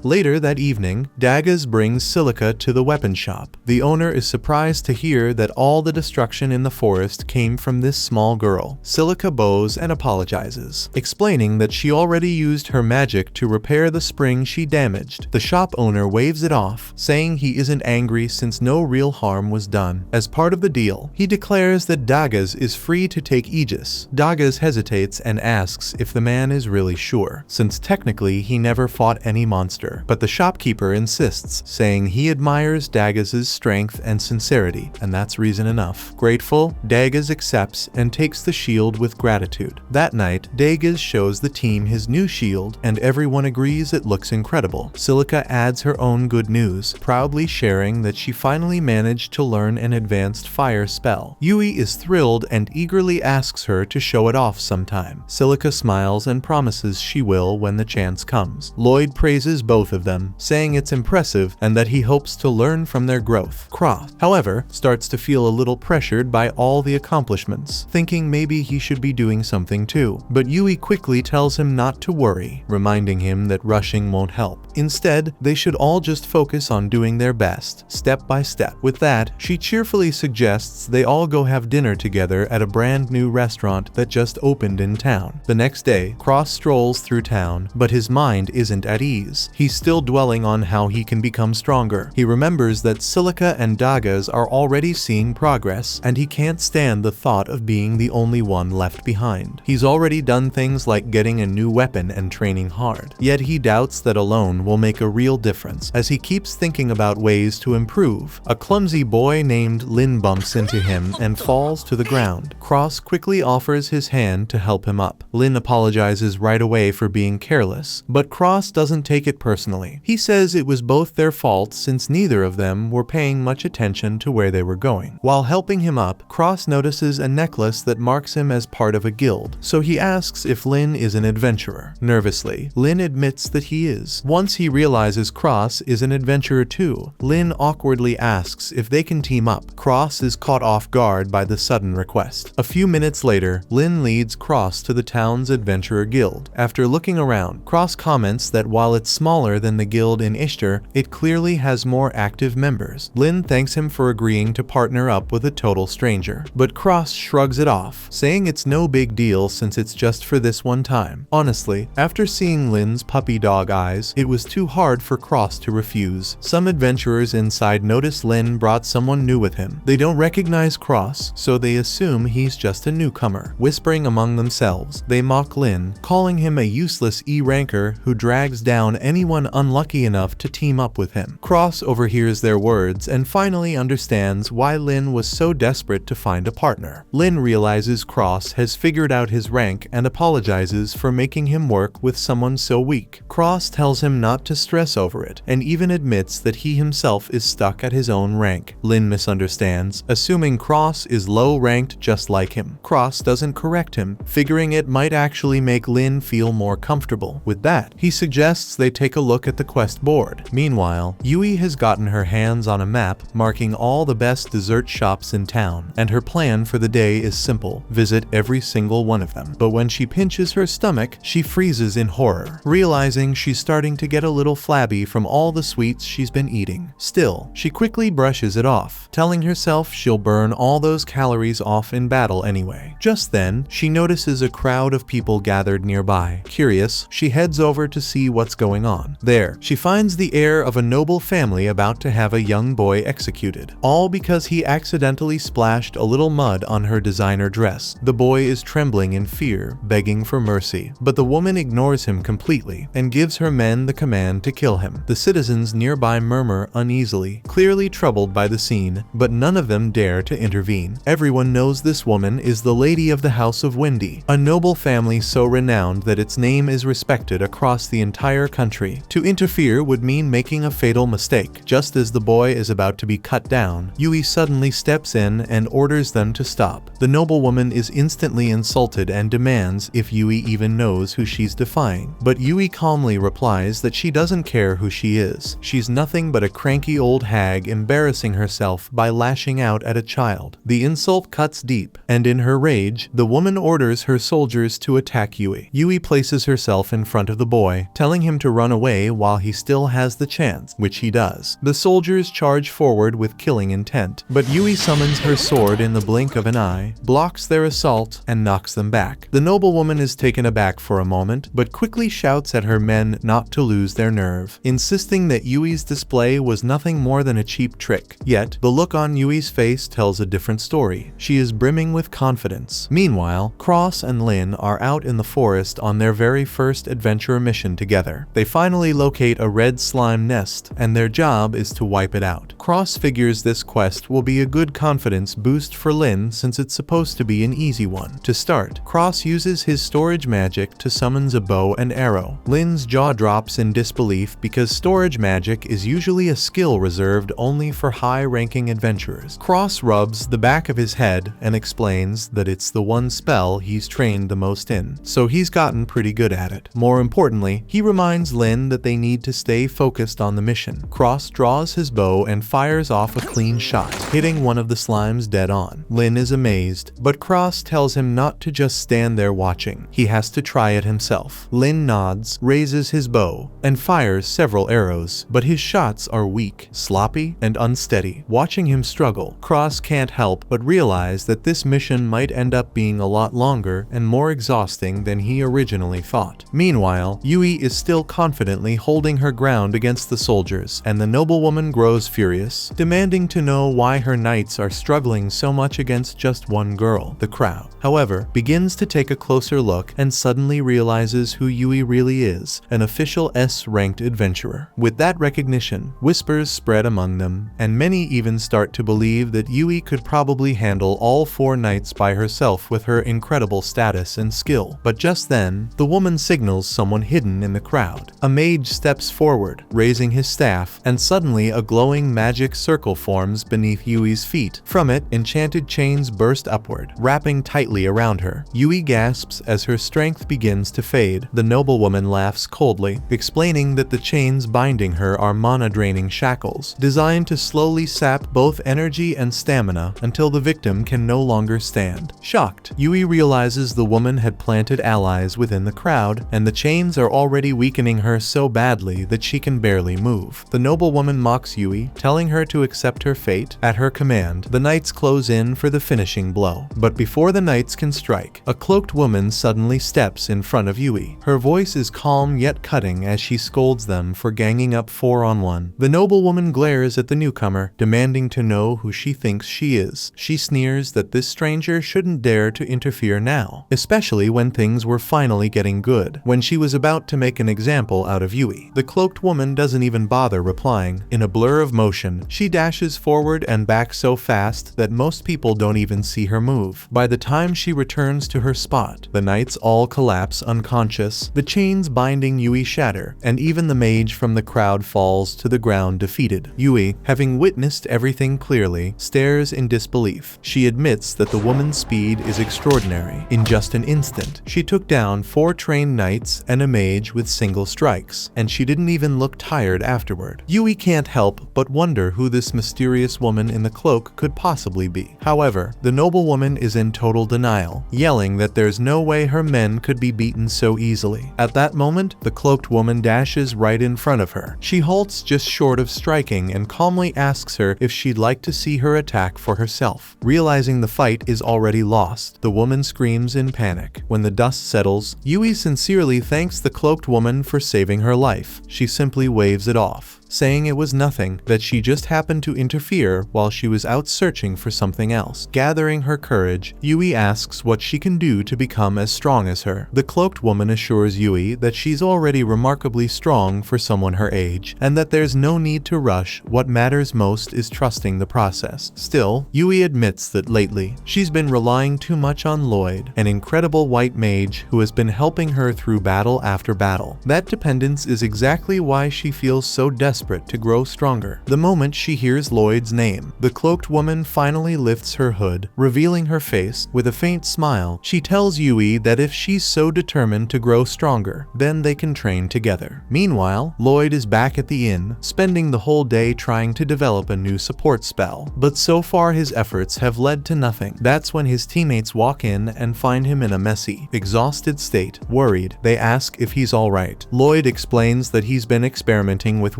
Later that evening, Daggaz brings Silica to the weapon shop. The owner is surprised to hear that all the destruction in the forest came from this small girl. Silica bows and apologizes, explaining that she already used her magic to repair the spring she damaged. The shop owner waves it off, saying he isn't angry since no real harm was done. As part of the deal, he declares that Daggaz is free to take Aegis. Daggaz hesitates and asks if the man is really sure, since technically he never fought any monster. But the shopkeeper insists, saying he admires Daggaz's strength and sincerity, and that's reason enough. Grateful, Daggaz accepts and takes the shield with gratitude. That night, Daggaz shows the team his new shield, and everyone agrees it looks incredible. Silica adds her own good news, proudly sharing that she finally managed to learn an advanced fire spell. Yui is thrilled and eagerly asks her to show it off sometime. Silica smiles and promises she will when the chance comes. Lloyd praises both of them, saying it's impressive and that he hopes to learn from their growth. Croft, however, starts to feel a little pressured by all the accomplishments, thinking maybe he should be doing something too. But Yui quickly tells him not to worry, reminding him that rushing won't help. Instead, they should all just focus on doing their best, step by step. With that, she cheerfully suggests they all go have dinner together at a brand new restaurant that just opened in town. The next day, Cross strolls through town, but his mind isn't at ease. He he's still dwelling on how he can become stronger. He remembers that Silica and Dagas are already seeing progress, and he can't stand the thought of being the only one left behind. He's already done things like getting a new weapon and training hard. Yet he doubts that alone will make a real difference. As he keeps thinking about ways to improve, a clumsy boy named Lin bumps into him and falls to the ground. Cross quickly offers his hand to help him up. Lin apologizes right away for being careless, but Cross doesn't take it personally. He says it was both their fault since neither of them were paying much attention to where they were going. While helping him up, Cross notices a necklace that marks him as part of a guild, so he asks if Lin is an adventurer. Nervously, Lin admits that he is. Once he realizes Cross is an adventurer too, Lin awkwardly asks if they can team up. Cross is caught off guard by the sudden request. A few minutes later, Lin leads Cross to the town's adventurer guild. After looking around, Cross comments that while it's smaller than the guild in Ishtar, it clearly has more active members. Lin thanks him for agreeing to partner up with a total stranger, but Cross shrugs it off, saying it's no big deal since it's just for this one time. Honestly, after seeing Lin's puppy dog eyes, it was too hard for Cross to refuse. Some adventurers inside notice Lin brought someone new with him. They don't recognize Cross, so they assume he's just a newcomer. Whispering among themselves, they mock Lin, calling him a useless E-ranker who drags down anyone unlucky enough to team up with him. Cross overhears their words and finally understands why Lin was so desperate to find a partner. Lin realizes Cross has figured out his rank and apologizes for making him work with someone so weak. Cross tells him not to stress over it, and even admits that he himself is stuck at his own rank. Lin misunderstands, assuming Cross is low-ranked just like him. Cross doesn't correct him, figuring it might actually make Lin feel more comfortable. With that, he suggests they take a look at the quest board. Meanwhile, Yui has gotten her hands on a map marking all the best dessert shops in town, and her plan for the day is simple: visit every single one of them. But when she pinches her stomach, she freezes in horror, realizing she's starting to get a little flabby from all the sweets she's been eating. Still, she quickly brushes it off, telling herself she'll burn all those calories off in battle anyway. Just then, she notices a crowd of people gathered nearby. Curious, she heads over to see what's going on. There, she finds the heir of a noble family about to have a young boy executed, all because he accidentally splashed a little mud on her designer dress. The boy is trembling in fear, begging for mercy, but the woman ignores him completely and gives her men the command to kill him. The citizens nearby murmur uneasily, clearly troubled by the scene, but none of them dare to intervene. Everyone knows this woman is the Lady of the House of Windy, a noble family so renowned that its name is respected across the entire country. To interfere would mean making a fatal mistake. Just as the boy is about to be cut down, Yui suddenly steps in and orders them to stop. The noblewoman is instantly insulted and demands if Yui even knows who she's defying, but Yui calmly replies that she doesn't care who she is. She's nothing but a cranky old hag embarrassing herself by lashing out at a child. The insult cuts deep, and in her rage, the woman orders her soldiers to attack Yui. Yui places herself in front of the boy, telling him to run away while he still has the chance, which he does. The soldiers charge forward with killing intent, but Yui summons her sword in the blink of an eye, blocks their assault, and knocks them back. The noblewoman is taken aback for a moment, but quickly shouts at her men not to lose their nerve, insisting that Yui's display was nothing more than a cheap trick. Yet, the look on Yui's face tells a different story. She is brimming with confidence. Meanwhile, Cross and Lin are out in the forest on their very first adventure mission together. They finally locate a red slime nest, and their job is to wipe it out. Cross figures this quest will be a good confidence boost for Lin since it's supposed to be an easy one. To start, Cross uses his storage magic to summon a bow and arrow. Lin's jaw drops in disbelief because storage magic is usually a skill reserved only for high-ranking adventurers. Cross rubs the back of his head and explains that it's the one spell he's trained the most in, so he's gotten pretty good at it. More importantly, he reminds Lin that they need to stay focused on the mission. Cross draws his bow and fires off a clean shot, hitting one of the slimes dead on. Lin is amazed, but Cross tells him not to just stand there watching. He has to try it himself. Lin nods, raises his bow, and fires several arrows, but his shots are weak, sloppy, and unsteady. Watching him struggle, Cross can't help but realize that this mission might end up being a lot longer and more exhausting than he originally thought. Meanwhile, Yui is still confidently confidently holding her ground against the soldiers, and the noblewoman grows furious, demanding to know why her knights are struggling so much against just one girl. The crowd, however, begins to take a closer look and suddenly realizes who Yui really is, an official S-ranked adventurer. With that recognition, whispers spread among them, and many even start to believe that Yui could probably handle all 4 knights by herself with her incredible status and skill. But just then, the woman signals someone hidden in the crowd. A mage steps forward, raising his staff, and suddenly a glowing magic circle forms beneath Yui's feet. From it, enchanted chains burst upward, wrapping tightly around her. Yui gasps as her strength begins to fade. The noblewoman laughs coldly, explaining that the chains binding her are mana-draining shackles, designed to slowly sap both energy and stamina until the victim can no longer stand. Shocked, Yui realizes the woman had planted allies within the crowd, and the chains are already weakening her so badly that she can barely move. The noblewoman mocks Yui, telling her to accept her fate. At her command, the knights close in for the finishing blow. But before the knights can strike, a cloaked woman suddenly steps in front of Yui. Her voice is calm yet cutting as she scolds them for ganging up 4-on-1. The noblewoman glares at the newcomer, demanding to know who she thinks she is. She sneers that this stranger shouldn't dare to interfere now, especially when things were finally getting good. When she was about to make an example out of Yui, the cloaked woman doesn't even bother replying. In a blur of motion, she dashes forward and back so fast that most people don't even see her move. By the time she returns to her spot, the knights all collapse unconscious, the chains binding Yui shatter, and even the mage from the crowd falls to the ground defeated. Yui, having witnessed everything clearly, stares in disbelief. She admits that the woman's speed is extraordinary. In just an instant, she took down 4 trained knights and a mage with single strikes, and she didn't even look tired afterward. Yui can't help but wonder who this mysterious woman in the cloak could possibly be. However, the noblewoman is in total denial, yelling that there's no way her men could be beaten so easily. At that moment, the cloaked woman dashes right in front of her. She halts just short of striking and calmly asks her if she'd like to see her attack for herself. Realizing the fight is already lost, the woman screams in panic. When the dust settles, Yui sincerely thanks the cloaked woman for saving her life. She simply waves it off, saying it was nothing, that she just happened to interfere while she was out searching for something else. Gathering her courage, Yui asks what she can do to become as strong as her. The cloaked woman assures Yui that she's already remarkably strong for someone her age, and that there's no need to rush. What matters most is trusting the process. Still, Yui admits that lately, she's been relying too much on Lloyd, an incredible white mage who has been helping her through battle after battle. That dependence is exactly why she feels so desperate to grow stronger. The moment she hears Lloyd's name, the cloaked woman finally lifts her hood, revealing her face. With a faint smile, she tells Yui that if she's so determined to grow stronger, then they can train together. Meanwhile, Lloyd is back at the inn, spending the whole day trying to develop a new support spell. But so far his efforts have led to nothing. That's when his teammates walk in and find him in a messy, exhausted state. Worried, they ask if he's alright. Lloyd explains that he's been experimenting with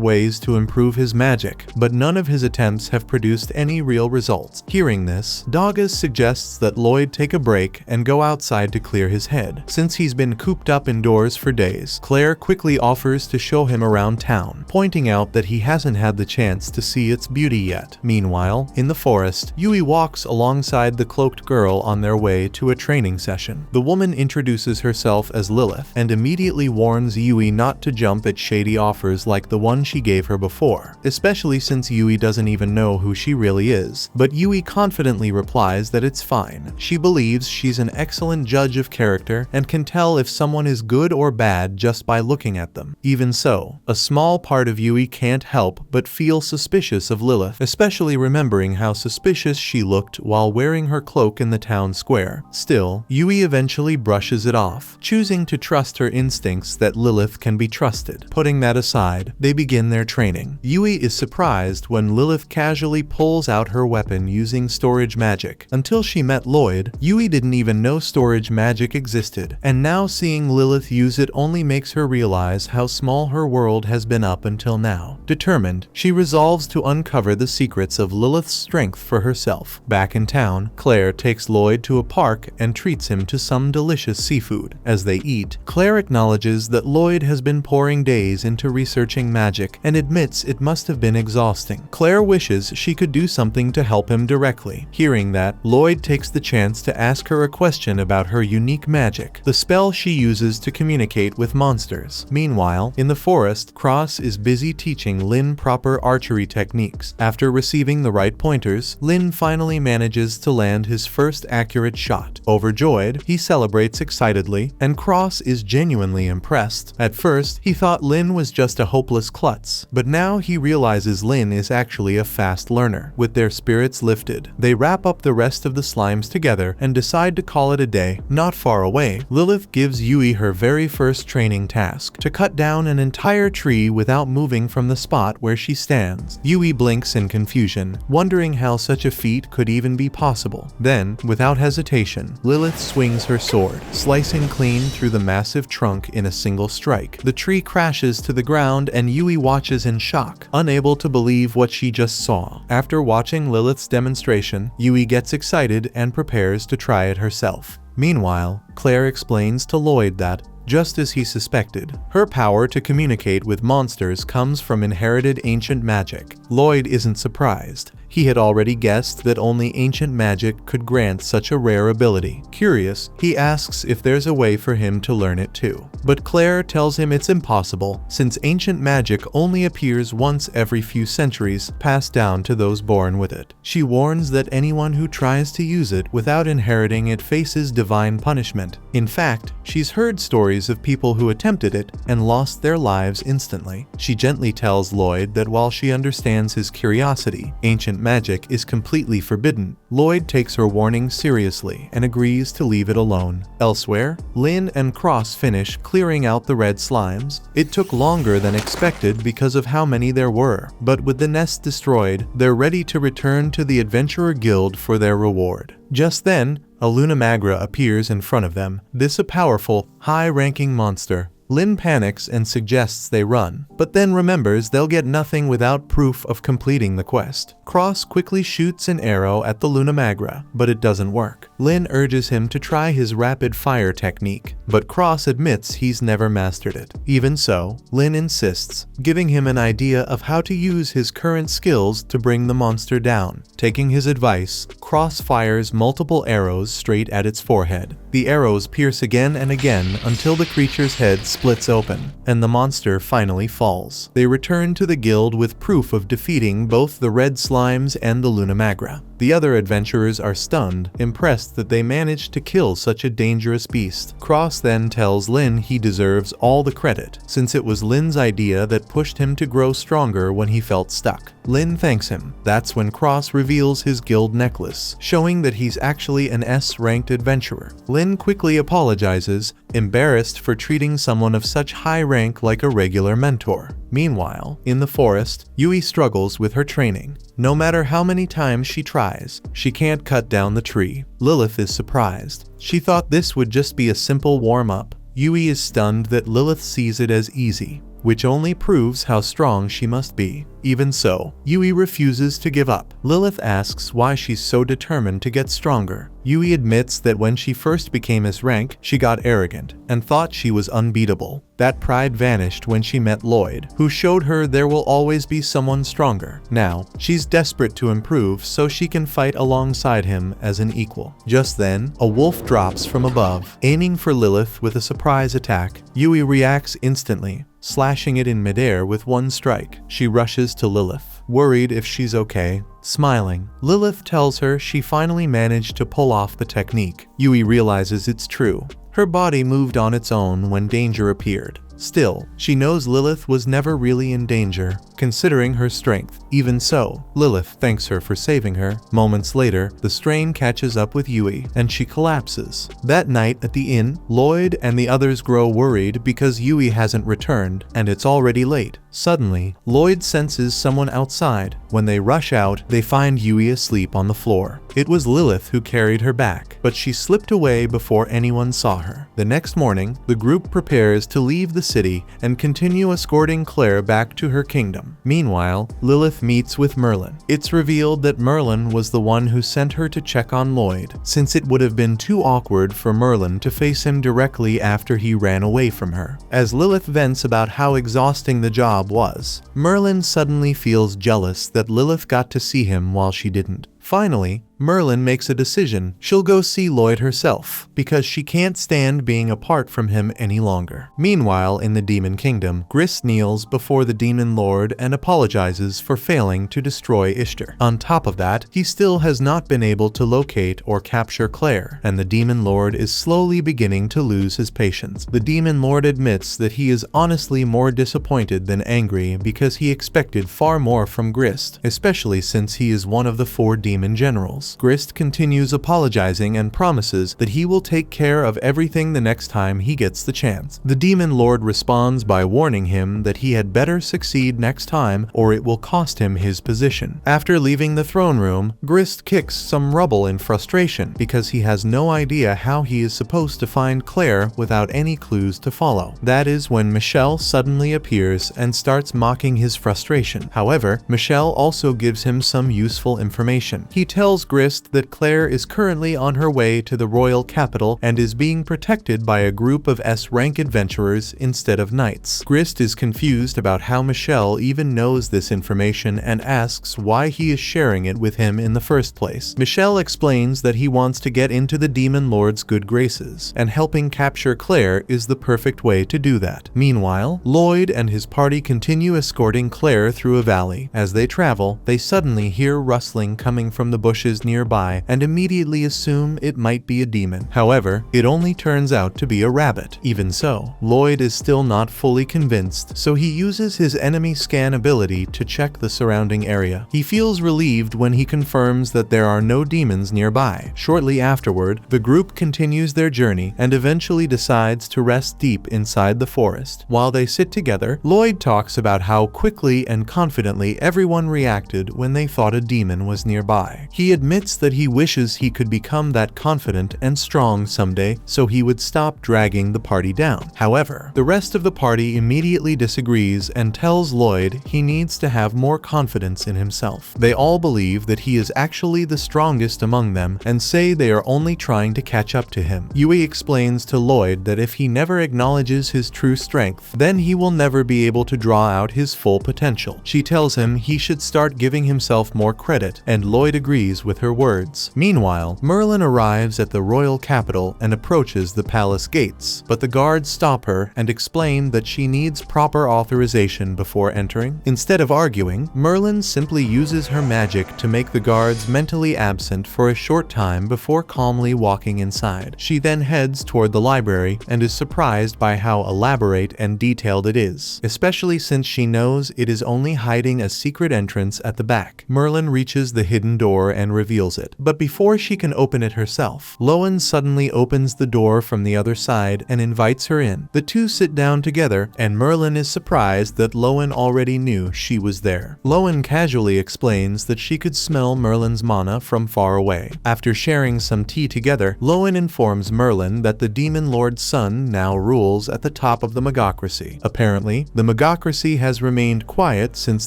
ways to improve his magic, but none of his attempts have produced any real results. Hearing this, Doggis suggests that Lloyd take a break and go outside to clear his head, since he's been cooped up indoors for days. Claire quickly offers to show him around town, pointing out that he hasn't had the chance to see its beauty yet. Meanwhile, in the forest, Yui walks alongside the cloaked girl on their way to a training session. The woman introduces herself as Lilith and immediately warns Yui not to jump at shady offers like the one she gave her before, especially since Yui doesn't even know who she really is. But Yui confidently replies that it's fine. She believes she's an excellent judge of character and can tell if someone is good or bad just by looking at them. Even so, a small part of Yui can't help but feel suspicious of Lilith, especially remembering how suspicious she looked while wearing her cloak in the town square. Still, Yui eventually brushes it off, choosing to trust her instincts that Lilith can be trusted. Putting that aside, they begin their training. Yui is surprised when Lilith casually pulls out her weapon using storage magic. Until she met Lloyd, Yui didn't even know storage magic existed, and now seeing Lilith use it only makes her realize how small her world has been up until now. Determined, she resolves to uncover the secrets of Lilith's strength for herself. Back in town, Claire takes Lloyd to a park and treats him to some delicious seafood. As they eat, Claire acknowledges that Lloyd has been pouring days into researching magic and admits it must have been exhausting. Claire wishes she could do something to help him directly. Hearing that, Lloyd takes the chance to ask her a question about her unique magic, the spell she uses to communicate with monsters. Meanwhile, in the forest, Cross is busy teaching Lin proper archery techniques. After receiving the right pointers, Lin finally manages to land his first accurate shot. Overjoyed, he celebrates excitedly, and Cross is genuinely impressed. At first, he thought Lin was just a hopeless klutz, but now he realizes Lin is actually a fast learner. With their spirits lifted, they wrap up the rest of the slimes together and decide to call it a day. Not far away, Lilith gives Yui her very first training task, to cut down an entire tree without moving from the spot where she stands. Yui blinks in confusion, wondering how such a feat could even be possible. Then, without hesitation, Lilith swings her sword, slicing clean through the massive trunk in a single strike. The tree crashes to the ground and Yui watches in shock, unable to believe what she just saw. After watching Lilith's demonstration, Yui gets excited and prepares to try it herself. Meanwhile, Claire explains to Lloyd that, just as he suspected, her power to communicate with monsters comes from inherited ancient magic. Lloyd isn't surprised. He had already guessed that only ancient magic could grant such a rare ability. Curious, he asks if there's a way for him to learn it too. But Claire tells him it's impossible, since ancient magic only appears once every few centuries, passed down to those born with it. She warns that anyone who tries to use it without inheriting it faces divine punishment. In fact, she's heard stories of people who attempted it and lost their lives instantly. She gently tells Lloyd that while she understands his curiosity, ancient magic is completely forbidden. Lloyd takes her warning seriously and agrees to leave it alone. Elsewhere, Lin and Cross finish clearing out the red slimes. It took longer than expected because of how many there were, but with the nest destroyed, they're ready to return to the Adventurer Guild for their reward. Just then, a Lunamagra appears in front of them. This a powerful, high-ranking monster. Lin panics and suggests they run, but then remembers they'll get nothing without proof of completing the quest. Cross quickly shoots an arrow at the Lunamagra, but it doesn't work. Lin urges him to try his rapid fire technique, but Cross admits he's never mastered it. Even so, Lin insists, giving him an idea of how to use his current skills to bring the monster down. Taking his advice, Cross fires multiple arrows straight at its forehead. The arrows pierce again and again until the creature's head splits open, and the monster finally falls. They return to the guild with proof of defeating both the red slimes and the Lunamagra. The other adventurers are stunned, impressed that they managed to kill such a dangerous beast. Cross then tells Lin he deserves all the credit, since it was Lin's idea that pushed him to grow stronger when he felt stuck. Lin thanks him. That's when Cross reveals his guild necklace, showing that he's actually an S-ranked adventurer. Lin quickly apologizes, embarrassed for treating someone of such high rank like a regular mentor. Meanwhile, in the forest, Yui struggles with her training. No matter how many times she tries, she can't cut down the tree. Lilith is surprised. She thought this would just be a simple warm-up. Yui is stunned that Lilith sees it as easy, which only proves how strong she must be. Even so, Yui refuses to give up. Lilith asks why she's so determined to get stronger. Yui admits that when she first became his rank, she got arrogant and thought she was unbeatable. That pride vanished when she met Lloyd, who showed her there will always be someone stronger. Now, she's desperate to improve so she can fight alongside him as an equal. Just then, a wolf drops from above, aiming for Lilith with a surprise attack. Yui reacts instantly, slashing it in midair with one strike. She rushes to Lilith, worried if she's okay. Smiling, Lilith tells her she finally managed to pull off the technique. Yui realizes it's true. Her body moved on its own when danger appeared. Still, she knows Lilith was never really in danger, considering her strength. Even so, Lilith thanks her for saving her. Moments later, the strain catches up with Yui, and she collapses. That night at the inn, Lloyd and the others grow worried because Yui hasn't returned, and it's already late. Suddenly, Lloyd senses someone outside. When they rush out, they find Yui asleep on the floor. It was Lilith who carried her back, but she slipped away before anyone saw her. The next morning, the group prepares to leave the city and continue escorting Claire back to her kingdom. Meanwhile, Lilith meets with Merlin. It's revealed that Merlin was the one who sent her to check on Lloyd, since it would have been too awkward for Merlin to face him directly after he ran away from her. As Lilith vents about how exhausting the job was, Merlin suddenly feels jealous that Lilith got to see him while she didn't. Finally, Merlin makes a decision. She'll go see Lloyd herself, because she can't stand being apart from him any longer. Meanwhile, in the Demon Kingdom, Grist kneels before the Demon Lord and apologizes for failing to destroy Ishtar. On top of that, he still has not been able to locate or capture Claire, and the Demon Lord is slowly beginning to lose his patience. The Demon Lord admits that he is honestly more disappointed than angry because he expected far more from Grist, especially since he is one of the 4 demon generals. Grist continues apologizing and promises that he will take care of everything the next time he gets the chance. The Demon Lord responds by warning him that he had better succeed next time or it will cost him his position. After leaving the throne room, Grist kicks some rubble in frustration because he has no idea how he is supposed to find Claire without any clues to follow. That is when Michelle suddenly appears and starts mocking his frustration. However, Michelle also gives him some useful information. He tells Grist that Claire is currently on her way to the royal capital and is being protected by a group of S-rank adventurers instead of knights. Grist is confused about how Michelle even knows this information and asks why he is sharing it with him in the first place. Michelle explains that he wants to get into the Demon Lord's good graces, and helping capture Claire is the perfect way to do that. Meanwhile, Lloyd and his party continue escorting Claire through a valley. As they travel, they suddenly hear rustling coming from the bushes nearby and immediately assume it might be a demon. However, it only turns out to be a rabbit. Even so, Lloyd is still not fully convinced, so he uses his enemy scan ability to check the surrounding area. He feels relieved when he confirms that there are no demons nearby. Shortly afterward, the group continues their journey and eventually decides to rest deep inside the forest. While they sit together, Lloyd talks about how quickly and confidently everyone reacted when they thought a demon was nearby. He admits that he wishes he could become that confident and strong someday so he would stop dragging the party down. However, the rest of the party immediately disagrees and tells Lloyd he needs to have more confidence in himself. They all believe that he is actually the strongest among them and say they are only trying to catch up to him. Yui explains to Lloyd that if he never acknowledges his true strength, then he will never be able to draw out his full potential. She tells him he should start giving himself more credit, and Lloyd agrees with her words. Meanwhile, Merlin arrives at the royal capital and approaches the palace gates, but the guards stop her and explain that she needs proper authorization before entering. Instead of arguing, Merlin simply uses her magic to make the guards mentally absent for a short time before calmly walking inside. She then heads toward the library and is surprised by how elaborate and detailed it is, especially since she knows it is only hiding a secret entrance at the back. Merlin reaches the hidden door and reveals it, but before she can open it herself, Lowen suddenly opens the door from the other side and invites her in. The two sit down together, and Merlin is surprised that Lowen already knew she was there. Lowen casually explains that she could smell Merlin's mana from far away. After sharing some tea together, Lowen informs Merlin that the Demon Lord's son now rules at the top of the Magocracy. Apparently, the Magocracy has remained quiet since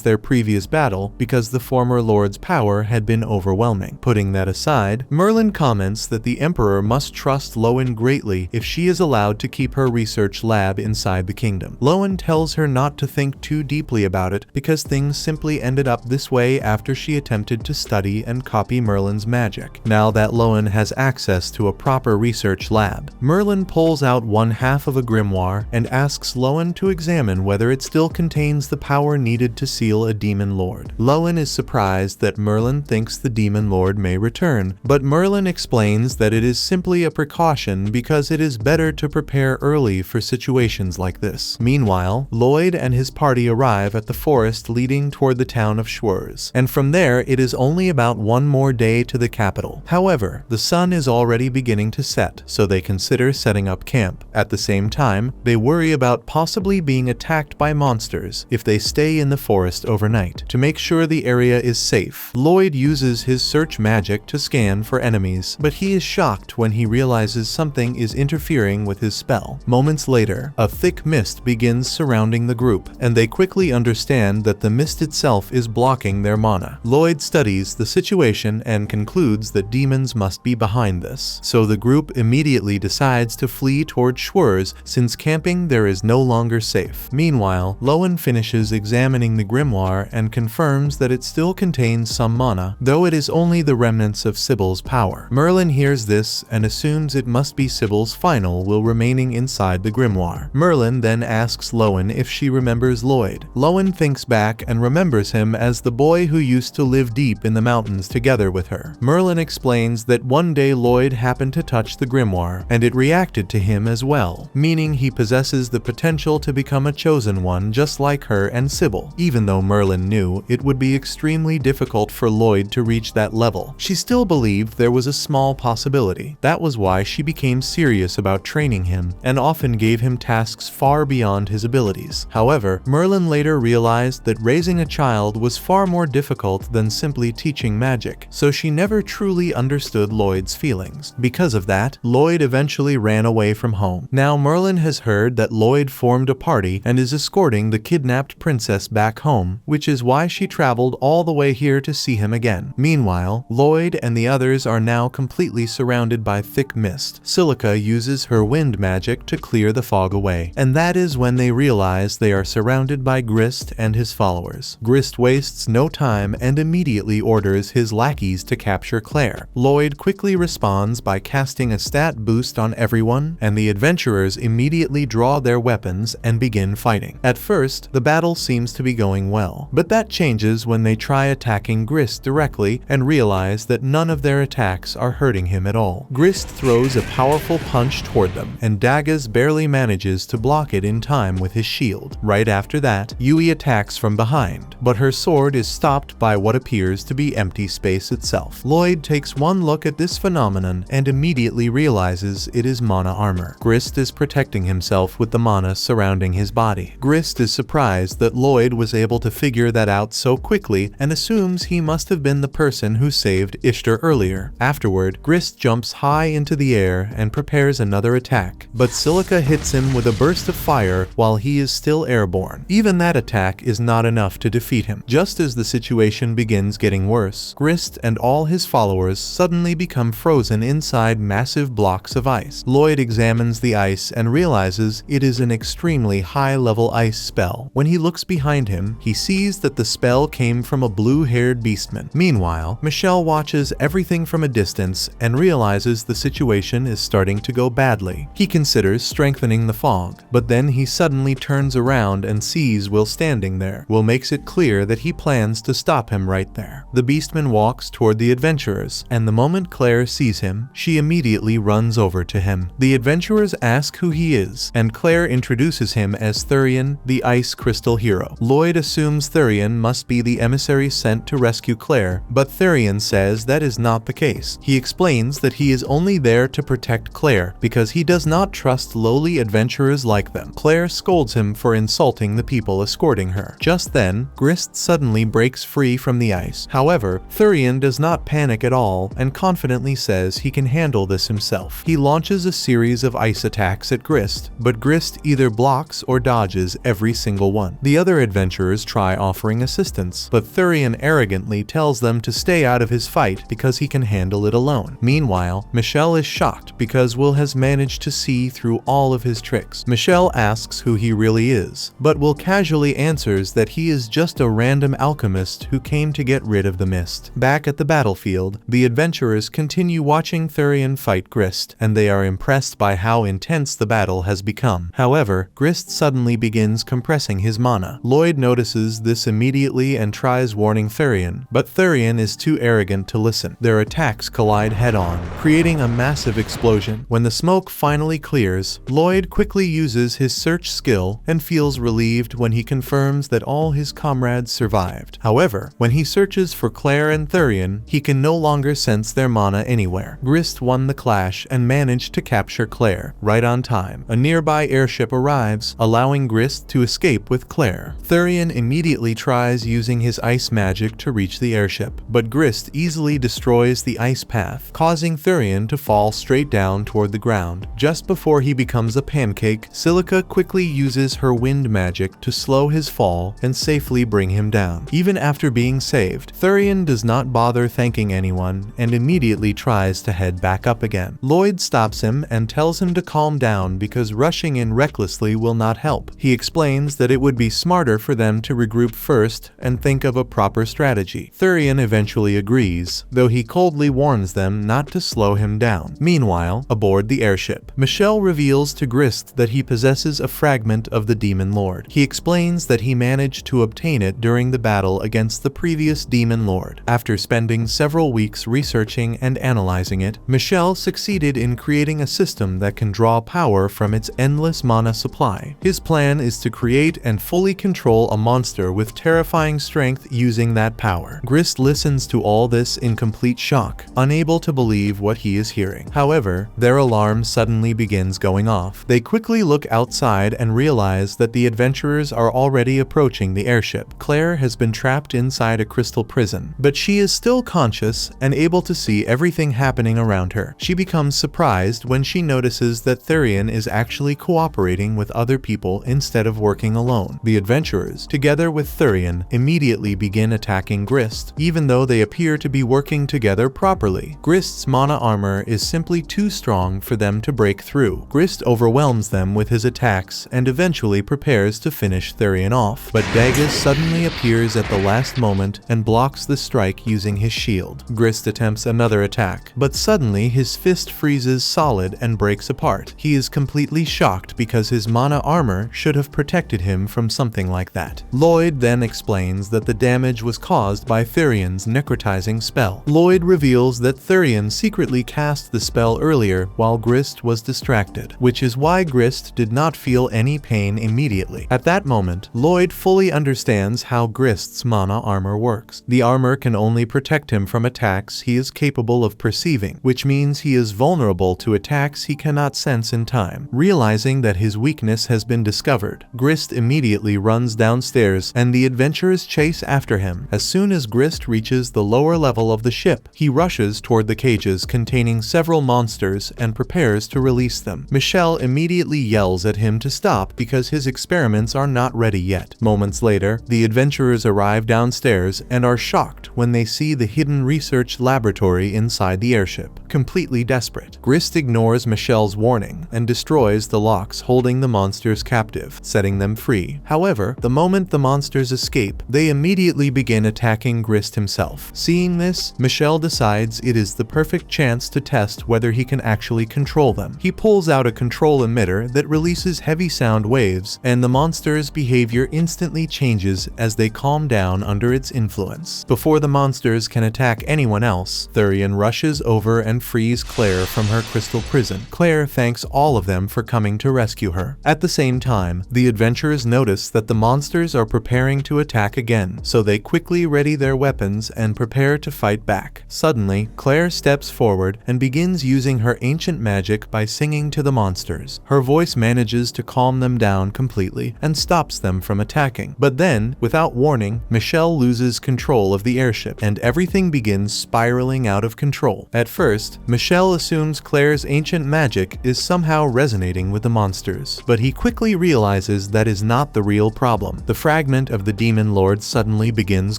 their previous battle because the former lord's power had been overwhelming. Putting that aside, Merlin comments that the Emperor must trust Lowen greatly if she is allowed to keep her research lab inside the kingdom. Lowen tells her not to think too deeply about it because things simply ended up this way after she attempted to study and copy Merlin's magic. Now that Lowen has access to a proper research lab, Merlin pulls out one half of a grimoire and asks Lowen to examine whether it still contains the power needed to seal a demon lord. Lowen is surprised that Merlin thinks the demon lord Lord may return, but Merlin explains that it is simply a precaution because it is better to prepare early for situations like this. Meanwhile, Lloyd and his party arrive at the forest leading toward the town of Schwers, and from there it is only about one more day to the capital. However, the sun is already beginning to set, so they consider setting up camp. At the same time, they worry about possibly being attacked by monsters if they stay in the forest overnight. To make sure the area is safe, Lloyd uses his search magic to scan for enemies, but he is shocked when he realizes something is interfering with his spell. Moments later, a thick mist begins surrounding the group, and they quickly understand that the mist itself is blocking their mana. Lloyd studies the situation and concludes that demons must be behind this, so the group immediately decides to flee toward Schwers since camping there is no longer safe. Meanwhile, Lowen finishes examining the grimoire and confirms that it still contains some mana, though it is only the remnants of Sybil's power. Merlin hears this and assumes it must be Sybil's final will remaining inside the grimoire. Merlin then asks Lowen if she remembers Lloyd. Lowen thinks back and remembers him as the boy who used to live deep in the mountains together with her. Merlin explains that one day Lloyd happened to touch the grimoire, and it reacted to him as well, meaning he possesses the potential to become a chosen one just like her and Sybil. Even though Merlin knew it would be extremely difficult for Lloyd to reach that level, she still believed there was a small possibility. That was why she became serious about training him and often gave him tasks far beyond his abilities. However, Merlin later realized that raising a child was far more difficult than simply teaching magic, so she never truly understood Lloyd's feelings. Because of that, Lloyd eventually ran away from home. Now Merlin has heard that Lloyd formed a party and is escorting the kidnapped princess back home, which is why she traveled all the way here to see him again. Meanwhile, Lloyd and the others are now completely surrounded by thick mist. Silica uses her wind magic to clear the fog away, and that is when they realize they are surrounded by Grist and his followers. Grist wastes no time and immediately orders his lackeys to capture Claire. Lloyd quickly responds by casting a stat boost on everyone, and the adventurers immediately draw their weapons and begin fighting. At first, the battle seems to be going well, but that changes when they try attacking Grist directly and realize that none of their attacks are hurting him at all. Grist throws a powerful punch toward them, and Daggaz barely manages to block it in time with his shield. Right after that, Yui attacks from behind, but her sword is stopped by what appears to be empty space itself. Lloyd takes one look at this phenomenon and immediately realizes it is mana armor. Grist is protecting himself with the mana surrounding his body. Grist is surprised that Lloyd was able to figure that out so quickly and assumes he must have been the person who saved Ishtar earlier. Afterward, Grist jumps high into the air and prepares another attack, but Silica hits him with a burst of fire while he is still airborne. Even that attack is not enough to defeat him. Just as the situation begins getting worse, Grist and all his followers suddenly become frozen inside massive blocks of ice. Lloyd examines the ice and realizes it is an extremely high-level ice spell. When he looks behind him, he sees that the spell came from a blue-haired beastman. Meanwhile, Michelle watches everything from a distance and realizes the situation is starting to go badly. He considers strengthening the fog, but then he suddenly turns around and sees Will standing there. Will makes it clear that he plans to stop him right there. The beastman walks toward the adventurers, and the moment Claire sees him, she immediately runs over to him. The adventurers ask who he is, and Claire introduces him as Thurian, the ice crystal hero. Lloyd assumes Thurian must be the emissary sent to rescue Claire, but Thurian says that is not the case. He explains that he is only there to protect Claire because he does not trust lowly adventurers like them. Claire scolds him for insulting the people escorting her. Just then, Grist suddenly breaks free from the ice. However, Thurian does not panic at all and confidently says he can handle this himself. He launches a series of ice attacks at Grist, but Grist either blocks or dodges every single one. The other adventurers try offering assistance, but Thurian arrogantly tells them to stay out of his fight because he can handle it alone. Meanwhile, Michelle is shocked because Will has managed to see through all of his tricks. Michelle asks who he really is, but Will casually answers that he is just a random alchemist who came to get rid of the mist. Back at the battlefield, the adventurers continue watching Thurian fight Grist, and they are impressed by how intense the battle has become. However, Grist suddenly begins compressing his mana. Lloyd notices this immediately and tries warning Thurian, but Thurian is too arrogant arrogant to listen. Their attacks collide head-on, creating a massive explosion. When the smoke finally clears, Lloyd quickly uses his search skill and feels relieved when he confirms that all his comrades survived. However, when he searches for Claire and Thurian, he can no longer sense their mana anywhere. Grist won the clash and managed to capture Claire, right on time. A nearby airship arrives, allowing Grist to escape with Claire. Thurian immediately tries using his ice magic to reach the airship, but Grist easily destroys the ice path, causing Thurian to fall straight down toward the ground. Just before he becomes a pancake, Silica quickly uses her wind magic to slow his fall and safely bring him down. Even after being saved, Thurian does not bother thanking anyone and immediately tries to head back up again. Lloyd stops him and tells him to calm down because rushing in recklessly will not help. He explains that it would be smarter for them to regroup first and think of a proper strategy. Thurian eventually agrees, though he coldly warns them not to slow him down. Meanwhile, aboard the airship, Michelle reveals to Grist that he possesses a fragment of the Demon Lord. He explains that he managed to obtain it during the battle against the previous Demon Lord. After spending several weeks researching and analyzing it, Michelle succeeded in creating a system that can draw power from its endless mana supply. His plan is to create and fully control a monster with terrifying strength using that power. Grist listens to all this in complete shock, unable to believe what he is hearing. However, their alarm suddenly begins going off. They quickly look outside and realize that the adventurers are already approaching the airship. Claire has been trapped inside a crystal prison, but she is still conscious and able to see everything happening around her. She becomes surprised when she notices that Thurian is actually cooperating with other people instead of working alone. The adventurers, together with Thurian, immediately begin attacking Grist, even though they appear to be working together properly. Grist's mana armor is simply too strong for them to break through. Grist overwhelms them with his attacks and eventually prepares to finish Thurian off, but Dagus suddenly appears at the last moment and blocks the strike using his shield. Grist attempts another attack, but suddenly his fist freezes solid and breaks apart. He is completely shocked because his mana armor should have protected him from something like that. Lloyd then explains that the damage was caused by Thurian's necrotizing spell. Lloyd reveals that Thurian secretly cast the spell earlier while Grist was distracted, which is why Grist did not feel any pain immediately. At that moment, Lloyd fully understands how Grist's mana armor works. The armor can only protect him from attacks he is capable of perceiving, which means he is vulnerable to attacks he cannot sense in time. Realizing that his weakness has been discovered, Grist immediately runs downstairs and the adventurers chase after him. As soon as Grist reaches the lower level of the ship, he rushes toward the cages containing several monsters and prepares to release them. Michelle immediately yells at him to stop because his experiments are not ready yet. Moments later, the adventurers arrive downstairs and are shocked when they see the hidden research laboratory inside the airship. Completely desperate, Grist ignores Michelle's warning and destroys the locks holding the monsters captive, setting them free. However, the moment the monsters escape, they immediately begin attacking Grist himself. Seeing this, Michelle decides it is the perfect chance to test whether he can actually control them. He pulls out a control emitter that releases heavy sound waves, and the monsters' behavior instantly changes as they calm down under its influence. Before the monsters can attack anyone else, Thurian rushes over and frees Claire from her crystal prison. Claire thanks all of them for coming to rescue her. At the same time, the adventurers notice that the monsters are preparing to attack again, so they quickly ready their weapons and prepare to fight back. Suddenly, Claire steps forward and begins using her ancient magic by singing to the monsters. Her voice manages to calm them down completely and stops them from attacking. But then, without warning, Michelle loses control of the airship and everything begins spiraling out of control. At first, Michelle assumes Claire's ancient magic is somehow resonating with the monsters, but he quickly realizes that is not the real problem. The fragment of the Demon Lord suddenly begins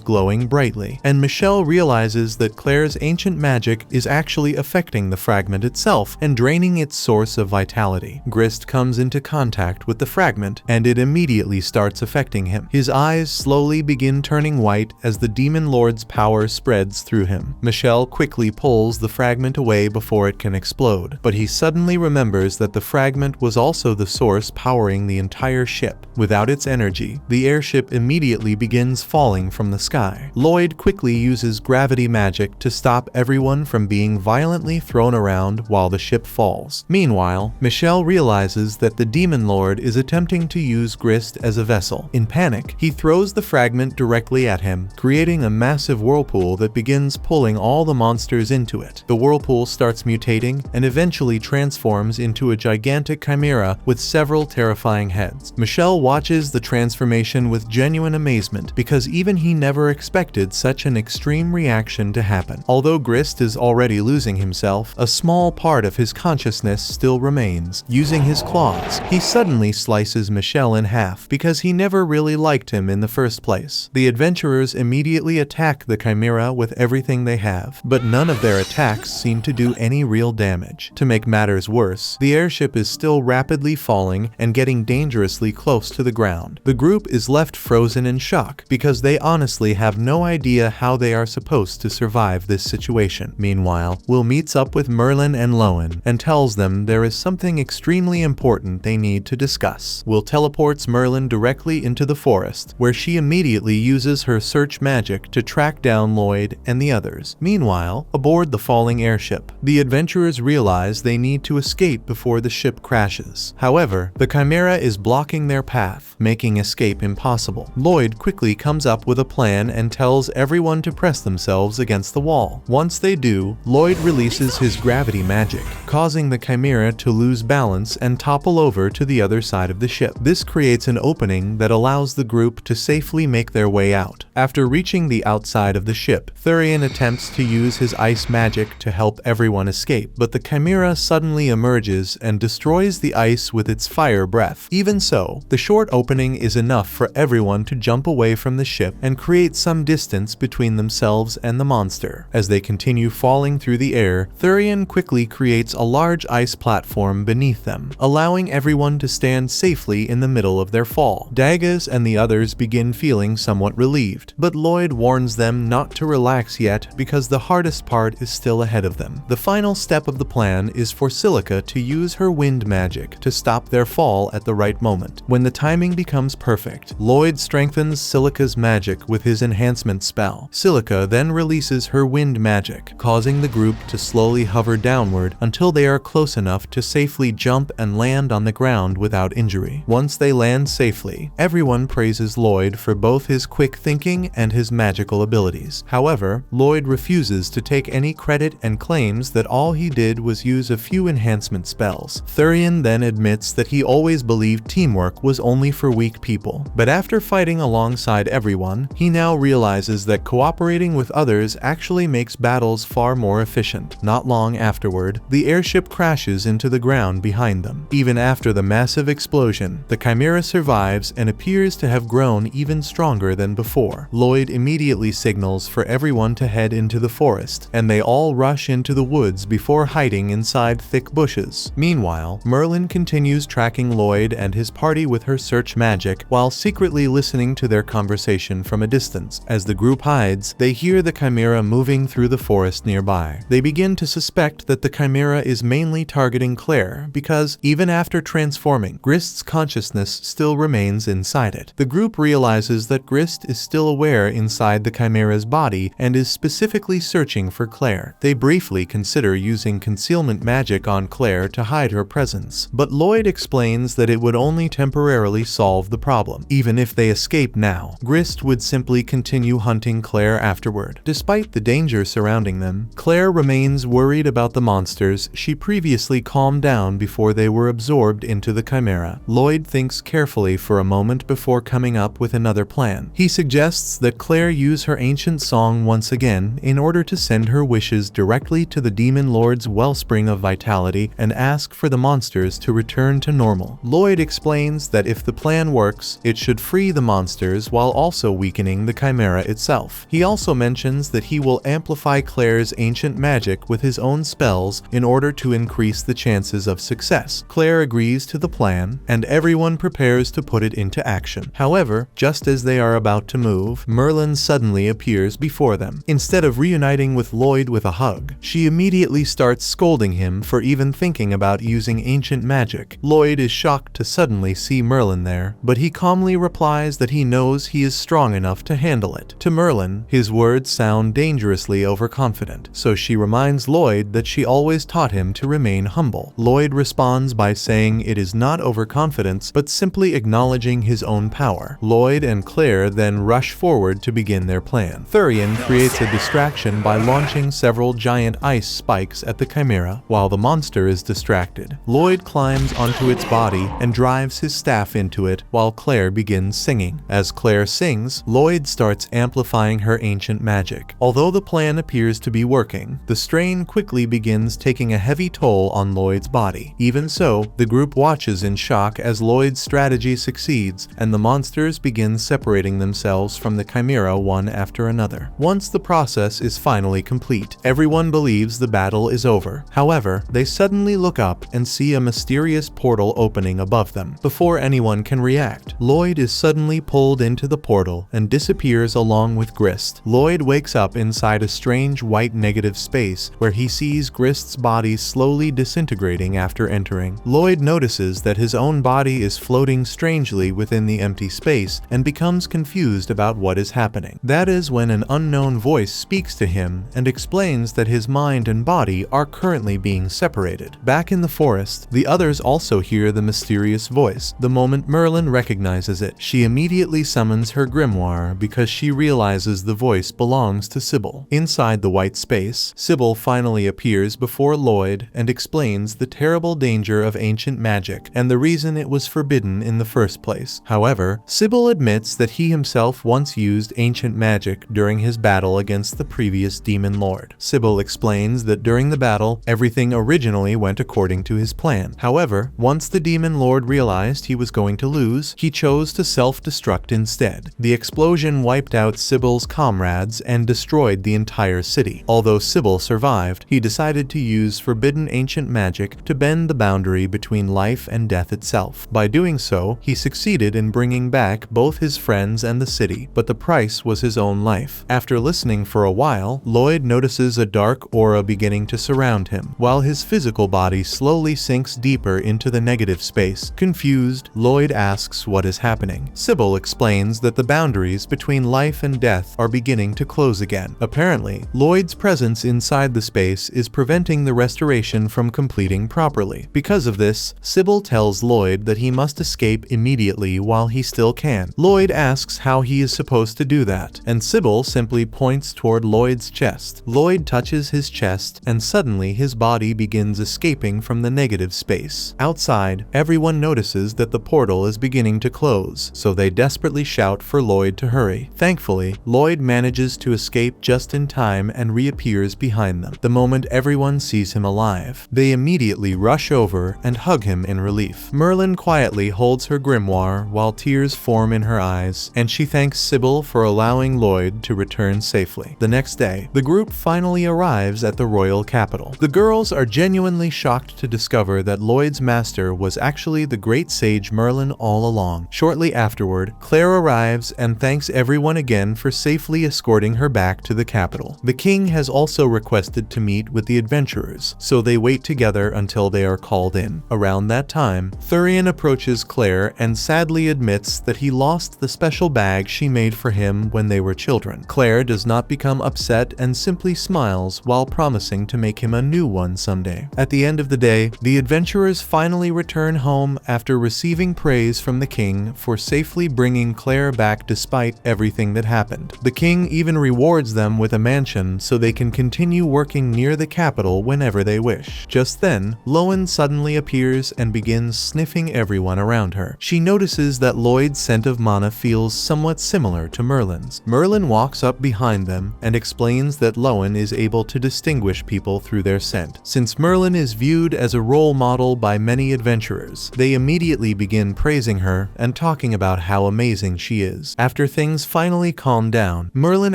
glowing brightly, and Michelle realizes that Claire's ancient magic is actually affecting the fragment itself and draining its source of vitality. Grist comes into contact with the fragment, and it immediately starts affecting him. His eyes slowly begin turning white as the Demon Lord's power spreads through him. Michelle quickly pulls the fragment away before it can explode, but he suddenly remembers that the fragment was also the source powering the entire ship. Without its energy, the airship immediately begins falling from the sky. Lloyd quickly uses gravity magic to stop everyone from being violently thrown around while the ship falls. Meanwhile, Michel realizes that the Demon Lord is attempting to use Grist as a vessel. In panic, he throws the fragment directly at him, creating a massive whirlpool that begins pulling all the monsters into it. The whirlpool starts mutating and eventually transforms into a gigantic chimera with several terrifying heads. Michel watches the transformation with genuine amazement because even he never expected such an extreme reaction to happen. Although Grist is already losing himself, a small part of his consciousness still remains. Using his claws, he suddenly slices Michel in half because he never really liked him in the first place. The adventurers immediately attack the chimera with everything they have, but none of their attacks seem to do any real damage. To make matters worse, the airship is still rapidly falling and getting dangerously close to the ground. The group is left frozen in shock because they honestly have no idea how they are supposed to survive this situation. Meanwhile, Will meets up with Merlin and Lowen and tells them there is something extremely important they need to discuss. Will teleports Merlin directly into the forest, where she immediately uses her search magic to track down Lloyd and the others. Meanwhile, aboard the falling airship, the adventurers realize they need to escape before the ship crashes. However, the chimera is blocking their path, making escape impossible. Lloyd quickly comes up with a plan and tells everyone to press themselves against the wall. Once they do, Lloyd releases his gravity magic, causing the chimera to lose balance and topple over to the other side of the ship. This creates an opening that allows the group to safely make their way out. After reaching the outside of the ship, Thurian attempts to use his ice magic to help everyone escape, but the chimera suddenly emerges and destroys the ice with its fire breath. Even so, the short opening is enough for everyone to jump away from the ship and create some distance between themselves and the monster. As they continue falling through the air, Thurian quickly creates a large ice platform beneath them, allowing everyone to stand safely in the middle of their fall. Dagas and the others begin feeling somewhat relieved, but Lloyd warns them not to relax yet because the hardest part is still ahead of them. The final step of the plan is for Silica to use her wind magic to stop their fall at the right moment. When the timing becomes perfect, Lloyd strengthens Silica's magic with his enhancement spell. Silica then releases her wind magic, causing the group to slowly hover downward until they are close enough to safely jump and land on the ground without injury. Once they land safely, everyone praises Lloyd for both his quick thinking and his magical abilities. However, Lloyd refuses to take any credit and claims that all he did was use a few enhancement spells. Thurian then admits that he always believed teamwork was only for weak people, but after fighting alongside everyone, he now realizes that cooperating with others actually makes battles far more efficient. Not long afterward, the airship crashes into the ground behind them. Even after the massive explosion, the chimera survives and appears to have grown even stronger than before. Lloyd immediately signals for everyone to head into the forest, and they all rush into the woods before hiding inside thick bushes. Meanwhile, Merlin continues tracking Lloyd and his party with her search magic while secretly listening to their conversation from a distance. As the group hides, they hear the chimera moving through the forest nearby. They begin to suspect that the chimera is mainly targeting Claire because, even after transforming, Grist's consciousness still remains inside it. The group realizes that Grist is still aware inside the chimera's body and is specifically searching for Claire. They briefly consider using concealment magic on Claire to hide her presence, but Lloyd explains that it would only temporarily solve the problem. Even if they escape now, Grist would simply continue hunting Claire afterward. Despite the danger surrounding them, Claire remains worried about the monsters she previously calmed down before they were absorbed into the chimera. Lloyd thinks carefully for a moment before coming up with another plan. He suggests that Claire use her ancient song once again in order to send her wishes directly to the Demon Lord's wellspring of vitality and ask for the monsters to return to normal. Lloyd explains that if the plan works, it should free the monsters while also weakening the chimera itself. He also mentions that he will amplify Claire's ancient magic with his own spells in order to increase the chances of success. Claire agrees to the plan, and everyone prepares to put it into action. However, just as they are about to move, Merlin suddenly appears before them. Instead of reuniting with Lloyd with a hug, she immediately starts scolding him for even thinking about using ancient magic. Lloyd is shocked to suddenly see Merlin there, but he calmly replies that he knows he is strong enough to handle it. To Merlin, his words words sound dangerously overconfident, so she reminds Lloyd that she always taught him to remain humble. Lloyd responds by saying it is not overconfidence, but simply acknowledging his own power. Lloyd and Claire then rush forward to begin their plan. Thurian creates a distraction by launching several giant ice spikes at the Chimera, while the monster is distracted. Lloyd climbs onto its body and drives his staff into it, while Claire begins singing. As Claire sings, Lloyd starts amplifying her ancient magic. Although the plan appears to be working, the strain quickly begins taking a heavy toll on Lloyd's body. Even so, the group watches in shock as Lloyd's strategy succeeds, and the monsters begin separating themselves from the Chimera one after another. Once the process is finally complete, everyone believes the battle is over. However, they suddenly look up and see a mysterious portal opening above them. Before anyone can react, Lloyd is suddenly pulled into the portal and disappears along with Grist. Lloyd wakes up inside a strange white negative space where he sees Grist's body slowly disintegrating after entering. Lloyd notices that his own body is floating strangely within the empty space and becomes confused about what is happening. That is when an unknown voice speaks to him and explains that his mind and body are currently being separated. Back in the forest, the others also hear the mysterious voice. The moment Merlin recognizes it, she immediately summons her grimoire because she realizes the voice belongs to Sybil. Inside the white space, Sybil finally appears before Lloyd and explains the terrible danger of ancient magic and the reason it was forbidden in the first place. However, Sybil admits that he himself once used ancient magic during his battle against the previous demon lord. Sybil explains that during the battle, everything originally went according to his plan. However, once the demon lord realized he was going to lose, he chose to self-destruct instead. The explosion wiped out Sybil's comrades and destroyed the entire city. Although Sybil survived, he decided to use forbidden ancient magic to bend the boundary between life and death itself. By doing so, he succeeded in bringing back both his friends and the city, but the price was his own life. After listening for a while, Lloyd notices a dark aura beginning to surround him, while his physical body slowly sinks deeper into the negative space. Confused, Lloyd asks what is happening. Sybil explains that the boundaries between life and death are beginning to close again. Apparently, Lloyd's presence inside the space is preventing the restoration from completing properly. Because of this, Sybil tells Lloyd that he must escape immediately while he still can. Lloyd asks how he is supposed to do that, and Sybil simply points toward Lloyd's chest. Lloyd touches his chest, and suddenly his body begins escaping from the negative space. Outside, everyone notices that the portal is beginning to close, so they desperately shout for Lloyd to hurry. Thankfully, Lloyd manages to escape just in time and reappears behind them. The moment everyone sees him alive, they immediately rush over and hug him in relief. Merlin quietly holds her grimoire while tears form in her eyes, and she thanks Sybil for allowing Lloyd to return safely. The next day, the group finally arrives at the royal capital. The girls are genuinely shocked to discover that Lloyd's master was actually the great sage Merlin all along. Shortly afterward, Claire arrives and thanks everyone again for safely escorting her back to the capital. The king has also requested to meet with the adventurers, so they wait together until they are called in. Around that time, Thurian approaches Claire and sadly admits that he lost the special bag she made for him when they were children. Claire does not become upset and simply smiles while promising to make him a new one someday. At the end of the day, the adventurers finally return home after receiving praise from the king for safely bringing Claire back despite everything that happened. The king even rewards them with a mansion so they can continue working near the capital whenever they wish. Just then, Lowen suddenly appears and begins sniffing everyone around her. She notices that Lloyd's scent of mana feels somewhat similar to Merlin's. Merlin walks up behind them and explains that Lowen is able to distinguish people through their scent. Since Merlin is viewed as a role model by many adventurers, they immediately begin praising her and talking about how amazing she is. After things finally calm down, Merlin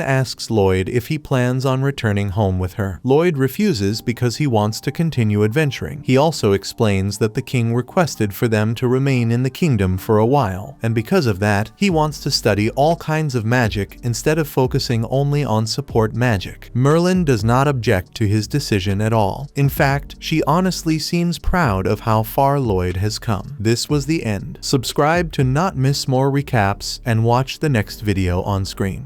asks Lloyd if he plans on returning home with her. Lloyd refuses because he wants to continue adventuring. He also explains that the king requested for them to remain in the kingdom for a while, and because of that, he wants to study all kinds of magic instead of focusing only on support magic. Merlin does not object to his decision at all. In fact, she honestly seems proud of how far Lloyd has come. This was the end. Subscribe to not miss more recaps and watch the next video on screen.